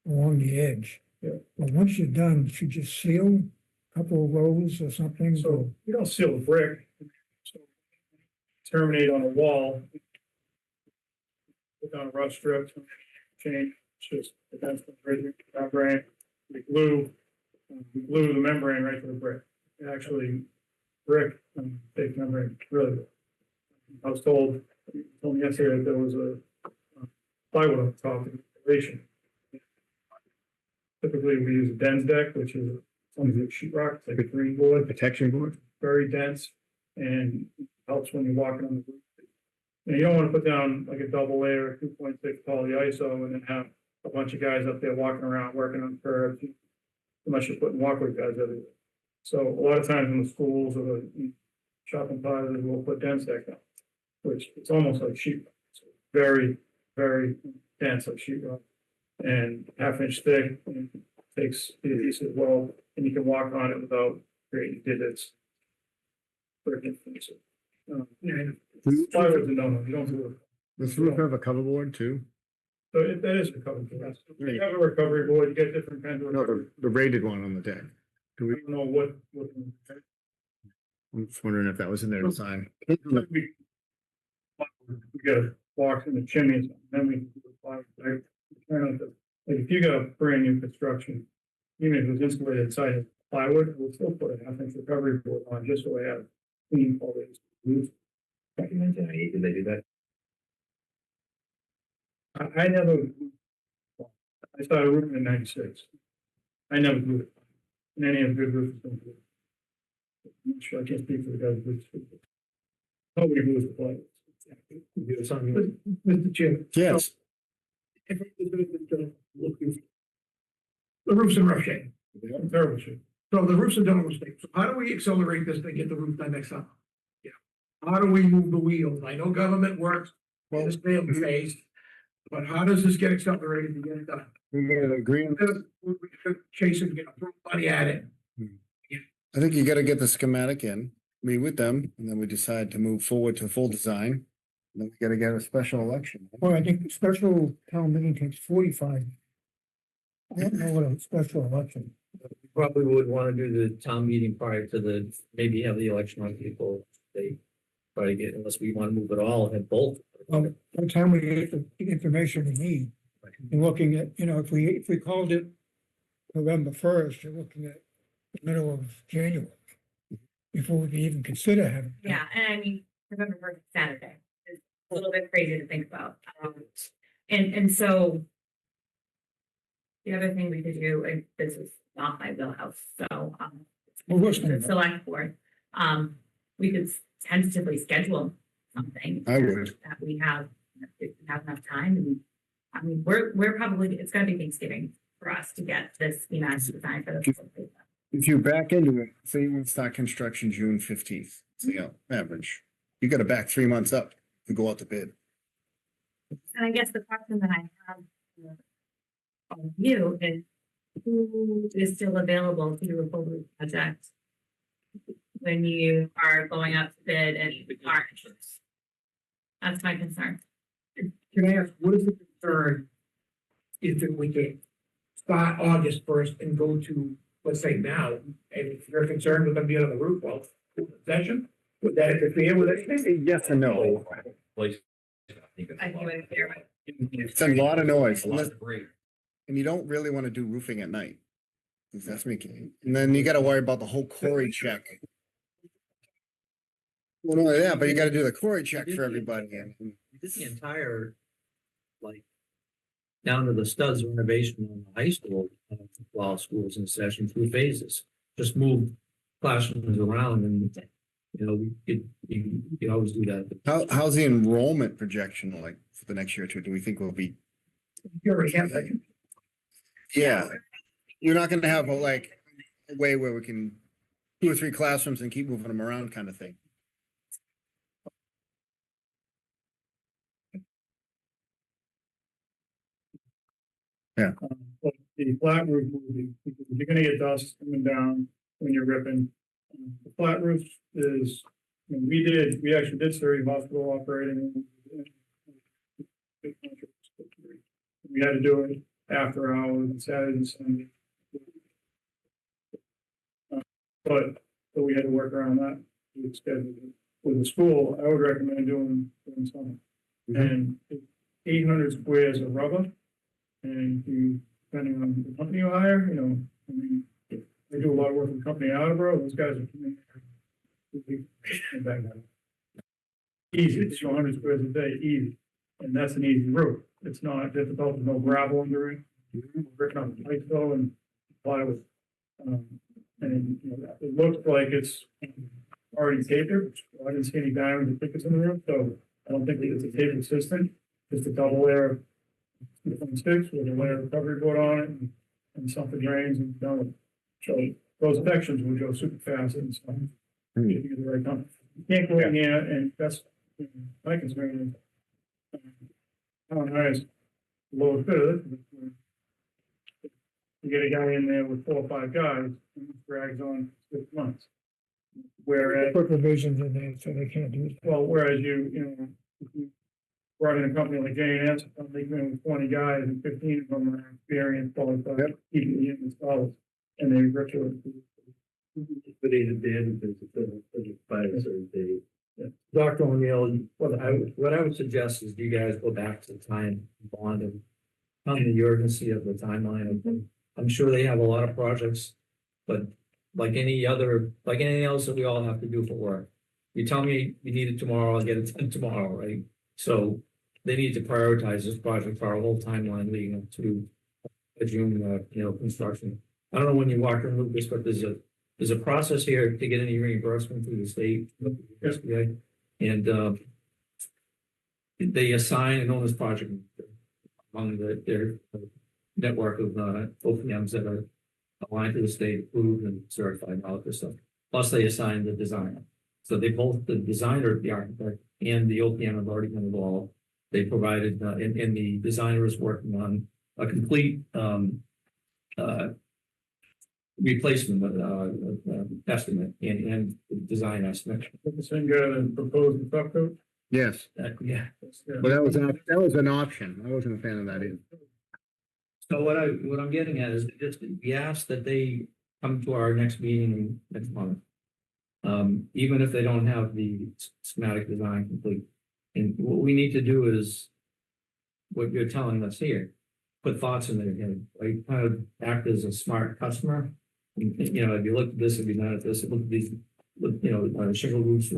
along the edge. Yeah. But once you're done, should you seal a couple of rows or something? So you don't seal the brick. So terminate on a wall. Put down a rough strip, change, it's just, depends on the membrane. We glue the membrane right to the brick. Actually, brick and fake membrane, really good. I was told me yesterday that there was a plywood on top of the installation. Typically, we use a Den's deck, which is something like sheet rock, it's like a green board, Protection board? very dense and helps when you're walking on the roof. And you don't want to put down like a double layer, 2.6 poly ISO and then have a bunch of guys up there walking around, working on curves. Unless you're putting walkway guys everywhere. So a lot of times in the schools or the shopping plazas, we'll put dense deck down, which it's almost like sheet rock. It's very, very dense like sheet rock. And half-inch thick, and takes the adhesive well, and you can walk on it without creating divots. Plywood's a no-no, you don't do it. Does the roof have a cover board too? So that is a cover board. You have a recovery board, you get different kinds of. No, the rated one on the deck. Do I we, don't know what. I'm just wondering if that was in their design. We got a box in the chimney, and then we can do the plywood, right? Like if you got a brand new construction, even if it was insulated inside of plywood, we'll still put a half-inch recovery board on, just so we have clean always. Back in 1998, did they do that? I never. I started roofing in '96. I never grew it. And any of the good roofers don't do it. I'm not sure, I can't speak for the guys who do it. Nobody moves the plywood. Mr. Chairman. Yes. The roof's in rough shape. Terrible shape. So the roof's in terrible shape. So how do we accelerate this and get the roof done next summer? Yeah. How do we move the wheels? I know government works in the snail phase, but how does this get accelerated to get it done? We gotta agree on. We're chasing, throw money at it. I think you gotta get the schematic in, meet with them, and then we decide to move forward to full design. And then we gotta get a special election. Well, I think special town meeting takes 45. I don't know what a special election. Probably would want to do the town meeting prior to maybe have the election on people. They try to get, unless we want to move it all and both. Well, by the time we get the information we need, and looking at, if we called it November 1st, you're looking at the middle of January. Before we can even consider having. Yeah, and I mean, November 1st, Saturday, is a little bit crazy to think about. And so the other thing we could do, and this is not my wheelhouse, so, Well, what's the select board, we could tentatively schedule something. I would. That we have, if we have enough time, and, I mean, we're probably, it's gonna be Thanksgiving for us to get this schematic design for the. If you back into it, say you want to start construction June 15th, average, you gotta back 3 months up to go out to bid. And I guess the question that I have on you is, who is still available to do a full roof project when you are going out to bid and are interested? That's my concern. Can I ask, what is the concern if we can start August 1st and go to, let's say now, and if you're concerned with them being on the roof, well, session, would that interfere with anything? Yes and no. Place. I think I think it would be right. It's a lot of noise, A lot of debris. and you don't really wanna do roofing at night. 'Cause that's making, and then you gotta worry about the whole quarry check. Well, not only that, but you gotta do the quarry check for everybody. And Did the entire, like, down to the studs renovation on the high school, while school's in session, 3 phases. Just move classrooms around and, you could always do that. how's the enrollment projection like for the next year or two? Do we think we'll be? You already have that. Yeah, you're not gonna have a way where we can 2 or 3 classrooms and keep moving them around kind of thing. Yeah. But the flat roof will be, because you're gonna get dust coming down when you're ripping. The flat roof is, and we actually did Surrey Hospital operating. We had to do it after hours and Saturday and Sunday. But we had to work around that. We scheduled it. With the school, I would recommend doing something. And 800 squares of rubber. And you, depending on the company you hire, you know, I mean, they do a lot of work for the company out of Attleboro. Those guys are coming there. Easy, it's 200 squares a day, easy. And that's an easy roof. It's not difficult, there's no gravel under it. Working on the pipe though and plywood. And you know, it looks like it's already tapered. I didn't see any diamonds or tickets in the roof, so I don't think it's a tapered system. Just a double layer of different sticks with a layer of recovery board on it and something drains and done. So those sections would go super fast and stuff. If you get the right company. You can't go in here and that's, you know, my concern is, how nice, lowest bidder. You get a guy in there with 4 or 5 guys, and it drags on 6 months. Whereas, Put provisions in there so they can't do it. well, whereas you know, if you brought in a company like J&S, they come in with 20 guys and 15 of them are experienced, qualified, keeping the installers, and they virtually. But they did, the fires or they. Dr. O'Neill, what I would suggest is you guys go back to the time bond and tell me the urgency of the timeline. I'm sure they have a lot of projects, but like anything else that we all have to do for work. You tell me you need it tomorrow, I'll get it done tomorrow, right? So they need to prioritize this project for our whole timeline leading up to the June, construction. I don't know when you walk in Lucas, but there's a process here to get any reimbursement through the state. SBA, and they assign an owner's project among their network of OPMs that are aligned to the state, approved and certified and all this stuff. Plus they assign the designer. So they both, the designer, the architect, and the OPM have already been involved. They provided, and the designer is working on a complete replacement estimate and design estimate. The same guy that proposed the top coat. Yes, Yeah. well, that was an option. I wasn't a fan of that either. So what I'm getting at is just, we ask that they come to our next meeting next month. Even if they don't have the schematic design complete. And what we need to do is what you're telling us here, put thoughts in their head, like kind of act as a smart customer. You know, if you look at this, if you not at this, look at these, shingle roofs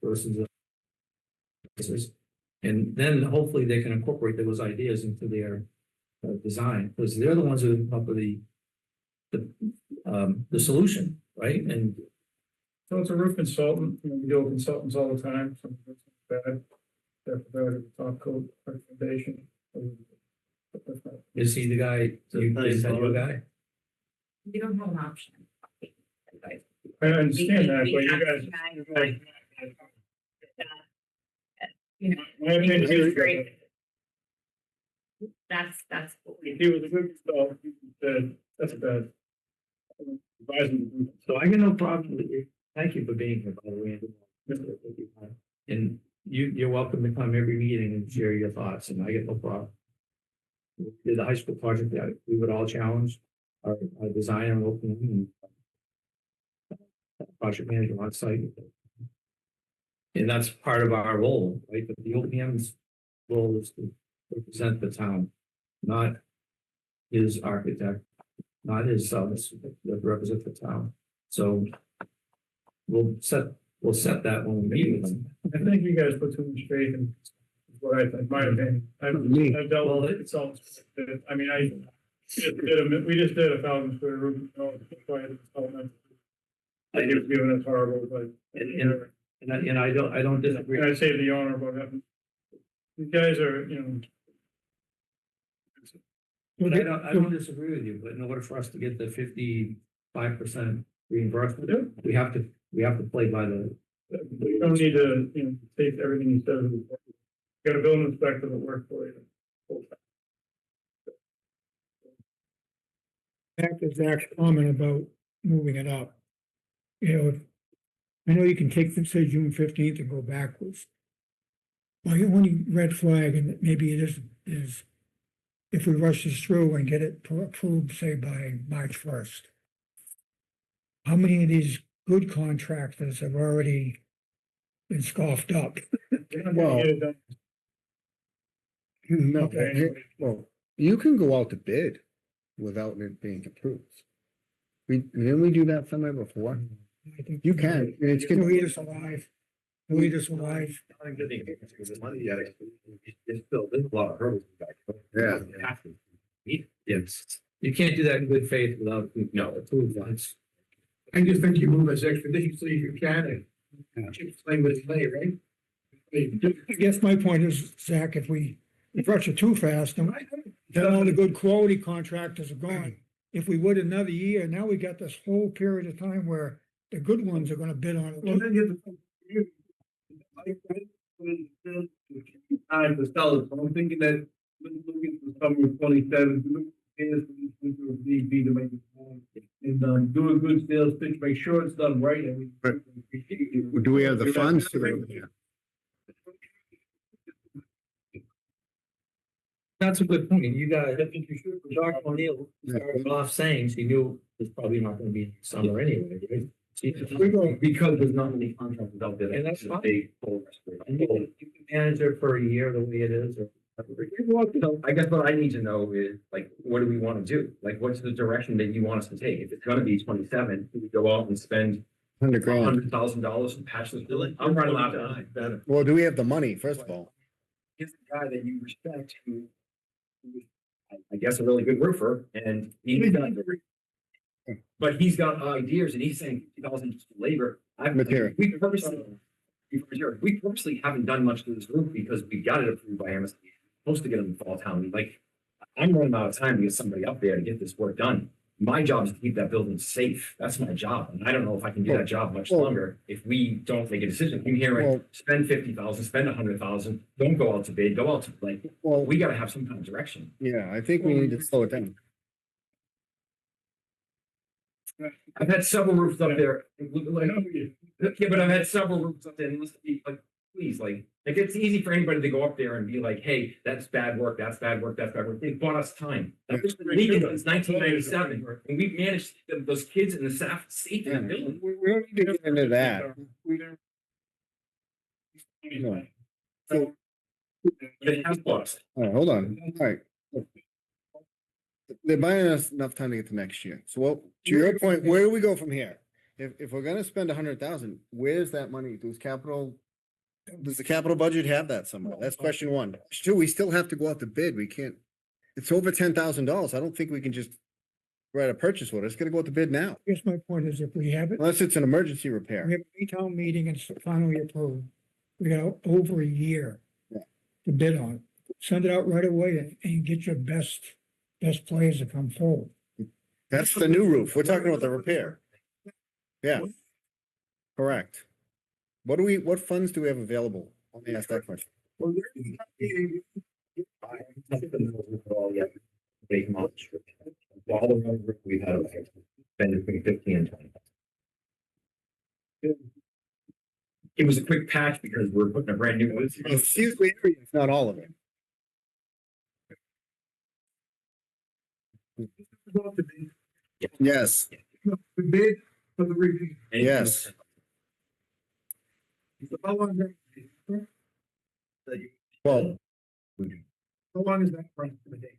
versus and then hopefully they can incorporate those ideas into their design, because they're the ones who come up with the solution, right? And So it's a roof consultant, you know, we deal with consultants all the time, some of it's bad. They're provided the top coat recommendation. is he the guy, is that your guy? We don't have an option. I understand that, but you guys. You know, My opinion is great. That's what we. If he was a good consultant, that's bad. Advising. So I got no problem with you. Thank you for being here, by the way. And you're welcome to come every meeting and share your thoughts, and I get no problem. We did the high school project that we would all challenge our designer and opening and project manager on site. And that's part of our role, right? But the OPM's role is to represent the town, not his architect, not his sons that represent the town. So we'll set that when we meet with them. I think you guys put too much faith in what I think, my opinion. I've dealt with consultants. I mean, we just did 1,000 square roof. I think it's given us horrible, but. And I don't disagree. And I say the owner about having. You guys are, you know. But I don't disagree with you, but in order for us to get the 55% reimbursement, we have to play by the. You don't need to, you know, take everything he says. You got a building inspector that works for you. back to Zach's comment about moving it up. You know, I know you can take, say, June 15th and go backwards. My only red flag, and maybe it is if we rush this through and get it approved, say, by March 1st. How many of these good contractors have already been scoffed up? Well, no, Okay. well, you can go out to bid without it being approved. Didn't we do that somewhere before? I think You can, it's No, good. eat us alive. No, eat us alive. It's still, there's a lot of hurdles. Yeah. Yes. You can't do that in good faith without, approved funds. I just think you move as expeditiously as you can and explain what it's made, right? I guess my point is, Zach, if we rush it too fast, then all the good quality contractors are gone. If we would another year, now we got this whole period of time where the good ones are gonna bid on Well, it. then you time to sell it, so I'm thinking that, looking for summer 27, be to make it, and, do a good sales pitch, make sure it's done right, and we. But Do we have the funds to? That's a good point. You guys, I think you should, Dr. O'Neill started off saying she knew it's probably not gonna be summer anyway, right? Because there's not many contractors out there. And that's fine. Big full restoration. And you can manage it for a year the way it is, or. I guess what I need to know is, like, what do we want to do? Like, what's the direction that you want us to take? If it's gonna be 27, do we go out and spend $100,000. $100,000 and patch this building? I'm running out of time. Well, do we have the money, first of all? He's a guy that you respect who I guess a really good roofer, and but he's got ideas, and he's saying 50,000 labor. Material. We purposely haven't done much to this roof because we got it approved by MSD. Supposed to get it in fall town. Like, I'm running out of time to get somebody up there to get this work done. My job is to keep that building safe. That's my job, and I don't know if I can do that job much Well- longer if we don't make a decision. You hear Well- it, spend 50,000, spend 100,000, don't go out to bid, go out to, like, Well, we gotta have some kind of direction. yeah, I think we need to slow it down. I've had several roofs up there, like, yeah, but I've had several roofs up there, and let's be like, please, like it's easy for anybody to go up there and be like, hey, that's bad work, that's bad work, that's bad work. They bought us time. Like, this has been legal since 1997, and we've managed those kids and the staff safe in the building. We don't need to get into that. No. But it has bought us. All right, hold on. All right. They're buying us enough time to get to next year. So what, to your point, where do we go from here? If we're gonna spend 100,000, where's that money? Does the capital budget have that somewhere? That's question one. Question two, we still have to go out to bid. We can't, it's over $10,000. I don't think we can just write a purchase order. It's gonna go out to bid now, I guess my point is if we have it, unless it's an emergency we repair. have a town meeting and it's finally approved. We got over a year Yeah. to bid on it. Send it out right away and get your best players to come forward. That's the new roof. We're talking about the repair. Yeah. Correct. What funds do we have available? Let me ask that question. Well, All the roof we've had, spend between 15 and 20. It was a quick patch because we're putting a brand new. Excuse me, it's not all of it. Yes, The bid for the review. yes. So how long is that? Well, How long is that from the date?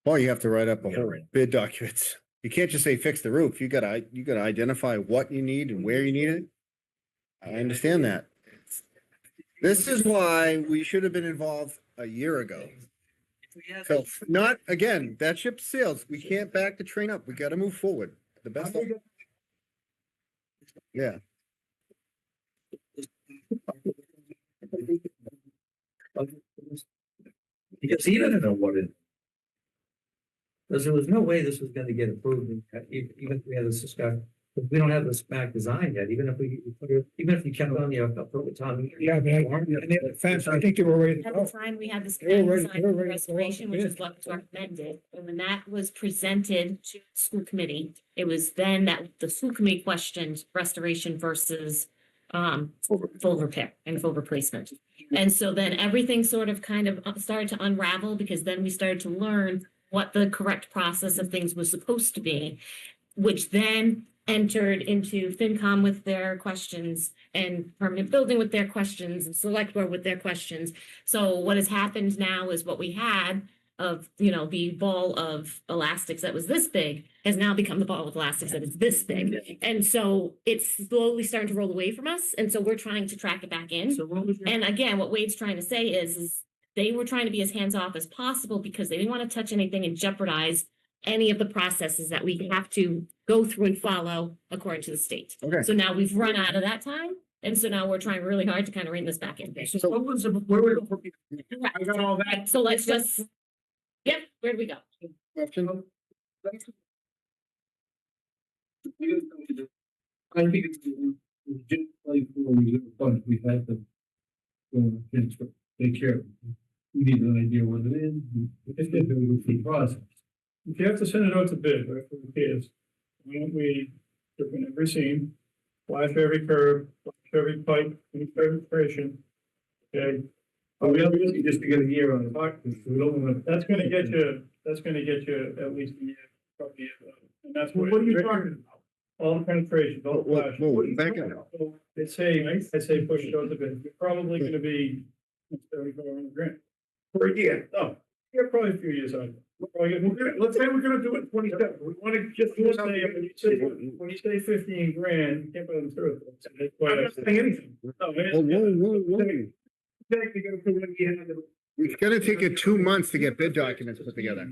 well, you have to write up a whole bid documents. You can't just say fix the roof. You gotta identify what you need and where you need it. I understand that. This is why we should have been involved a year ago. So not, again, that ship sails. We can't back the train up. We gotta move forward. The best. Yeah. Because he doesn't know what it. Because there was no way this was gonna get approved, even if we had this discussion. But we don't have the spec design yet, even if even if you kept on the appropriate time. Yeah, but and the fence, I think they were ready to At go. the time, we had this They were plan ready- design they were for ready to go out restoration, for which bid. is what was recommended. And when that was presented to the school committee, it was then that the school committee questioned restoration versus full repair and full replacement. And so then everything sort of kind of started to unravel because then we started to learn what the correct process of things was supposed to be, which then entered into FinCom with their questions and permanent building with their questions and select board with their questions. So what has happened now is what we had of, the ball of elastics that was this big has now become the ball of elastics that is this big. And so it's slowly starting to roll away from us. And so we're trying to track it back in. So what was your? And again, what Wade's trying to say is they were trying to be as hands-off as possible because they didn't want to touch anything and jeopardize any of the processes that we have to go through and follow according to the state. Okay. So now we've run out of that time. And so now we're trying really hard to kind of rein this back in. So what was the, where were the? I got all that. Right, so let's just, yep, where'd we go? Question? I think it's, just like for reserve fund, we had to. Transfer, take care of it. We need an idea what it is, it's a good process. If you have to send it out to bid, right, for repairs, why don't we, open every seam, flash every curb, flash every pipe, any penetration. Okay, But we obviously just to get a year on the clock, because we don't want to. that's gonna get you at least a year, probably, and that's what. What are you talking about? All the penetration, all the Whoa, flash. whoa, back up. So I'd say push it out to bid, you're probably gonna be 7,500 grand. For a year, No, you're probably a few years out. let's say we're gonna do it in 27, we want to just. Let's say, when you say 15 grand, you can't put it in through. That's why I'm I not said- saying anything. No, Whoa, whoa, whoa. Exactly, gonna put it in the end of the- It's gonna take you 2 months to get bid documents put together.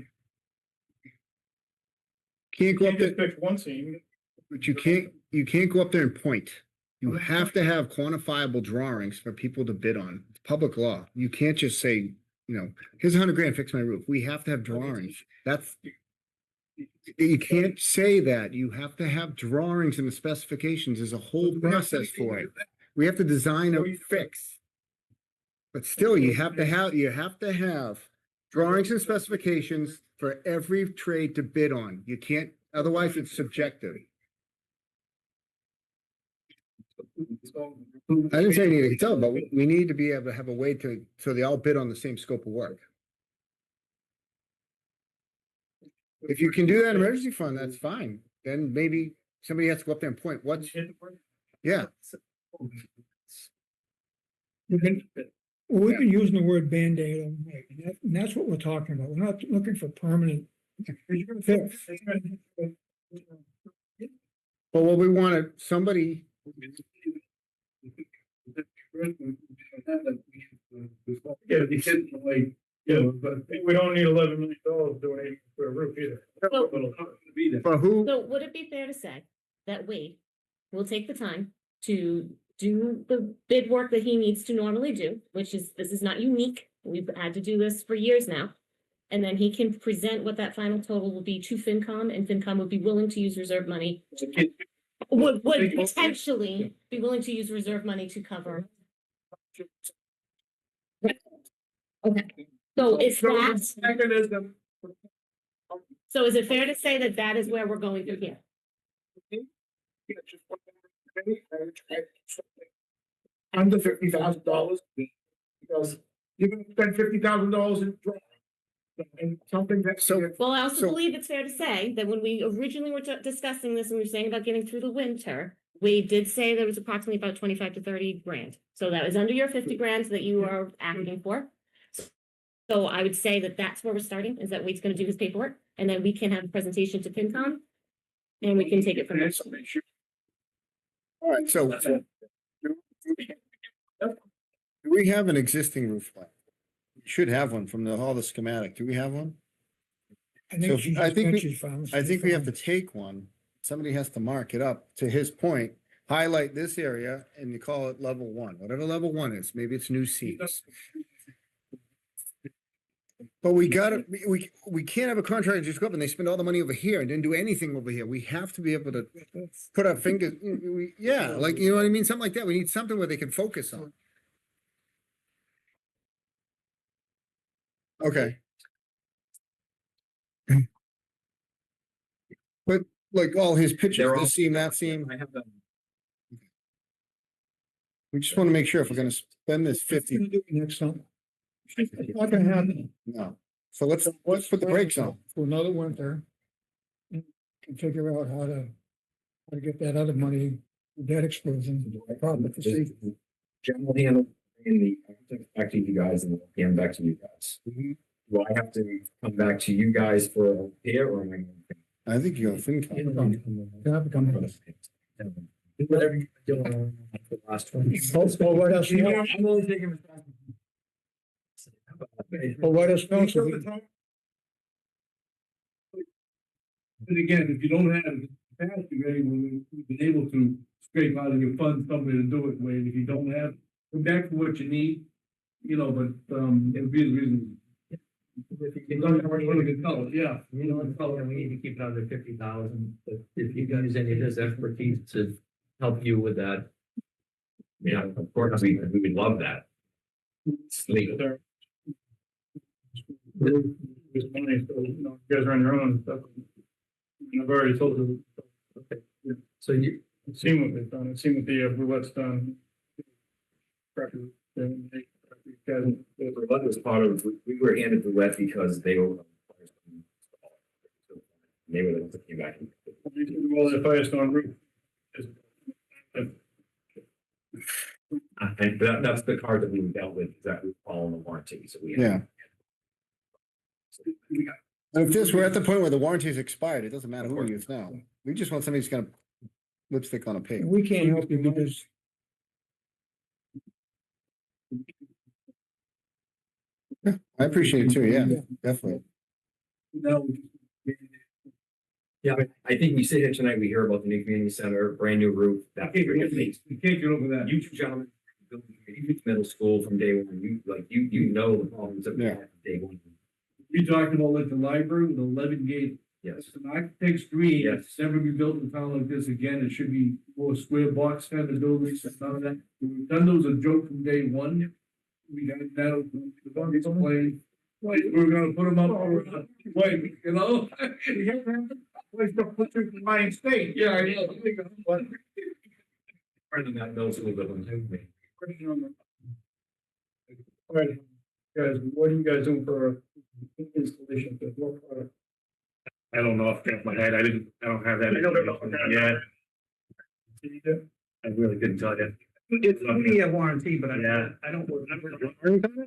Can't go You up just there, pick one seam. but you can't go up there and point. You have to have quantifiable drawings for people to bid on. It's public law. You can't just say, here's 100 grand, fix my roof. We have to have drawings. You can't say that. You have to have drawings and the specifications. There's a whole process for it. We have to design a fix. But still, you have to have drawings and specifications for every trade to bid on. You can't, otherwise it's subjective. I didn't say you need to tell, but we need to be able to have a way so they all bid on the same scope of work. If you can do that in emergency fund, that's fine. Then maybe somebody has to go up there and point, yeah. We've been using the word Band-Aid, and that's what we're talking about. We're not looking for permanent fix. But what we wanted, somebody, Yeah, they said, like, But we don't need $11 million doing for a roof either. be there. but who, So would it be fair to say that Wade will take the time to do the bid work that he needs to normally do, which is, this is not unique. We've had to do this for years now. And then he can present what that final total will be to FinCom, and FinCom would be willing to use reserve money. Would potentially be willing to use reserve money to cover. Right. Okay, so is that, Mechanism. so is it fair to say that that is where we're going through here? Under $50,000, because you're gonna spend $50,000 in drawing. And something that's. So- Well, I also So- believe it's fair to say that when we originally were discussing this and we were saying about getting through the winter, we did say there was approximately about 25 to 30 grand. So that was under your 50 grand that you are asking for. So I would say that that's where we're starting, is that Wade's gonna do his paperwork, and then we can have a presentation to FinCom. And we can take it from there. all right, so. Do we have an existing roof plan? We should have one from all the schematic. Do we have one? I So think she I just think we- mentioned funds. I think we have to take one. Somebody has to mark it up, to his point, highlight this area and you call it level 1, whatever level 1 is. Maybe it's new seats. But we gotta, we can't have a contractor just go up and they spend all the money over here and didn't do anything over here. We have to be able to put our fingers, yeah, like, you know what I mean? Something like that. We need something where they can focus on. Okay. But like all his pictures, They're all- this seam, that seam, I have them. we just wanna make sure if we're gonna spend this It's 50, gonna do it next summer. It's not gonna happen. no. So let's put the brakes on. For another winter. And figure out how to get that other money, debt exclusion, problem to see. General handle in the, back to you guys and then back to you guys. Mhm. Do I have to come back to you guys for a repair or am I? I think you're FinCom. They have to come in. Do whatever you're doing for the last 20. Well, let us know. I'm only taking responsibility. Well, let us know. So we- And again, if you don't have the capacity, you've been able to scrape out of your funds somewhere to do it, Wade. If you don't have, come back for what you need, you know, but, it'll be the reason. If you It's can, not gonna really good color, yeah. you know, it's probably, we need to keep it under 50,000, but if you guys, any of this expertise to help you with that. Yeah, of course, we would love that. It's legal. There's money, so, you know, you guys are on your own and stuff. And I've already told you. Okay, yeah. So you, I've seen what they've done, I've seen what the roulette's done. The letter was part of, we were handed the wet because they were. They were the ones that came back. Well, the Firestone roof. And that's the card that we dealt with, that we follow the warranty, so we. Yeah. And if this, we're at the point where the warranty is expired, it doesn't matter who we use now. We just want somebody who's gonna lipstick on a pig. We can't help you because I appreciate it too, yeah, definitely. No. Yeah, I think we sit here tonight, we hear about the new community center, brand new roof. That You can't get over that. You two gentlemen, building community middle school from day one, you know the problems that we had from day one. We talked about like the library with 11 gate. Yes. It's an architect's dream. Yes. It's never be built in a town like this again. It should be more square box kind of buildings and none of that. We've done those a joke from day one. We got that, the one gets played. We're gonna put them up for, wait, you know? Place to put you in my state. Yeah, I know. Part of that middle school building too. All right, guys, what are you guys doing for installation? For what product? I don't know off the top of my head. I don't have that. Yeah, I really couldn't tell you. It's only a warranty, but Yeah. I don't remember.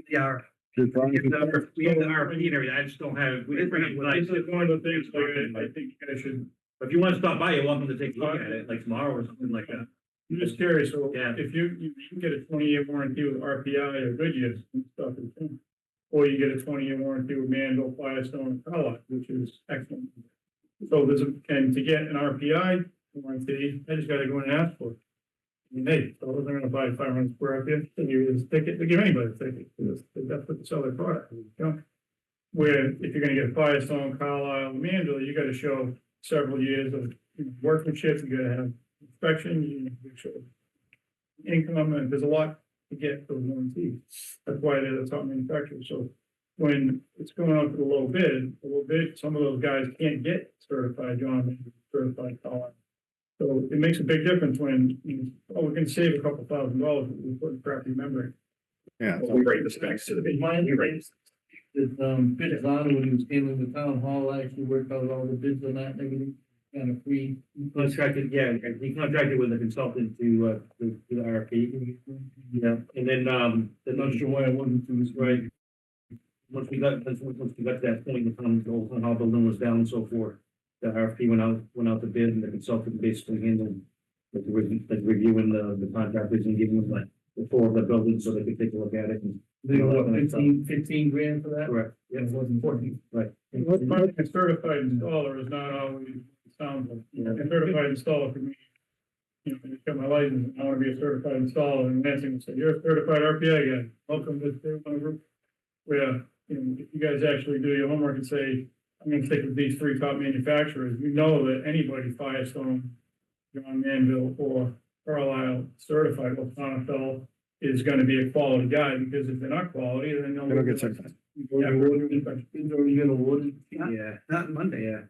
Yeah. We have the RFP and everything. I just don't have. We didn't bring it tonight. This is one of the things like, I think you guys should, If you want to stop by, you're welcome to take a look at it, like tomorrow or something like that. I'm just curious, so Yeah. if you can get a 20-year warranty with RPI or Goodyear and stuff, or you get a 20-year warranty with Manville, Firestone, and Carlock, which is excellent. So and to get an RPI warranty, I just gotta go in and ask for it. I mean, hey, so they're gonna buy 500 square feet, then you just take it, they give anybody a ticket, that's what they sell their product, you know? Where if you're gonna get a Firestone, Carlisle, Manville, you gotta show several years of workmanship, you gotta have inspection, you gotta show income, and there's a lot to get for the warranty. That's why they're the top manufacturer, so when it's going out to the low bid, some of those guys can't get certified John, certified Carlisle. So it makes a big difference when, we can save a couple $1,000 if we put in crappy membrane. Yeah. We rate the specs to the bid. Mine We rate. is, bid on when he was handling the town hall, actually worked out all the bids on that, and everything, kind of free. Contracted, yeah, he contracted with a consultant to the RFP. Yeah, and then, I'm not sure why I wasn't to this right. Once we got to that point, the town hall building was down and so forth. The RFP went out to bid and the consultant basically handled like reviewing the contractors and giving them like the tour of the building so they could take a look at it and. They were what, 15 grand for that? Correct, Yeah, it wasn't 14. right. A certified installer is not always, sounds like, a certified installer for me. You know, I just got my license, I wanna be a certified installer, and Nancy would say, you're a certified RPA guy, welcome to the group. Where you know, if you guys actually do your homework and say, I'm gonna stick with these three top manufacturers, you know that anybody Firestone, John Manville, or Carlisle certified with Sonafel is gonna be a quality guy, because if they're not quality, then they'll. They don't get certified. Yeah, Yeah, not Monday, yeah.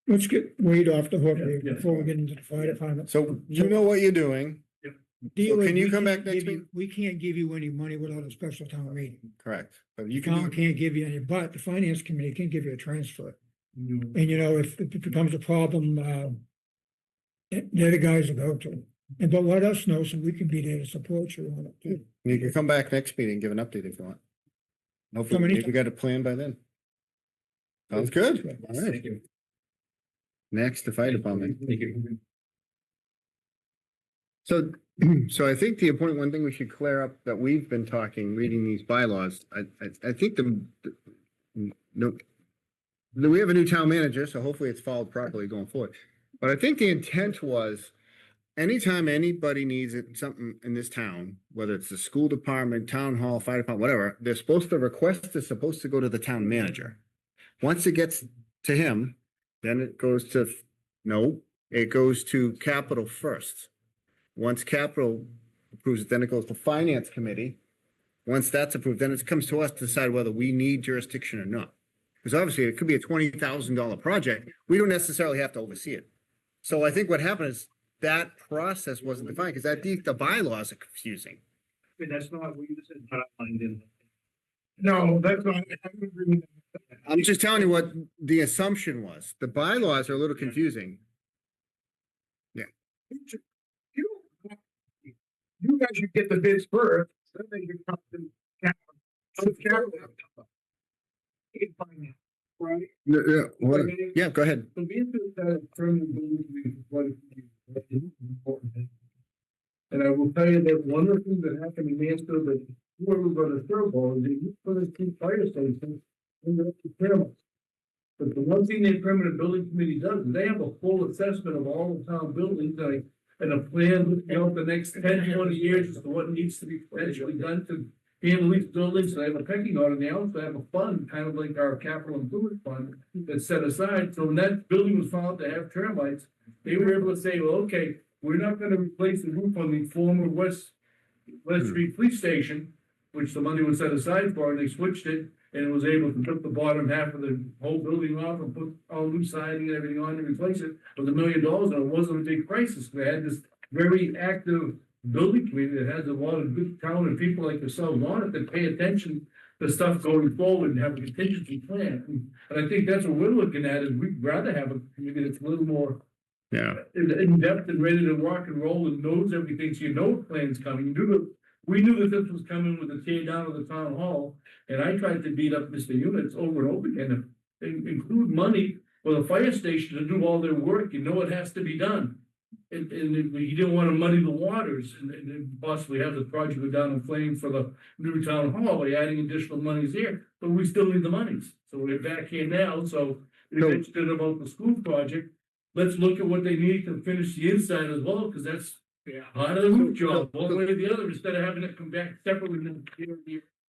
Let's get Wade off the hook Yeah, here yeah. before we get into the fire department. So you know what you're doing, Deal can is, you we come can't back next give you- week? We can't give you any money without a special town meeting. correct, but The you town can, can't give you any, but the finance committee can give you a transfer. Mm-hmm. And you know, if it becomes a problem, they're the guys to go to. And but let us know so we can be there to support you on it too. you can come back next meeting and give an update if you want. Hopefully, many maybe we got a plan by then. Sounds good, all right. Thank you. Next, the fire department. Thank you. So, so I think the important one thing we should clear up that we've been talking, reading these bylaws, I think no, we have a new town manager, so hopefully it's followed properly going forward. But I think the intent was, anytime anybody needs it, something in this town, whether it's the school department, town hall, fire department, whatever, they're supposed to request is supposed to go to the town manager. Once it gets to him, then it goes to, no, it goes to capital first. Once capital approves it, then it goes to finance committee. Once that's approved, then it comes to us to decide whether we need jurisdiction or not. Because obviously it could be a $20,000 project. We don't necessarily have to oversee it. So I think what happened is that process wasn't defined because the bylaws are confusing. But that's not what you said, not outlined in. No, that's not. I don't agree with that. I'm just telling you what the assumption was. The bylaws are a little confusing. You guys should get the bids first, then they can come to capital. Right? Yeah, go ahead. The bids that permanent building to be what is important. And I will tell you that one of the things that happened in Mansfield, that whoever got a turbo, they put a two fire stations in the cameras. But the one thing the permanent building committee does, is they have a full assessment of all the town buildings, and a plan, you know, the next 10, 20 years as to what needs to be potentially done to handle these buildings. And I have a pecking order, and they also have a fund, kind of like our capital improvement fund, that's set aside. So when that building was found to have termites, they were able to say, well, okay, we're not gonna replace the roof on the former West Street Police Station, which the money was set aside for, and they switched it, and it was able to took the bottom half of the whole building off and put all new siding and everything on to replace it with $1 million, and it wasn't a big crisis. They had this very active building committee that has a lot of good talented people like yourselves on it that pay attention to stuff going forward and have a contingency plan. And I think that's what we're looking at, is we'd rather have a committee that's a little more Yeah. in depth and ready to rock and roll and knows everything, so you know what plan's coming. We knew that this was coming with the tear down of the town hall, and I tried to beat up Mr. Units over and over again, and include money for the fire station to do all their work. You know it has to be done. And you didn't want to muddy the waters and possibly have the project go down in flames for the new town hall by adding additional monies there, but we still need the monies. So we're back here now, so we So- mentioned about the school project. Let's look at what they need to finish the inside as well, because that's part of the roof job, one way or the other, instead of having it come back separately.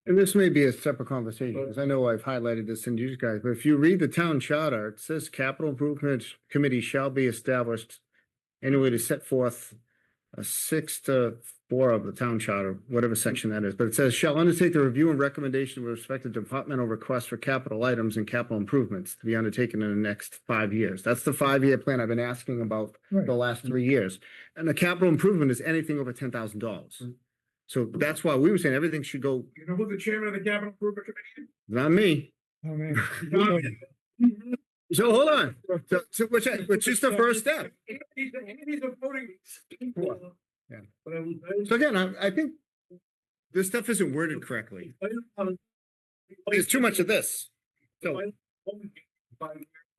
And this may be a separate conversation, because I know I've highlighted this in you guys, but if you read the town charter, it says capital improvement committee shall be established anyway to set forth a 6 to 4 of the town charter, whatever section that is, but it says shall undertake the review and recommendation with respect to departmental requests for capital items and capital improvements to be undertaken in the next 5 years. That's the 5-year plan I've been asking about the last 3 years. And the capital improvement is anything over $10,000. So that's why we were saying everything should go, You know who the chairman of the capital improvement committee not me. Oh, man. is? So hold on. So which is the first step. He's a voting. Yeah. But I will. So again, I think this stuff isn't worded correctly. There's too much of this. So,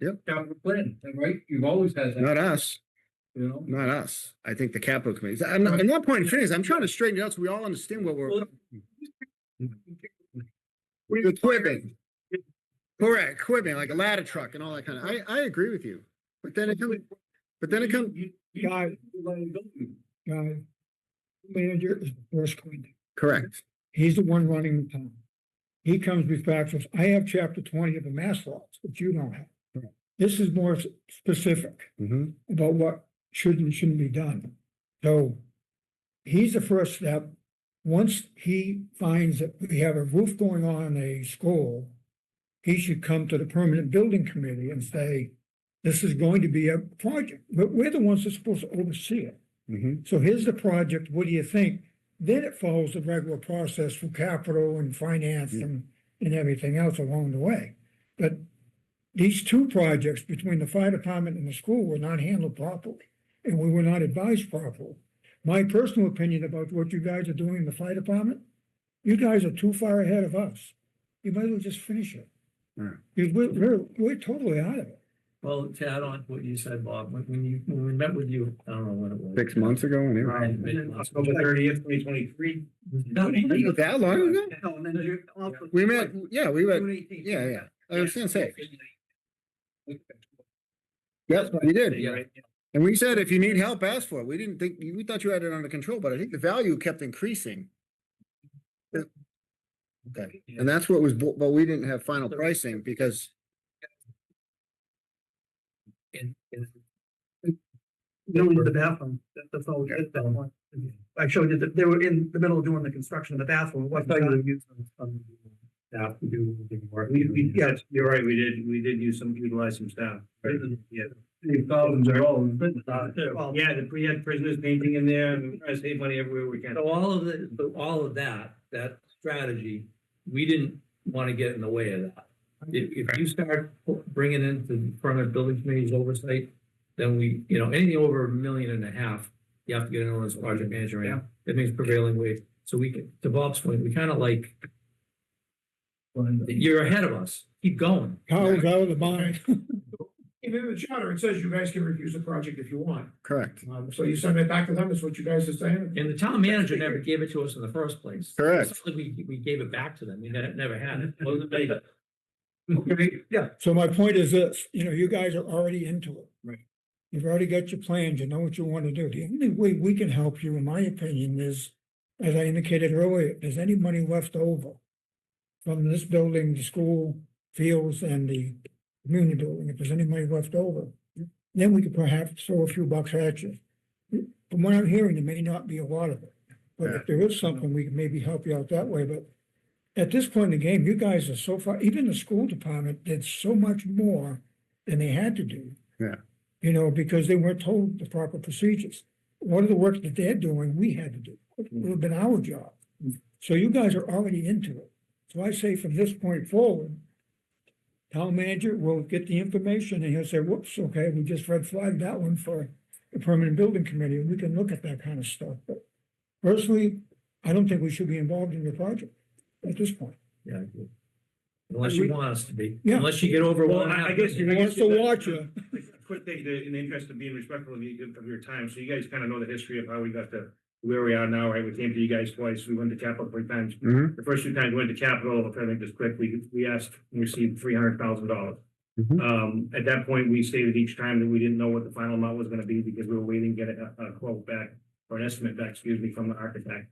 Yep. Capital plan, right? You've always had that, not us, you know? not us. I think the capital committee. I'm not pointing fingers. I'm trying to straighten it out so we all understand what we're. We're quibbing. Correct, quibbing, like a ladder truck and all that kind of, I agree with you. But then it comes, Guy, manager is the first point. correct. He's the one running the town. he comes back with, I have chapter 20 of the mass laws, which you don't have. This is more specific Mhm. about what should and shouldn't be done. So he's the first step. Once he finds that we have a roof going on in a school, he should come to the permanent building committee and say, this is going to be a project, but we're the ones that's supposed to oversee it. Mhm. So here's the project, what do you think? Then it follows the regular process for capital and finance and everything else along the way. But these two projects between the fire department and the school were not handled properly, and we were not advised properly. My personal opinion about what you guys are doing in the fire department, you guys are too far ahead of us. You might as well just finish it. Yeah. Because we're totally out of it. Well, to add on to what you said, Bob, when we met with you, I don't know when it was. 6 months ago. and everything. Right. October 30th, 2023. Was that long ago? No, and then you're off. We met, yeah, we met, June 18th. yeah. I was gonna say, yes, we did. Yeah. And we said, if you need help, ask for it. We didn't think, we thought you had it under control, but I think the value kept increasing. Okay, and that's what was, but we didn't have final pricing because, Building the bathroom, that's all we did that one. I showed you that they were in the middle of doing the construction of the bathroom. It wasn't done. Staff to do work. Yes, you're right, we did utilize some staff. Yeah. Thousands are all. Yeah, we had prisoners painting in there and we're trying to save money everywhere we can. So all of that strategy, we didn't want to get in the way of that. If you start bringing into permanent building committee's oversight, then we, anything over $1.5 million, you have to get an owner's project manager in. That means prevailing wage. So we can, to Bob's point, we kind of like, you're ahead of us. Keep going. Carl's out of the bind. Even in the charter, it says you guys can refuse the project if you want. correct, So you send it back to them, is what you guys are saying? And the town manager never gave it to us in the first place. Correct. It's not like we gave it back to them. We never had it. Wasn't me. Okay, yeah. So my point is this, you guys are already into it. Right. You've already got your plans, you know what you want to do. The only way we can help you, in my opinion, is, as I indicated earlier, if there's any money left over from this building, the school, fields, and the community building, if there's any money left over, then we could perhaps throw a few bucks at you. From what I'm hearing, there may not be a lot of it, but if there is something, we can maybe help you out that way, but at this point in the game, you guys are so far, even the school department did so much more than they had to do. Yeah. Because they weren't told the proper procedures. One of the work that they're doing, we had to do. It would have been our job. So you guys are already into it. So I say from this point forward, town manager will get the information and he'll say, whoops, okay, we just red flagged that one for the permanent building committee. And we can look at that kind of stuff. But personally, I don't think we should be involved in the project at this point. Yeah. Unless you want us to be, Yeah. unless you get over Well, one. I guess. He wants to watch you. Quick thing, in the interest of being respectful of your time, so you guys kind of know the history of how we got to where we are now, right? We came to you guys twice, we went to Capitol 3 times. Mhm. The first 2 times we went to Capitol, if I make this quick, we asked and received $300,000. Mhm. At that point, we stated each time that we didn't know what the final amount was gonna be because we were waiting to get a quote back, or an estimate back, excuse me, from the architect.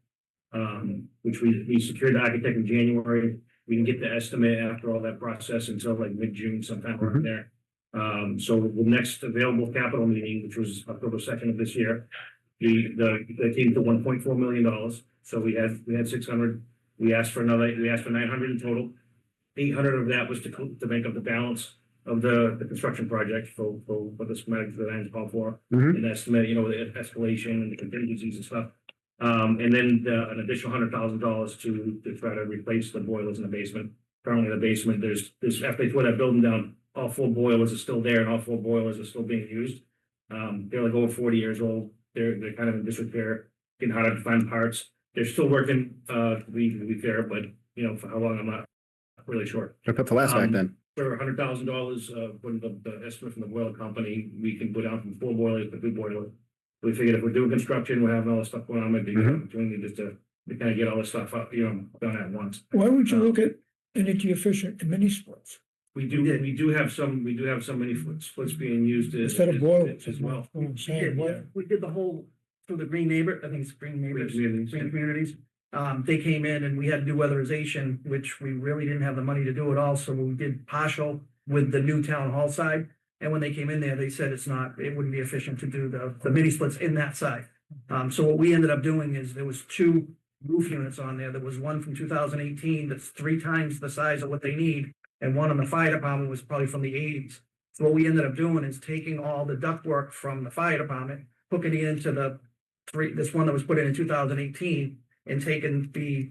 Which we secured the architect in January. We didn't get the estimate after all that process until like mid-June, sometime around there. So the next available capital meeting, which was October 2nd of this year, the came to $1.4 million. So we had 600, we asked for 900 in total. 800 of that was to make up the balance of the construction project for the schematics that I was called for. Mhm. An estimate, the escalation and the contingencies and stuff. And then an additional $100,000 to try to replace the boilers in the basement. Currently in the basement, there's after they tore that building down, all 4 boilers are still there and all 4 boilers are still being used. They're like over 40 years old. They're kind of in disrepair, getting harder to find parts. They're still working, to be fair, but for how long, I'm not really sure. I put the last back then. For $100,000, when the estimate from the boiler company, we can go down from 4 boilers to 2 boilers. We figured if we're doing construction, we're having all this stuff going on, might be a good opportunity just to kind of get all this stuff up, done at once. Why would you look at energy efficient mini splits We do have some mini splits being used instead of boilers as well. What I'm saying, what, We did the whole, through the Green Neighbor, I think it's Green Neighbors, Green Communities. Green Communities. They came in and we had to do weatherization, which we really didn't have the money to do it all, so we did partial with the new town hall side. And when they came in there, they said it wouldn't be efficient to do the mini splits in that side. So what we ended up doing is there was 2 roof units on there. There was one from 2018 that's 3 times the size of what they need. And one on the fire department was probably from the 80s. So what we ended up doing is taking all the ductwork from the fire department, hooking it into this one that was put in 2018, and taking the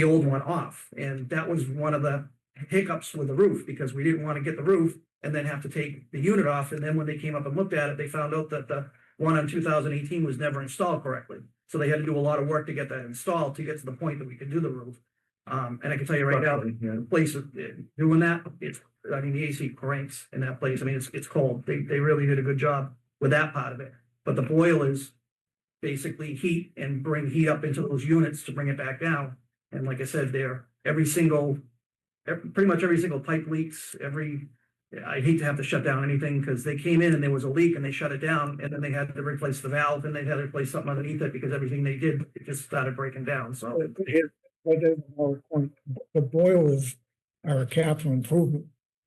old one off. And that was one of the hiccups with the roof, because we didn't want to get the roof and then have to take the unit off. And then when they came up and looked at it, they found out that the one on 2018 was never installed correctly. So they had to do a lot of work to get that installed to get to the point that we could do the roof. And I can tell you right now, the place doing that, the AC cranks in that place. I mean, it's cold. They really did a good job with that part of it. But the boilers basically heat and bring heat up into those units to bring it back down. And like I said, pretty much every single pipe leaks, I hate to have to shut down anything, because they came in and there was a leak and they shut it down, and then they had to replace the valve, and they had to replace something underneath it, because everything they did, it just started breaking down, so. The boilers are a capital improvement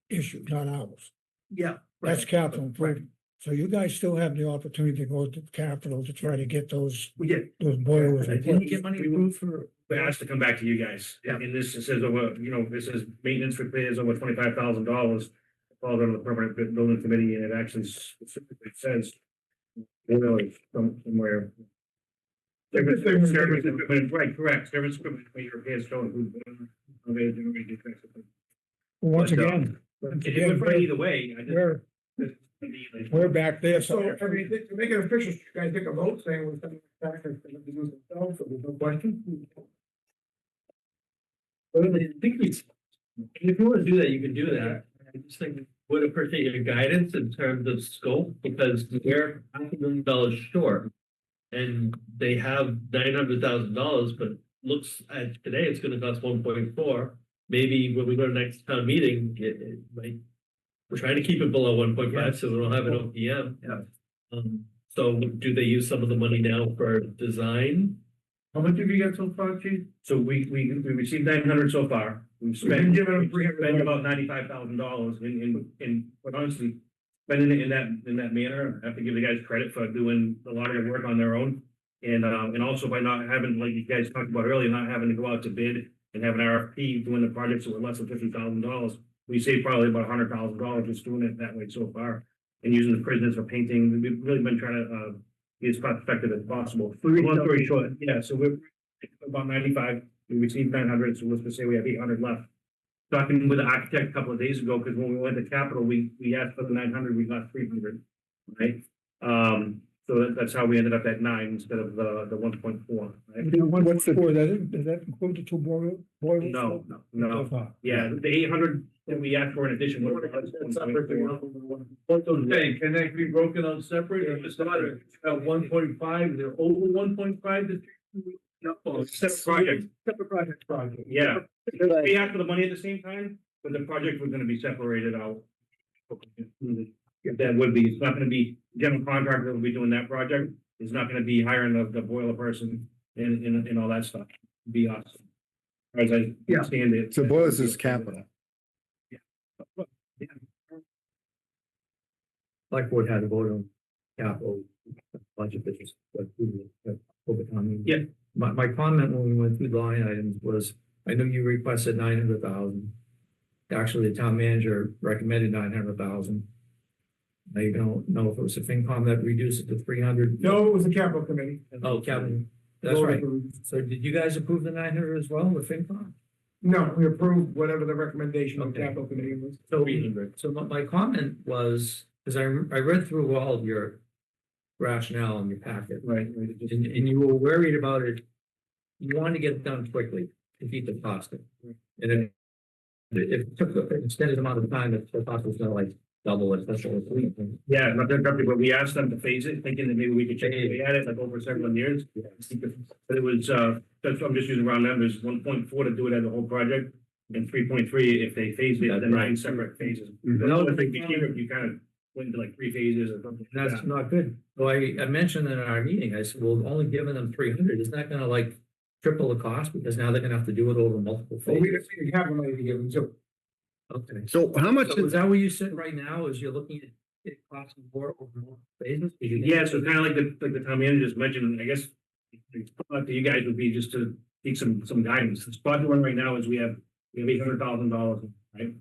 issue, not ours. Yeah. That's right. capital improvement. So you guys still have the opportunity to go to capital to try to get those We did. boilers. Didn't you get money approved for? We asked to come back to you guys. Yeah. And this says over, this is maintenance repairs over $25,000. Falls under the permanent building committee, and it actually specifically says, somewhere. Service equipment, right, correct. Service equipment, major repairs showing who. Once But, again, It would play either way. I just- we're back there, So, so I mean, to make it official, you guys take a vote saying we're sending it back and the business itself, so there's no question. Well, I think if you want to do that, you can do that. I just think would appreciate your guidance in terms of scope, because we're $500,000 short. And they have $900,000, but looks at today, it's gonna cost 1.4. Maybe when we go to next town meeting, it might. We're trying to keep it below 1.5, so we don't have an OPM. Yeah. So do they use some of the money now for design? How much have you got so far, chief? So we received 900 so far. We've We've spent, been giving them we've 300. spent about $95,000 in, but honestly, spending it in that manner, I have to give the guys credit for doing a lot of the work on their own. And also by not having, like you guys talked about earlier, not having to go out to bid and have an RFP doing the projects that were less than $50,000. We saved probably about $100,000 just doing it that way so far. And using the prisoners for painting, we've really been trying to, be as cost effective as possible. Long story short, yeah, so we're about 95, we received 900, so let's just say we have 800 left. Talking with the architect a couple of days ago, because when we went to Capitol, we asked for the 900, we got 300, right? So that's how we ended up at 9 instead of the 1.4, right? what's the, does that include the 2 boilers? No, yeah, the 800 that we asked for in addition. What those saying, can that be broken out separate, if it's not at 1.5, they're over 1.5? Separate project. Yeah, we asked for the money at the same time, but the project was gonna be separated out. That would be, it's not gonna be general contractor that will be doing that project, it's not gonna be hiring the boiler person and all that stuff, be us. As I understand it. So boilers is capital. Select board had a vote on capital budget, which is what we over time. Yeah. My comment when we went through the line items was, I know you requested 900,000. Actually, the town manager recommended 900,000. I don't know if it was the FinCom that reduced it to 300. No, it was the capital committee. Oh, Kevin, that's right. So did you guys approve the 900 as well with FinCom? No, we approved whatever the recommendation of the Okay. capital committee was. So my comment was, because I read through all of your rationale in your packet. Right. And you were worried about it. You wanted to get it done quickly to keep the cost. And if it took an extended amount of time, the cost was gonna like double, especially with fleet. Yeah, not that, but we asked them to phase it, thinking that maybe we could check it, we had it like over several years. But it was, that's, I'm just using round numbers, 1.4 to do it as a whole project, and 3.3 if they phased it, the 9 separate phases. No, I think you kind of went into like 3 phases or something. like That's that. not good. So I mentioned in our meeting, I said, well, only giving them 300 is not gonna like triple the cost because now they're gonna have to do it over multiple So we phases? didn't have money to give them too. Okay. So how much So is is, that where you sit right now, is you're looking at it costing more over multiple phases? Yeah, so kind of like the town manager just mentioned, I guess. Up to you guys would be just to take some guidance. The spot one right now is we have $800,000, right?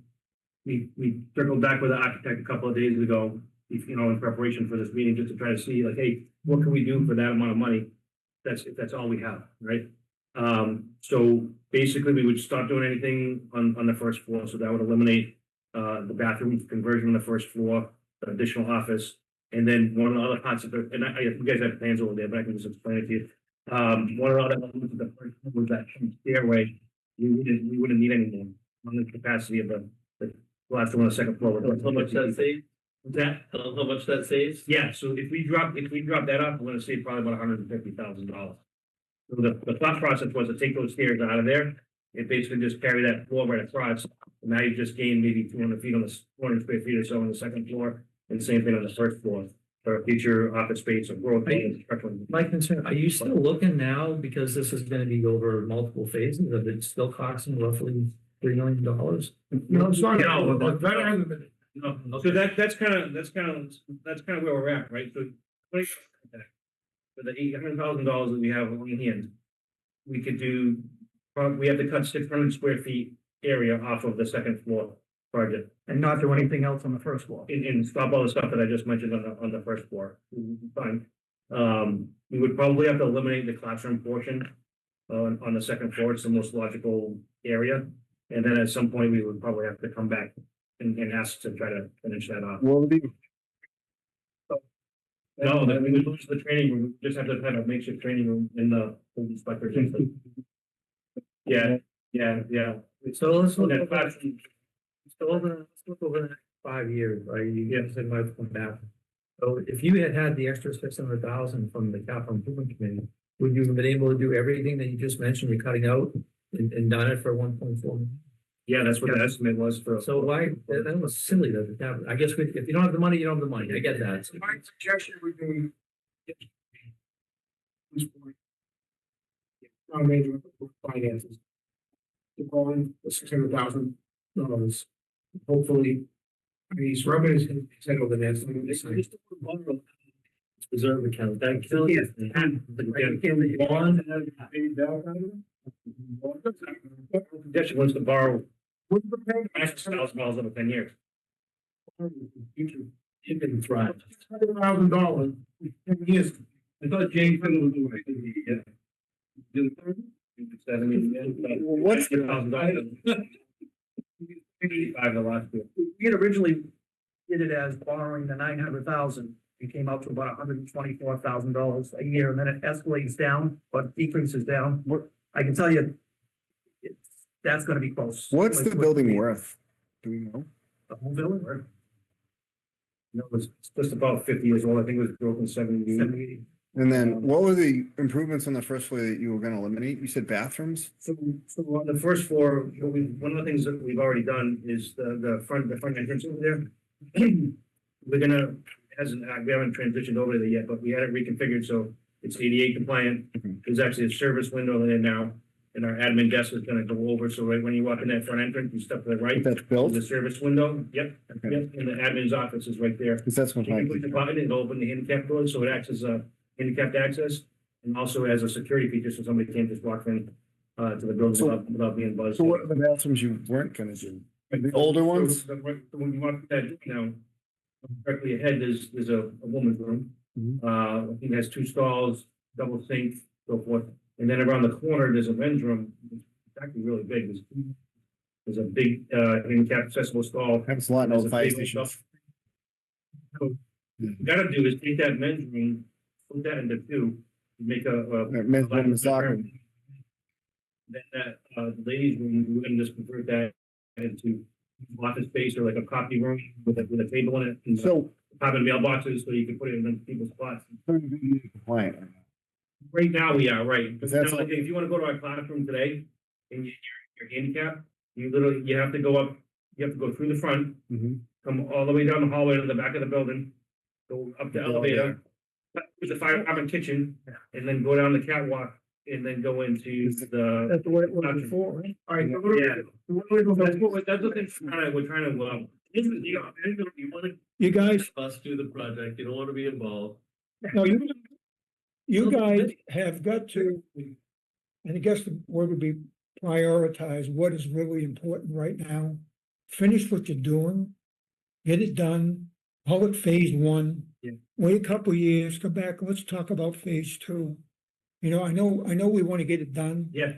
We circled back with the architect a couple of days ago, you know, in preparation for this meeting, just to try to see like, hey, what can we do for that amount of money? If that's all we have, right? So basically, we would stop doing anything on the first floor, so that would eliminate the bathroom conversion on the first floor, the additional office. And then one of the other parts of the, and you guys have plans over there, but I can just explain it to you. One of the other elements of the first floor was that stairway. We wouldn't need any more on the capacity of the last one on the second floor. How much that saves? What's that? How much that saves? Yeah, so if we drop that up, we're gonna save probably about $150,000. So the thought process was to take those stairs out of there, and basically just carry that floor right across. And now you just gain maybe 200 feet on the 400 square feet or so on the second floor, and same thing on the first floor for future office space or growth. My concern, are you still looking now, because this is gonna be over multiple phases, of it still costing roughly $3 million? No, it's not. No, But better than- No, so that's kind of where we're at, right? So for the $800,000 that we have on hand, we could do, we have to cut 600 square feet area off of the second floor project. And not do anything else on the first floor. And stop all the stuff that I just mentioned on the first floor. Fine. We would probably have to eliminate the classroom portion on the second floor. It's the most logical area. And then at some point, we would probably have to come back and ask to try to finish that off. will be, No, then we would lose the training room. We just have to have a makeshift training room in the inspector's. Yeah, yeah. So let's look Yeah, over, let's look over the next 5 years, right? You said might come back. So if you had the extra 600,000 from the capital improvement committee, would you have been able to do everything that you just mentioned, you're cutting out and done it for 1.4? Yeah, that's what the estimate was for. So why, that was silly that, I guess if you don't have the money, you don't have the money. I get that. My suggestion would be. Town manager with finances. To go in the $600,000. Hopefully. I mean, he's rubbing his head over there. So it's like, Reserve account, that kills Yeah. it. Bond has paid down out of it. Actually wants to borrow Wouldn't the bank- $1,000 over 10 years. You can thrive. $600,000, 10 years. I thought James Finn was doing it. what's the, $1,000. 85 the last year. We had originally did it as borrowing the 900,000. It came out to about $124,000 a year, and then it escalates down, but decreases down. I can tell you, that's gonna be close. what's the building worth? Do we know? The whole building, or No, it's just about 50 years old. I think it was broken 70. 70. And then what were the improvements on the first floor that you were gonna eliminate? You said bathrooms? So on the first floor, one of the things that we've already done is the front entrance over there. We're gonna, we haven't transitioned over there yet, but we had it reconfigured, so it's ADA compliant. Mhm. There's actually a service window in there now, and our admin desk is gonna go over, so right when you walk in that front entrance, you step to the right. That's built? The service window, yep, Okay. yep, and the admin's office is right there. Cause that's what You I, can push the button and open the handicap door, so it acts as a handicapped access, and also as a security feature, so somebody can't just walk in to the building So- without being buzzed. so what are the bathrooms you weren't gonna do? The older ones? So when you walk that, directly ahead, there's a woman's room. Mhm. I think it has 2 stalls, double sink, so forth. And then around the corner, there's a men's room. It's actually really big. There's a big, handicap accessible stall. Happens a lot in There's old a fire big stations. So, what you gotta do is take that men's room, put that into 2, make a. Men's room and soccer. Then that, the ladies' room, we're gonna just convert that into office space or like a copy room with a table in it. And So, common mailboxes, so you can put it in people's spots. compliant. Right now, we are, right. But That's now, like, if you wanna go to our classroom today and you're handicapped, you have to go up, you have to go through the front, Mhm. come all the way down the hallway to the back of the building, go up the elevator, with the fire department kitchen, and then go down the catwalk and then go into the. That's the way it was before, right? All right. Yeah. That's the thing, we're trying to, this is, you wanna You guys, Us do the project, you don't want to be involved. no, you guys have got to, and I guess the word would be prioritize what is really important right now. Finish what you're doing, get it done, call it phase one. Yeah. Wait a couple of years, come back, and let's talk about phase two. You know, I know we want to get it done, yeah,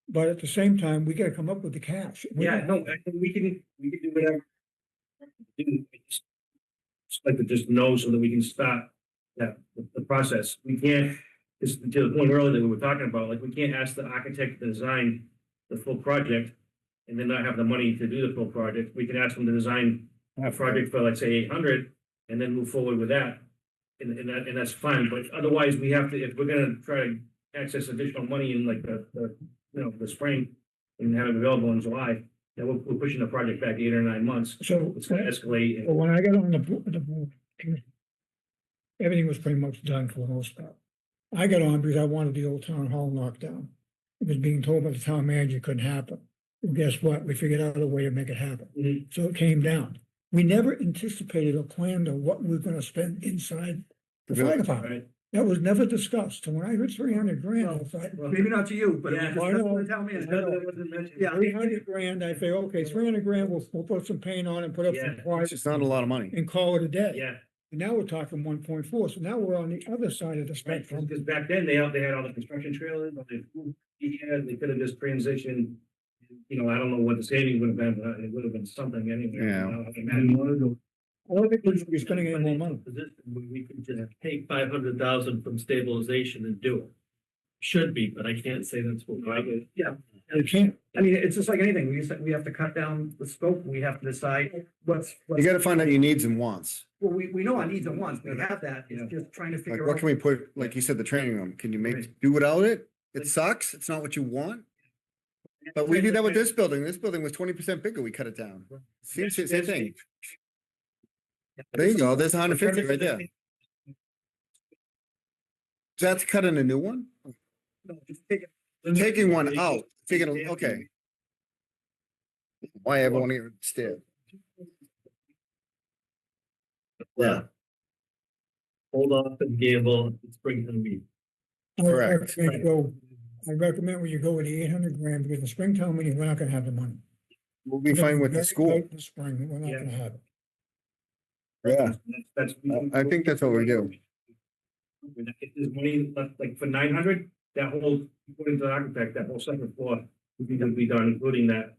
but at the same time, we gotta come up with the cash. yeah, no, I think we can do whatever. Just like to just know so that we can start the process. We can't, this, to the point earlier that we were talking about, like, we can't ask the architect to design the full project and then not have the money to do the full project. We can ask them to design a project for, like, say, 800 and then move forward with that. And that's fine, but otherwise we have to, if we're gonna try to access additional money in like the spring and have it available in July, then we're pushing the project back 8 or 9 months. So, It's gonna escalate. but when I got on the board, everything was pretty much done for the most part. I got on because I wanted the old town hall knocked down. It was being told by the town manager it couldn't happen. Well, guess what? We figured out a way to make it happen. Mhm. So it came down. We never anticipated or planned on what we were gonna spend inside the fire department. Right. That was never discussed. So when I heard 300 grand, I thought, Maybe not to you, but. Yeah, just- I know. just tell me. It's better than it wasn't mentioned. Yeah. 300 grand, I say, okay, 300 grand, we'll put some paint on and put up some Yeah. It's quiet just not a lot of money. and call it a day. Yeah, And now we're talking 1.4, so now we're on the other side of the right, spectrum. because back then they had all the construction trailers, but they could have just transitioned. You know, I don't know what the savings would have been, but it would have been something anyway. Yeah. You know, I imagine. I don't think we should be spending any more money. Position where we can just take 500,000 from stabilization and do it. Should be, but I can't say that's what we're doing. Yeah, You can't. I mean, it's just like anything, we have to cut down the scope, we have to decide You gotta find out your needs and wants. well, we know our needs and wants, we have that, it's just trying to Like, figure what out. can we put, like you said, the training room, can you make, do without it? It sucks, it's not what you want. But we did that with this building was 20% bigger, we cut it down. Same thing. There you go, there's 150 right there. So that's cutting a new one? No, just take it. Taking one out, taking, okay. Why everyone here stare? Yeah. Hold off and gamble, it's bringing to me. Correct. I recommend when you go with the 800 grand, because the springtime meeting, we're not gonna have the money. We'll be fine with the Very school. late in the spring, we're not Yeah. gonna have it. Yeah, That's. I think that's what we do. If there's money left, like for 900, that whole, according to the architect, that whole second floor would be done, including that.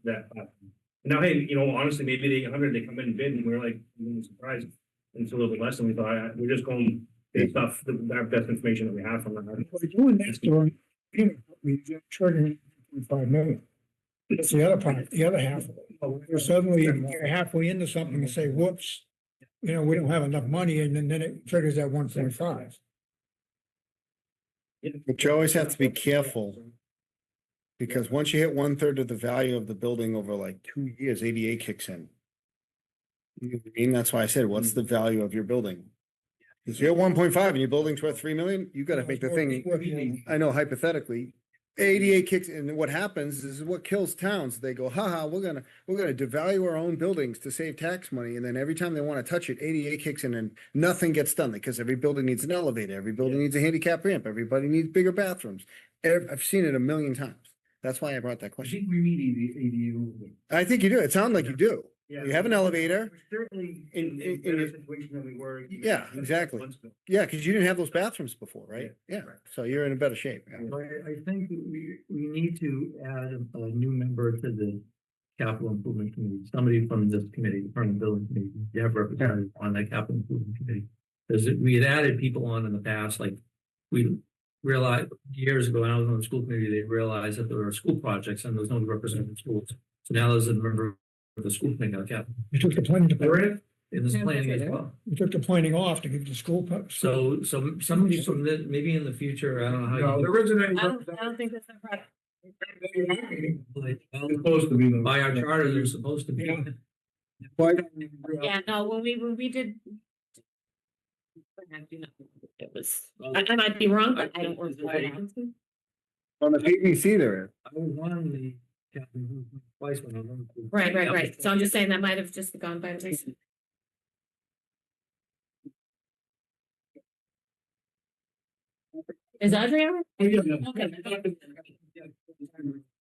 Now, hey, you know, honestly, maybe the 800, they come in and bid and we're like, surprised. And it's a little bit less than we thought. We're just going based off our best information that we have from the. We're doing that during, we charging 5 million. That's the other part, the other half. Or suddenly you're halfway into something and say, whoops, you know, we don't have enough money, and then it triggers that 1.5. But you always have to be careful. Because once you hit 1/3 of the value of the building over like 2 years, ADA kicks in. You know what I mean, that's why I said, what's the value of your building? If you're at 1.5 and your building's worth 3 million, you gotta make the thing, I know hypothetically. ADA kicks in, and what happens is what kills towns. They go, haha, we're gonna devalue our own buildings to save tax money. And then every time they wanna touch it, ADA kicks in and nothing gets done because every building needs an elevator, every building needs a handicap ramp, everybody needs bigger bathrooms. I've seen it a million times. That's why I brought that question. we need ADU. I think you do. It sounds like you do. Yeah. You have an elevator. We're certainly In- in a in- better situation than we were. Yeah, exactly. Yeah, because you didn't have those bathrooms before, right? Yeah, so you're in a better shape. Yeah. I think we need to add a new member to the capital improvement committee, somebody from this committee, from the building committee, you have representatives on that capital improvement committee. Because we had added people on in the past, like we realized years ago, when I was on the school committee, they realized that there were school projects and there was no representative schools. So now there's a member of the school committee on capital. You took the planning department, In this planning as well. you took the planning off to give the school. So somebody from the, maybe in the future, I don't know how. No, you- there isn't any. I don't think that's a problem. Like, well, Supposed to be. though. by our charter, they're supposed to be. Yeah. Yeah, no, when we did. It was, I might be wrong, but I don't. On the PVC there is. I was on the capital improvement twice when I was. Right. So I'm just saying that might have just gone by the wayside. Is Adriana? Okay.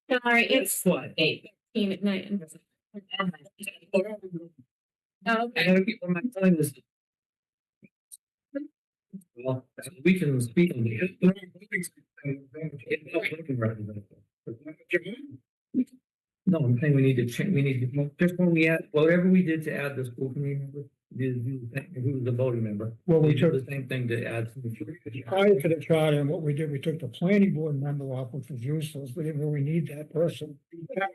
All right, it's What? 8:15 at night. Oh, I okay. gotta keep on my time this. Well, we can speak on it. No, I'm saying we need to change, we need to, just when we add, whatever we did to add the school committee member, who was the voting member. Well, we do took, the same thing to add. prior to the charter, and what we did, we took the planning board member off, which was useless. We didn't really need that person.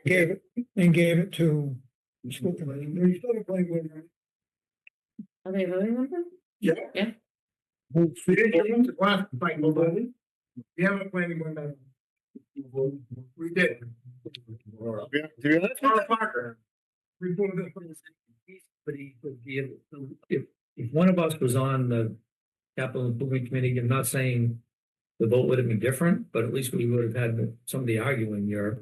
Gave it to the school committee. We started playing with it. Are they voting member? Yeah. Yeah. We didn't to last fight nobody. We haven't played anyone that. We did. To be honest, Carl Parker. We put it in. But he would be able to, if one of us was on the capital improvement committee, I'm not saying the vote would have been different, but at least we would have had somebody arguing your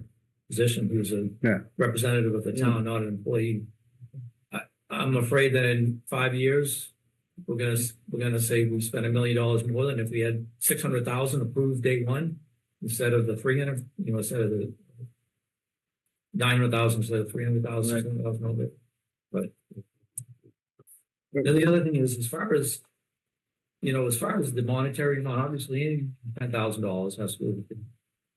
position who's a Yeah. representative of the town, not an employee. I'm afraid that in 5 years, we're gonna say we spent $1 million more than if we had 600,000 approved day one instead of the 300, instead of the 900,000 instead of 300,000, 600,000, no bit. But then the other thing is, as far as the monetary amount, obviously $10,000 has to go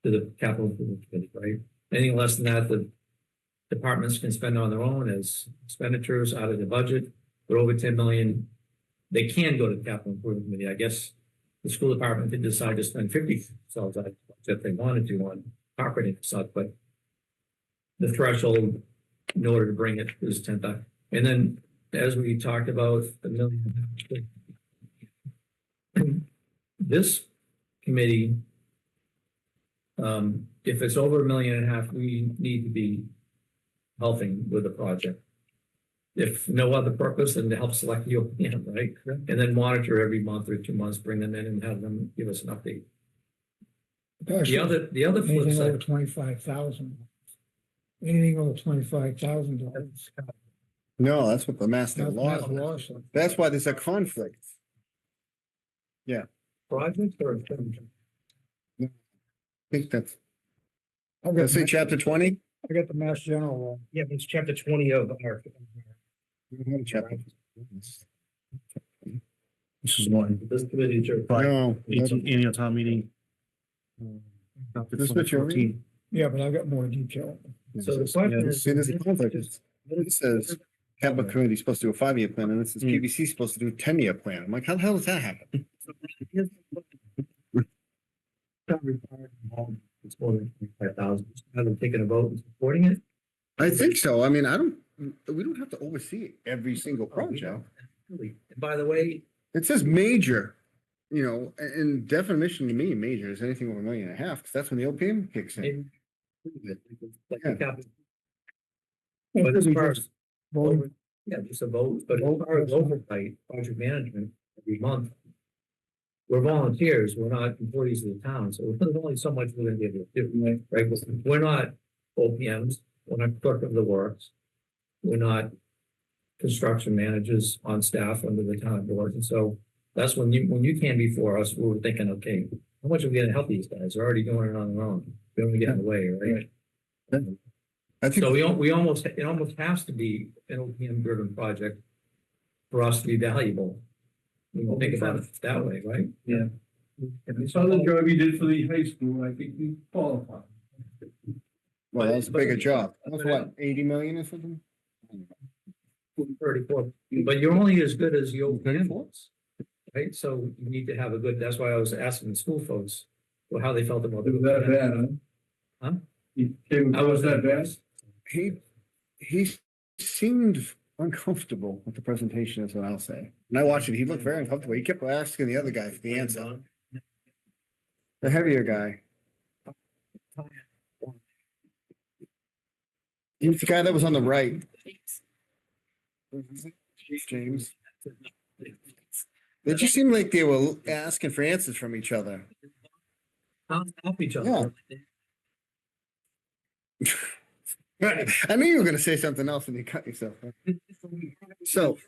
to the capital improvement committee, right? Anything less than that, the departments can spend on their own as expenditures out of the budget. But over 10 million, they can go to the capital improvement committee. I guess the school department could decide to spend 50 cells out if they wanted to on operating stuff, but the threshold in order to bring it is 10,000. And then, as we talked about, $1 million. This committee, if it's over $1.5 million, we need to be helping with the project. If no other purpose, then to help select the OPM, right? And then monitor every month or 2 months, bring them in and have them give us an update. The other flip Anything over side, 25,000. Anything over $25,000. no, that's what the master That's law. mass law says. That's why there's a conflict. projects or expenditure? I think that's, I've got, let's say chapter 20. I got the mass general law. Yeah, but it's chapter 20 of our. This is one. This committee, Chair. No, It's an annual town meeting. This is what you're reading? Yeah, but I've got more detail. So the question is. See, there's a conflict. It says capital committee is supposed to do a 5-year plan, and this is PVC is supposed to do a 10-year plan. I'm like, how the hell does that happen? It's more than 25,000. Have them taking a vote and supporting it? I think so. I mean, we don't have to oversee every single project. Really. And by the way, It says major, and definition to me, major is anything over $1.5 million, because that's when the OPM kicks in. like Yeah. the capital. It But could as be far just as, voting. yeah, just a vote, but as far as oversight, project management every month. We're volunteers, we're not employees of the town, so there's only so much we're gonna be able to do, right? We're not OPMs, we're not clerk of the works. We're not construction managers on staff under the town board, and so that's when you came before us, we were thinking, okay, how much are we gonna help these guys? They're already doing it on their own, we don't get in the way, right? I think, So it almost has to be an OPM driven project for us to be valuable. We will think about it that way, right? Yeah. And we So the job you did for the high school, I think you qualify. well, that's a bigger job. That's what, 80 million or something? 34, but you're only as good as your OPM, right? So you need to have a good, that's why I was asking the school folks, well, how they felt about It was that bad, huh? Huh? How was that bad? He seemed uncomfortable with the presentation, is what I'll say. And I watched it, he looked very uncomfortable. He kept asking the other guy for the answer. The heavier guy. He was the guy that was on the right. James. It just seemed like they were asking for answers from each other. Help each Yeah. other. I knew you were gonna say something else and you cut yourself. So.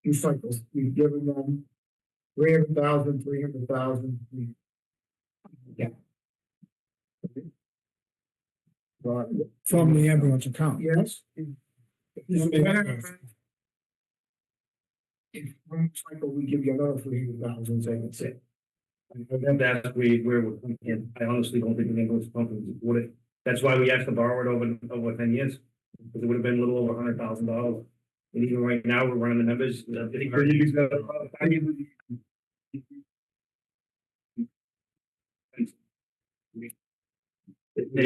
Two cycles, we've given them 300,000, 300,000. Yeah. But, From the ambulance account. yes. If one cycle, we give you another 300,000, say that's it. And then that's where we're, and I honestly don't think the ambulance company would it. That's why we asked to borrow it over 10 years. Because it would have been a little over $100,000. And even right now, we're running the numbers. They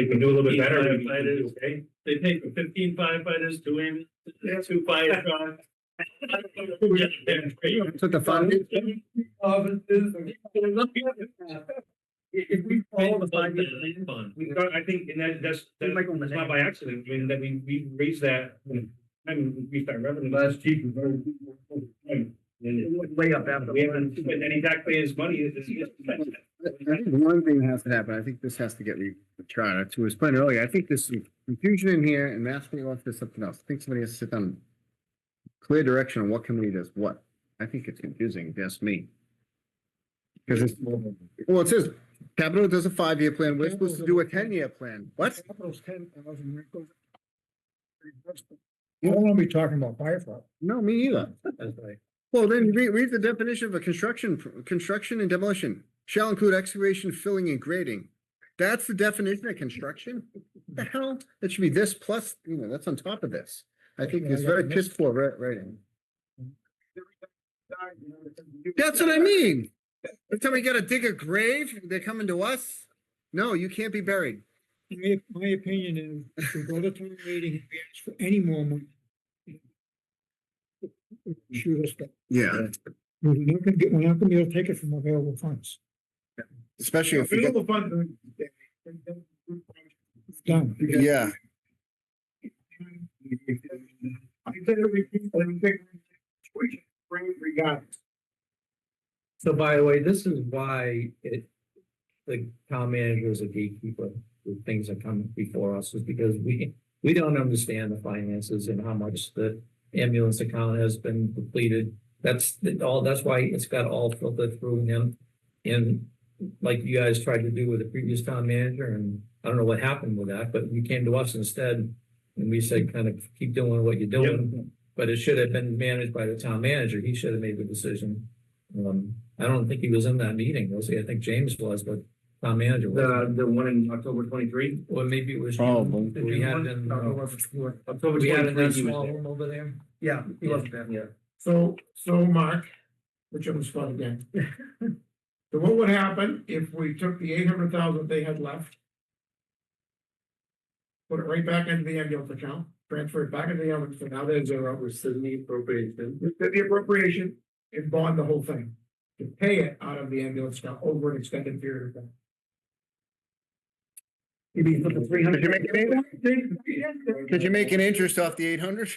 can do a little bit better. Okay. They pay for 15 firefighters, 2 ambulances, 2 fire trucks. That's what the fund is. If we follow the 5-year plan, Fund. I think, and that's not by accident, I mean, that we raised that, I mean, we start revenue. last chief was very. Way up after. We haven't spent any taxpayers' money. I think one thing has to happen, I think this has to get retried, to his point earlier, I think there's some confusion in here and asking wants to something else, I think somebody has to sit down. Clear direction on what committee does what, I think it's confusing, if you ask me. Because it's, well, it says, capital does a 5-year plan, we're supposed to do a 10-year plan, what? Capital's 10,000. You don't want to be talking about firefighter. No, me either. That's right. Well, then read the definition of a construction and demolition. Shall include excavation, filling and grading. That's the definition of construction? What the hell? That should be this plus, that's on top of this. I think it's very piss poor writing. That's what I mean. Every time we gotta dig a grave, they're coming to us? No, you can't be buried. My opinion is, if we go to town meeting and we ask for any more money. Shoot us down. Yeah. We're not gonna be able to take it from available funds. Especially if we get, Available funds. Done. yeah. So by the way, this is why the town manager is a gatekeeper with things that come before us, is because we don't understand the finances and how much the ambulance account has been depleted. That's why it's got all filtered through him. And like you guys tried to do with the previous town manager, and I don't know what happened with that, but you came to us instead. And we said, kind of keep doing what you're doing, but it should have been managed by the town manager. He should have made the decision. I don't think he was in that meeting, was he? I think James was, but town manager was. The one in October 23. Or maybe it was. Probably. Did we have it in, October we had it in 23. that he was small there. room over there? Yeah, He wasn't there. Yeah. so Mark, which I'm spot again. So what would happen if we took the 800,000 they had left? Put it right back into the ambulance account, transfer it back into the ambulance, so now there's zero. Rescind the appropriation. Rescind the appropriation and bond the whole thing. To pay it out of the ambulance account over an extended period of time. You mean put the 300? Could you make an interest off the 800?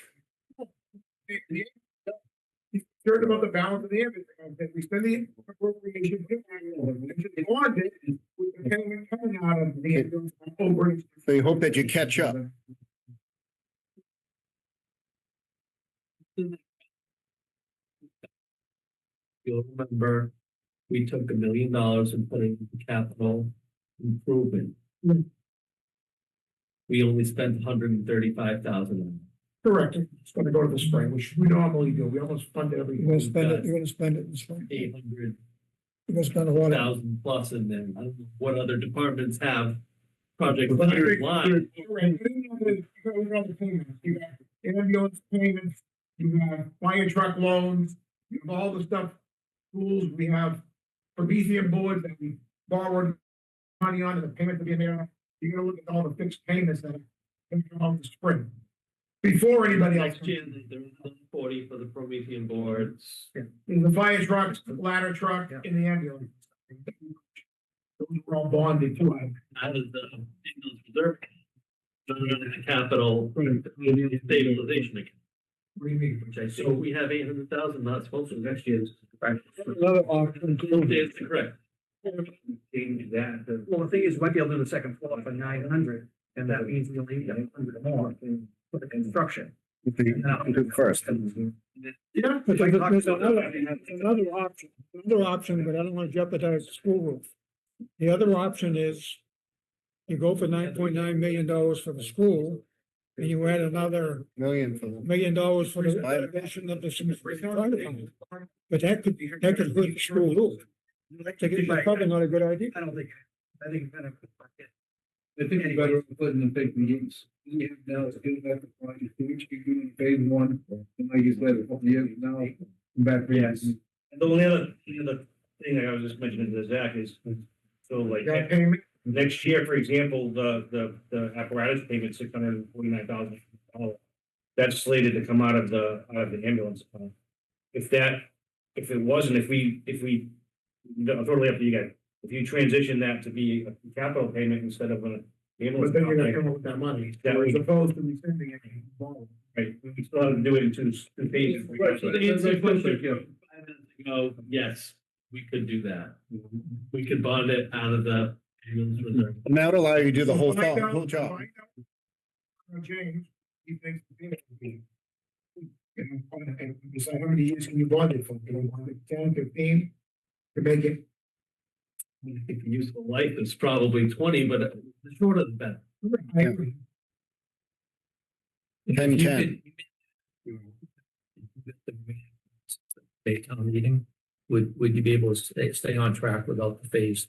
Concerned about the balance of the ambulance account, that we spend the appropriation. Bond it, we can pay it coming out of the ambulance account over. So you hope that you catch up. You'll remember, we took $1 million and put it into capital improvement. We only spent 135,000. Correct, it's gonna go to the spring, which we normally do, we almost fund it every. You're gonna spend it, you're gonna spend it in spring. 800,000 You're gonna spend a lot of. plus in there. I don't know what other departments have projects under line. You have ambulance payments, you have fire truck loans, you have all the stuff, schools, we have Promethean boards that we borrowed money on and the payments to be made on. You're gonna look at all the fixed payments that are gonna come out in the spring. Before anybody else. Next year, there's 140 for the Promethean boards. In the fire trucks, the ladder truck, and the ambulance. Those were all bonded too. Out of the ambulance reserve. Done in the capital stabilization account. What do you mean? Which I So think, we have 800,000, not supposed to next year's. Another option too. That's correct. Change that to. well, the thing is, we might be able to do the second floor for 900, and that means we only need 100 more for the construction. First. Yeah, but there's another option, but I don't want to jeopardize the school roof. The other option is you go for $9.9 million for the school, and you add another Million for them. $1 million for the renovation of the Simsbury Fire Department. But that could hurt the school roof. It's probably not a good idea. I don't think, I think kind of. I think it's better putting the big meetings. You have now, it's good enough for project, do what you do in phase one, and like you said, a couple years from now, come back. for Yes. And the only other thing that I was just mentioning to Zach is, so like, next year, for example, the apparatus payment, $649,000. That's slated to come out of the ambulance fund. If it wasn't, if we, totally up to you guys. If you transition that to be a capital payment instead of an ambulance. But then you're gonna payment, come up with that money, That as we- opposed to rescinding it. Right, we still have to do it in two phases. Right, so the answer to your question, 5 minutes ago, yes, we could do that. We could bond it out of the ambulance reserve. And that would allow you to do the whole Find thing, out- whole job. find out from James, he thinks the payment will be. And decide how many years can you bond it for, you know, 1, 10, 15, to make it. I think the useful life is probably 20, but the shorter the better. I agree. 10, If you 10. State town meeting, would you be able to stay on track without the phase?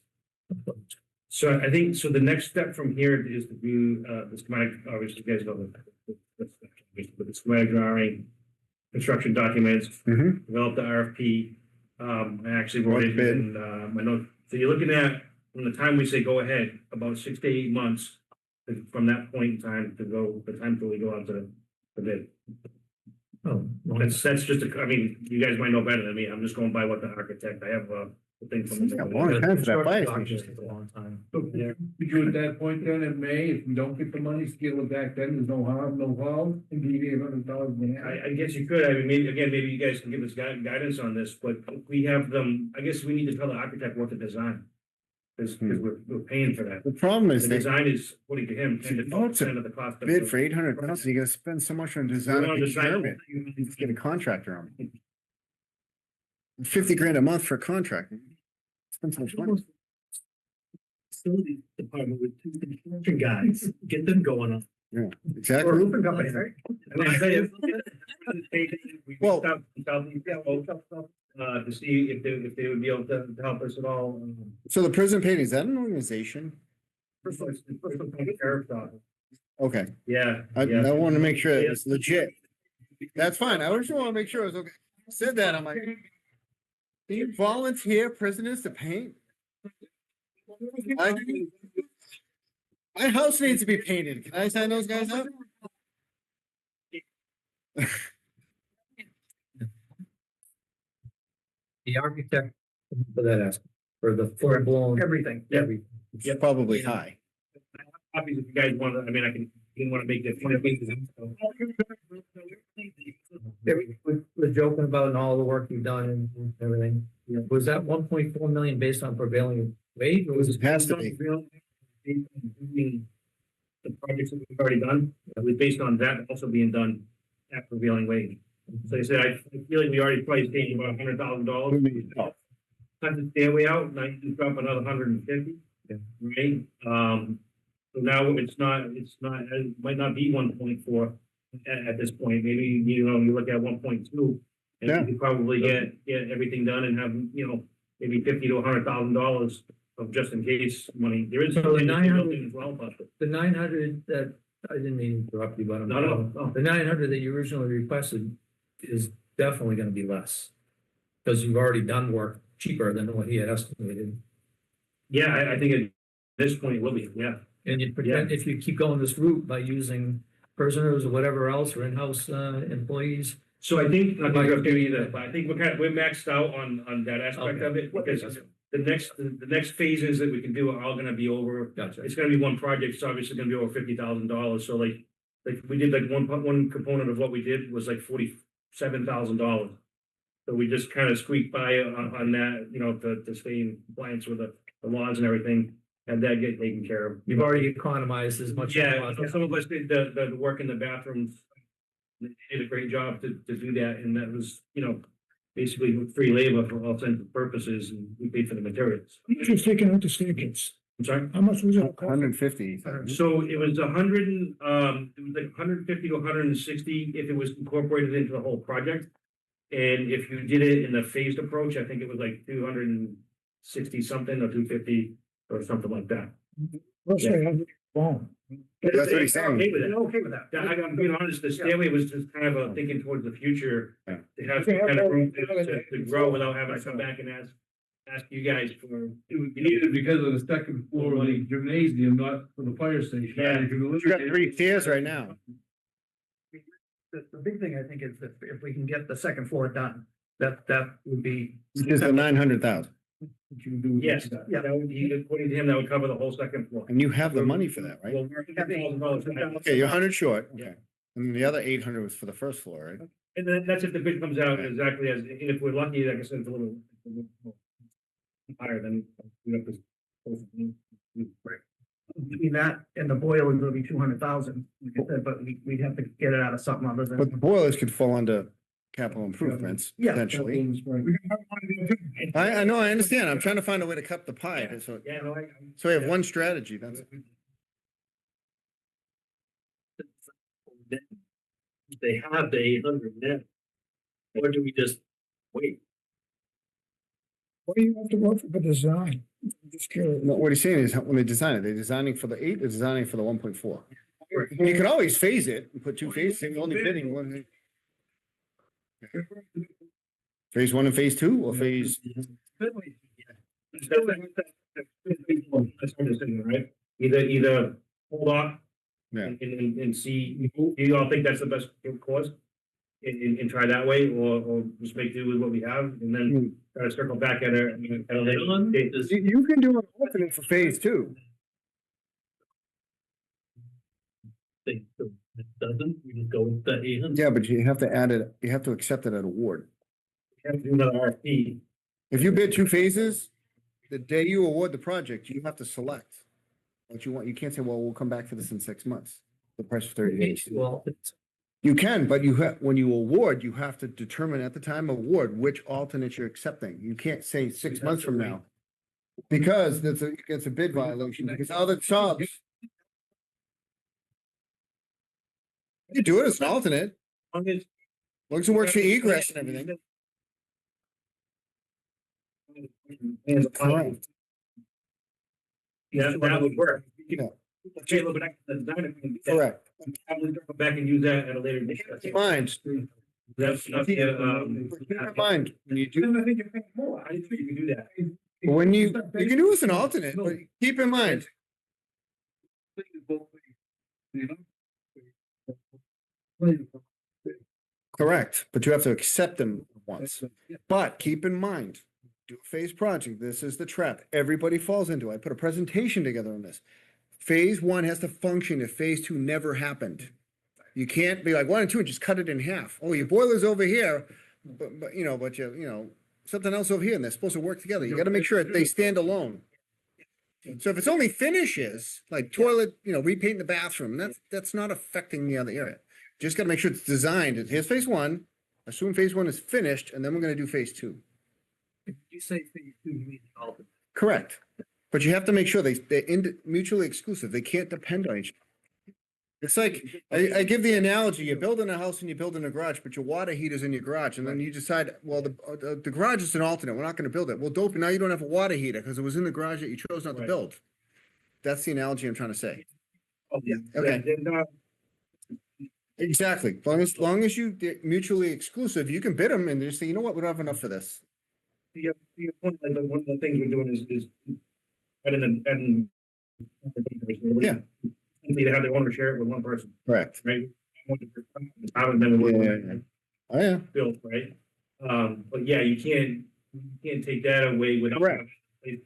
approach? So I think, so the next step from here is to do, the schematic, obviously, you guys know the schematic drawing, construction documents, Mhm. develop the RFP. I actually wrote What's it bid? in, my notes. So you're looking at, from the time we say go ahead, about 6 to 8 months from that point in time to go, the time till we go out to the bid. Oh, well, That's just, I mean, you guys might know better than me. I'm just going by what the architect, I have a thing from. He's got long time for that fire construction station. documents take a long time. We do at that point then in May, if we don't get the money, scale it back then, there's no harm, no foul, and give you $800,000. I guess you could, I mean, maybe you guys can give us guidance on this, but we have them, I guess we need to tell the architect what to design. Cause we're paying for that. The problem The is they design is, according to him, 10 to Oh, it's a 12% of the cost. of bid the- for 800,000, you gotta spend so much on design. We're on and design. procurement. You just get a contractor on it. 50 grand a month for a contract. Spend so much money. Facilities department with 2 construction guys, get them going on. Yeah, Or exactly. roofing company, right? And I tell you, we Well- reached out to Southeast Ohio, to see if they would be able to help us at all. So the prison painting, is that an organization? First of all, Sheriff's Office. Okay, Yeah. I yeah. want to make sure it's legit. That's fine. I just want to make sure it's okay. Said that, I'm like, can you volunteer prisoners to paint? My house needs to be painted. Can I sign those guys up? The architect for that aspect, for the full blown. Everything. Every, It's probably high. Copies if you guys want to, I mean, you want to make this. we're joking about all the work you've done and everything. Was that 1.4 million based on prevailing wage or was it? It has to be. The projects that we've already done, it was based on that also being done at prevailing wage. So I said, I feel like we already priced in about $100,000. Cut the stairway out, and I just drop another 150. Right, so now it might not be 1.4 at this point, maybe, you know, you look at 1.2. And Yeah. you could probably get everything done and have, you know, maybe $50,000 to $100,000 of just in case money. There is. So the something that's 900 built in as well, but The 900 that, I didn't mean to interrupt you, but I'm. no. The 900 that you originally requested is definitely gonna be less. Because you've already done work cheaper than what he had estimated. Yeah, I think at this point it will be, yeah. And you pretend, if you keep going this route by using prisoners or whatever else or in-house employees. So I think, not to interrupt you either, but I think we're maxed out on that aspect of it, because the next phases that we can do are all gonna be over. Gotcha. It's gonna be one project, it's obviously gonna be over $50,000, so like, like, we did like one component of what we did was like $47,000. So we just kind of squeaked by on that, you know, to stay in compliance with the laws and everything, and that get taken care of. You've already economized as much. as Yeah, possible. some of us did the work in the bathrooms. They did a great job to do that, and that was, you know, basically free labor for all intents and purposes, and we paid for the materials. How much was taken out the staircase? I'm sorry? How much was it? 150. So it was 100 and, it was like 150 to 160 if it was incorporated into the whole project. And if you did it in the phased approach, I think it was like 260 something or 250 or something like that. Let's say, wow. That's what he's They're saying. okay with it. Okay with that. Yeah, I'm being honest, the stairway was just kind of a thinking towards the future. Yeah. To have some kind of room to grow without having to come back and ask you guys for. You need it because of the second floor of the gymnasium, not for the fire station. Yeah. You got 3 stairs right now. The big thing, I think, is that if we can get the second floor done, that would be. It's a 900,000. What you do with Yes, that. that would, according to him, that would cover the whole second floor. And you have the money for that, right? Well, we're $100,000. Okay, you're 100 short. Okay. And then the other 800 was for the first floor, right? And then that's if the bid comes out exactly as, and if we're lucky, like I said, it's a little higher than we have to. Between that and the boiler would be 200,000, but we'd have to get it out of something other than. But the boilers could fall under capital improvements Yeah. potentially. I know, I understand. I'm trying to find a way to cut the pie. So, Yeah, no, so we have one strategy. That's They have the 800 now. Or do we just wait? What do you have to work for the design? I'm just curious. no, what he's saying is when they design it, they're designing for the 8, they're designing for the 1.4. You could always phase it and put 2 phases, and you're only bidding one. Phase 1 and phase 2 or phase, That's what I'm saying, right? Either hold off. Yeah. And see, do you all think that's the best course? And try that way, or just make do with what we have, and then try to circle back at a later date. you can do an alternate for phase 2. Think it doesn't, we just go with the 800. Yeah, but you have to add it, you have to accept it at award. We have to do another RFP. If you bid 2 phases, the day you award the project, you have to select what you want. You can't say, well, we'll come back to this in 6 months. The price for 30 days. Well, You can, but you have, when you award, you have to determine at the time of award which alternate you're accepting. You can't say 6 months from now. Because it's a bid violation, because other subs. You do it as an alternate, Long as- as long as it works for egress and everything. Correct. Yeah, that would work. Yeah. Okay, a little bit extra design. Correct. Have them come back and use that at a later date. Keep in mind, That's enough, keep in mind, when you do, Then I think you're paying more. I think you can do that. when you can do it as an alternate, but keep in mind, correct, but you have to accept them once. But keep in mind, do a phase project. This is the trap. Everybody falls into. I put a presentation together on this. Phase 1 has to function if phase 2 never happened. You can't be like 1 and 2 and just cut it in half. Oh, your boiler's over here, but something else over here, and they're supposed to work together. You got to make sure that they stand alone. So if it's only finishes, like toilet, repainting the bathroom, that's not affecting the other area. Just got to make sure it's designed. Here's phase 1. Assume phase 1 is finished, and then we're going to do phase 2. You say phase 2, you mean the alternate. Correct. But you have to make sure they're mutually exclusive. They can't depend on each other. It's like, I give the analogy, you're building a house and you're building a garage, but your water heater's in your garage, and then you decide, well, the garage is an alternate, we're not gonna build it. Well, dope, now you don't have a water heater, because it was in the garage that you chose not to Right. build. That's the analogy I'm trying to say. Oh, yeah. Okay. They're not- Exactly. Long as they're mutually exclusive, you can bid them and just say, you know what, we don't have enough for this. one of the things we're doing is adding. Yeah. They have their owner share it with one person, Correct. right? I would never Yeah. Oh, yeah. built, right? But yeah, you can't take that away without. Correct. You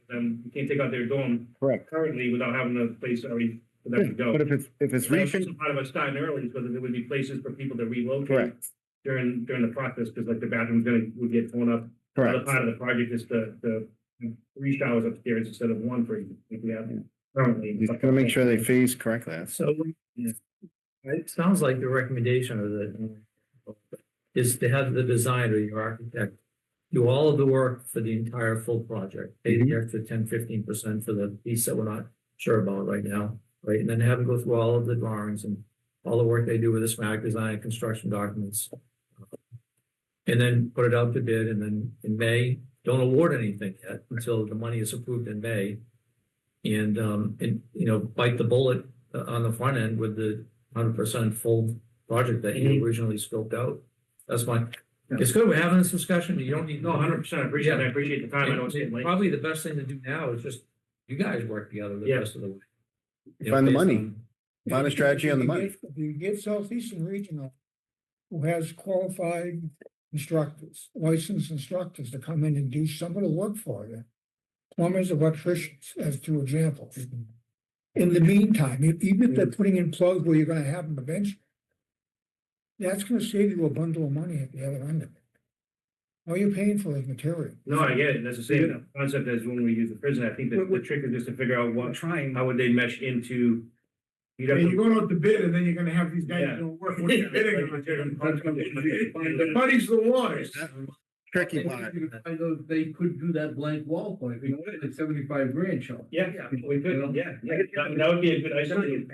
can't take out their dorm Correct. currently without having a place already for them to go. But if it's That was recent, also part of us starting early, because there would be places for people to relocate correct, during the process, because like the bathroom's would get torn up. The other correct. part of the project is the 3 showers upstairs instead of 1 for, if we have currently. Just gotta make sure they phase correctly. That's So, it sounds like the recommendation of is to have the designer, your architect, do all of the work for the entire full project, pay the extra 10-15% for the piece that we're not sure about right now, right? And then have them go through all of the drawings and all the work they do with the schematic design and construction documents. And then put it out to bid, and then in May, don't award anything yet until the money is approved in May. And you know, bite the bullet on the front end with the 100% full project that you originally scoped out. That's my, it's good we're having this discussion. You don't need. No, 100%, I appreciate it, I appreciate the time, I know it's getting late. Probably the best thing to do now is just, you guys work together the Yeah. rest of the way. You know, Find the based money. on- Find a strategy on the If you money. get- If you get Southeastern Regional, who has qualified instructors, licensed instructors to come in and do some of the work for you. Plumbers, electricians, as 2 examples. In the meantime, even if they're putting in plugs where you're gonna have them eventually. That's gonna save you a bundle of money at the other end of it. All you're paying for is material. No, I get it, that's the same concept as when we use the prison, I think that the trick is just to figure out what, how would they mesh into. You'd have And to- you're going out to bid and then you're gonna have these guys Yeah. doing work. What are you bidding on? It muddies the waters. Tricky part. I know they could do that blank wall point, we could like 75 grand, Sean. Yeah, we could, yeah, that would be a good idea.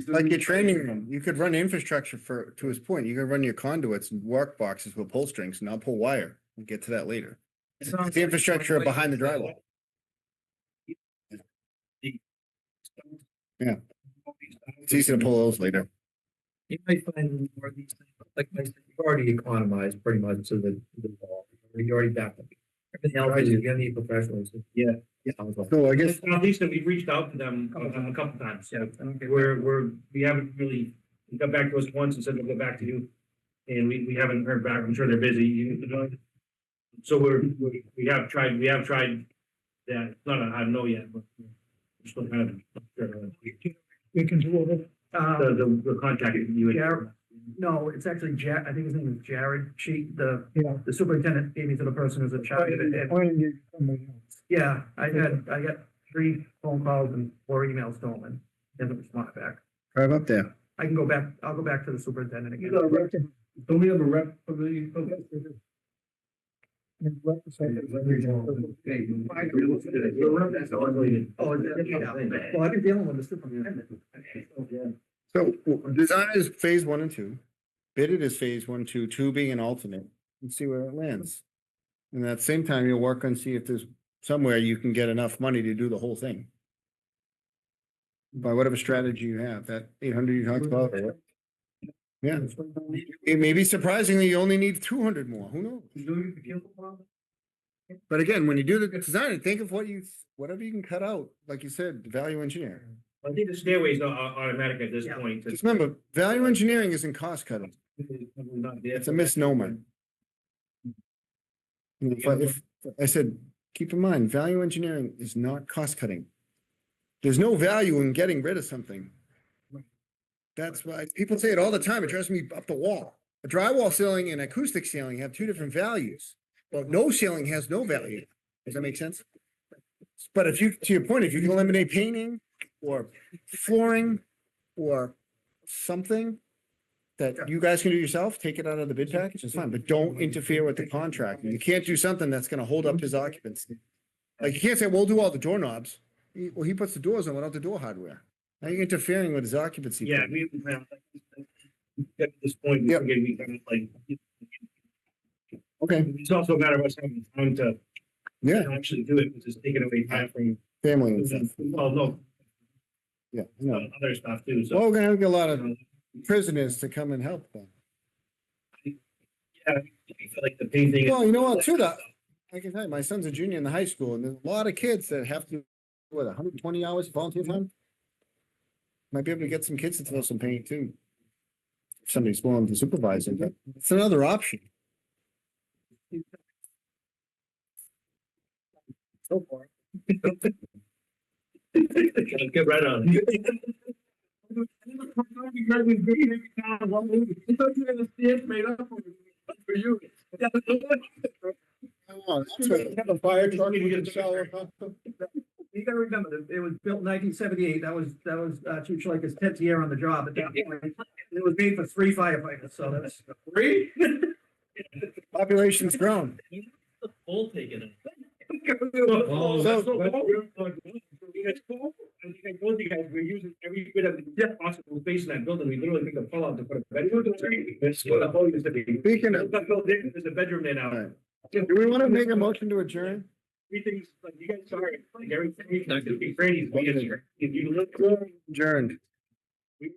Like your training room, you could run infrastructure to his point, you could run your conduits and work boxes with pull strings and I'll pull wire. We'll get to that later. It's the infrastructure behind the drywall. Yeah. It's easy to pull those later. You might find more of these things, like I said, you've already economized pretty much to the wall. You already backed up. Everything else is you're gonna need professionals. Yeah. Sounds like- So I guess, Southeastern, we've reached out to them a couple times, yeah, we haven't really, they got back to us once and said they'll get back to you. And we haven't heard back, I'm sure they're busy, so we have tried that, it's not a hard no yet, but we're still kind of. We can do it. The contact you. Jared. No, it's actually I think his name is Jared Yeah. the superintendent gave me to the person who's in charge of it. Why didn't you get somebody else? Yeah, I got 3 phone calls and 4 emails to him and hasn't responded back. drive up there. I'll go back to the superintendent again. Don't we have a rep for the? Oh, yeah. Well, I've been dealing with the superintendent. So design is phase 1 and 2. Bidded is phase 1, 2, 2 being an alternate, and see where it lands. And at the same time, you'll work on see if there's somewhere you can get enough money to do the whole thing. By whatever strategy you have, that 800 you talked about. Yeah, it may be surprisingly, you only need 200 more, who knows? But again, when you do the design, think of whatever you can cut out, like you said, value engineering. I think the stairways are automatic at this point. Just remember, value engineering isn't cost cutting, it's a misnomer. If I said, keep in mind, value engineering is not cost cutting. There's no value in getting rid of something. That's why people say it all the time. It drives me up the wall. A drywall ceiling and acoustic ceiling have 2 different values. But no ceiling has no value. Does that make sense? But to your point, if you can eliminate painting or flooring or something that you guys can do yourself, take it out of the bid package, it's fine, but don't interfere with the contract. You can't do something that's gonna hold up his occupancy. Like, you can't say, we'll do all the doorknobs. Well, he puts the doors on without the door hardware. Now you're interfering with his occupancy. Yeah, we at this point, Yep. we kind of like, Okay, it's also a matter of us having time to yeah, actually do it, which is taking away time from, family and stuff. well, no, Yeah, no. other stuff too, so. Well, we're gonna get a lot of prisoners to come and help them. Yeah, I feel like the painting. Well, you know what, too, that, I can tell you, my son's a junior in the high school, and there's a lot of kids that have to, 120 hours volunteer time? Might be able to get some kids to throw some paint too. If somebody's willing to supervise it, but it's another option. So far. Get right on it. Oh, that's right. Have a fire truck we can sell. You gotta remember that it was built in 1978. That was Chief Schleicher's 10th year on the job at that point. It was made for 3 firefighters, so that's. Three? Population's grown. All taken it. Oh, that's so I told you guys, we're using every bit of the possible space in that building. We literally took the pull out to put a bedroom. That's what the whole used to be. Speaking of- There's a bedroom there now. Alright. Do we want to make a motion to adjourn? Everything's like, you guys sorry, like everything, like, Granny's, if you look. Adjourned. We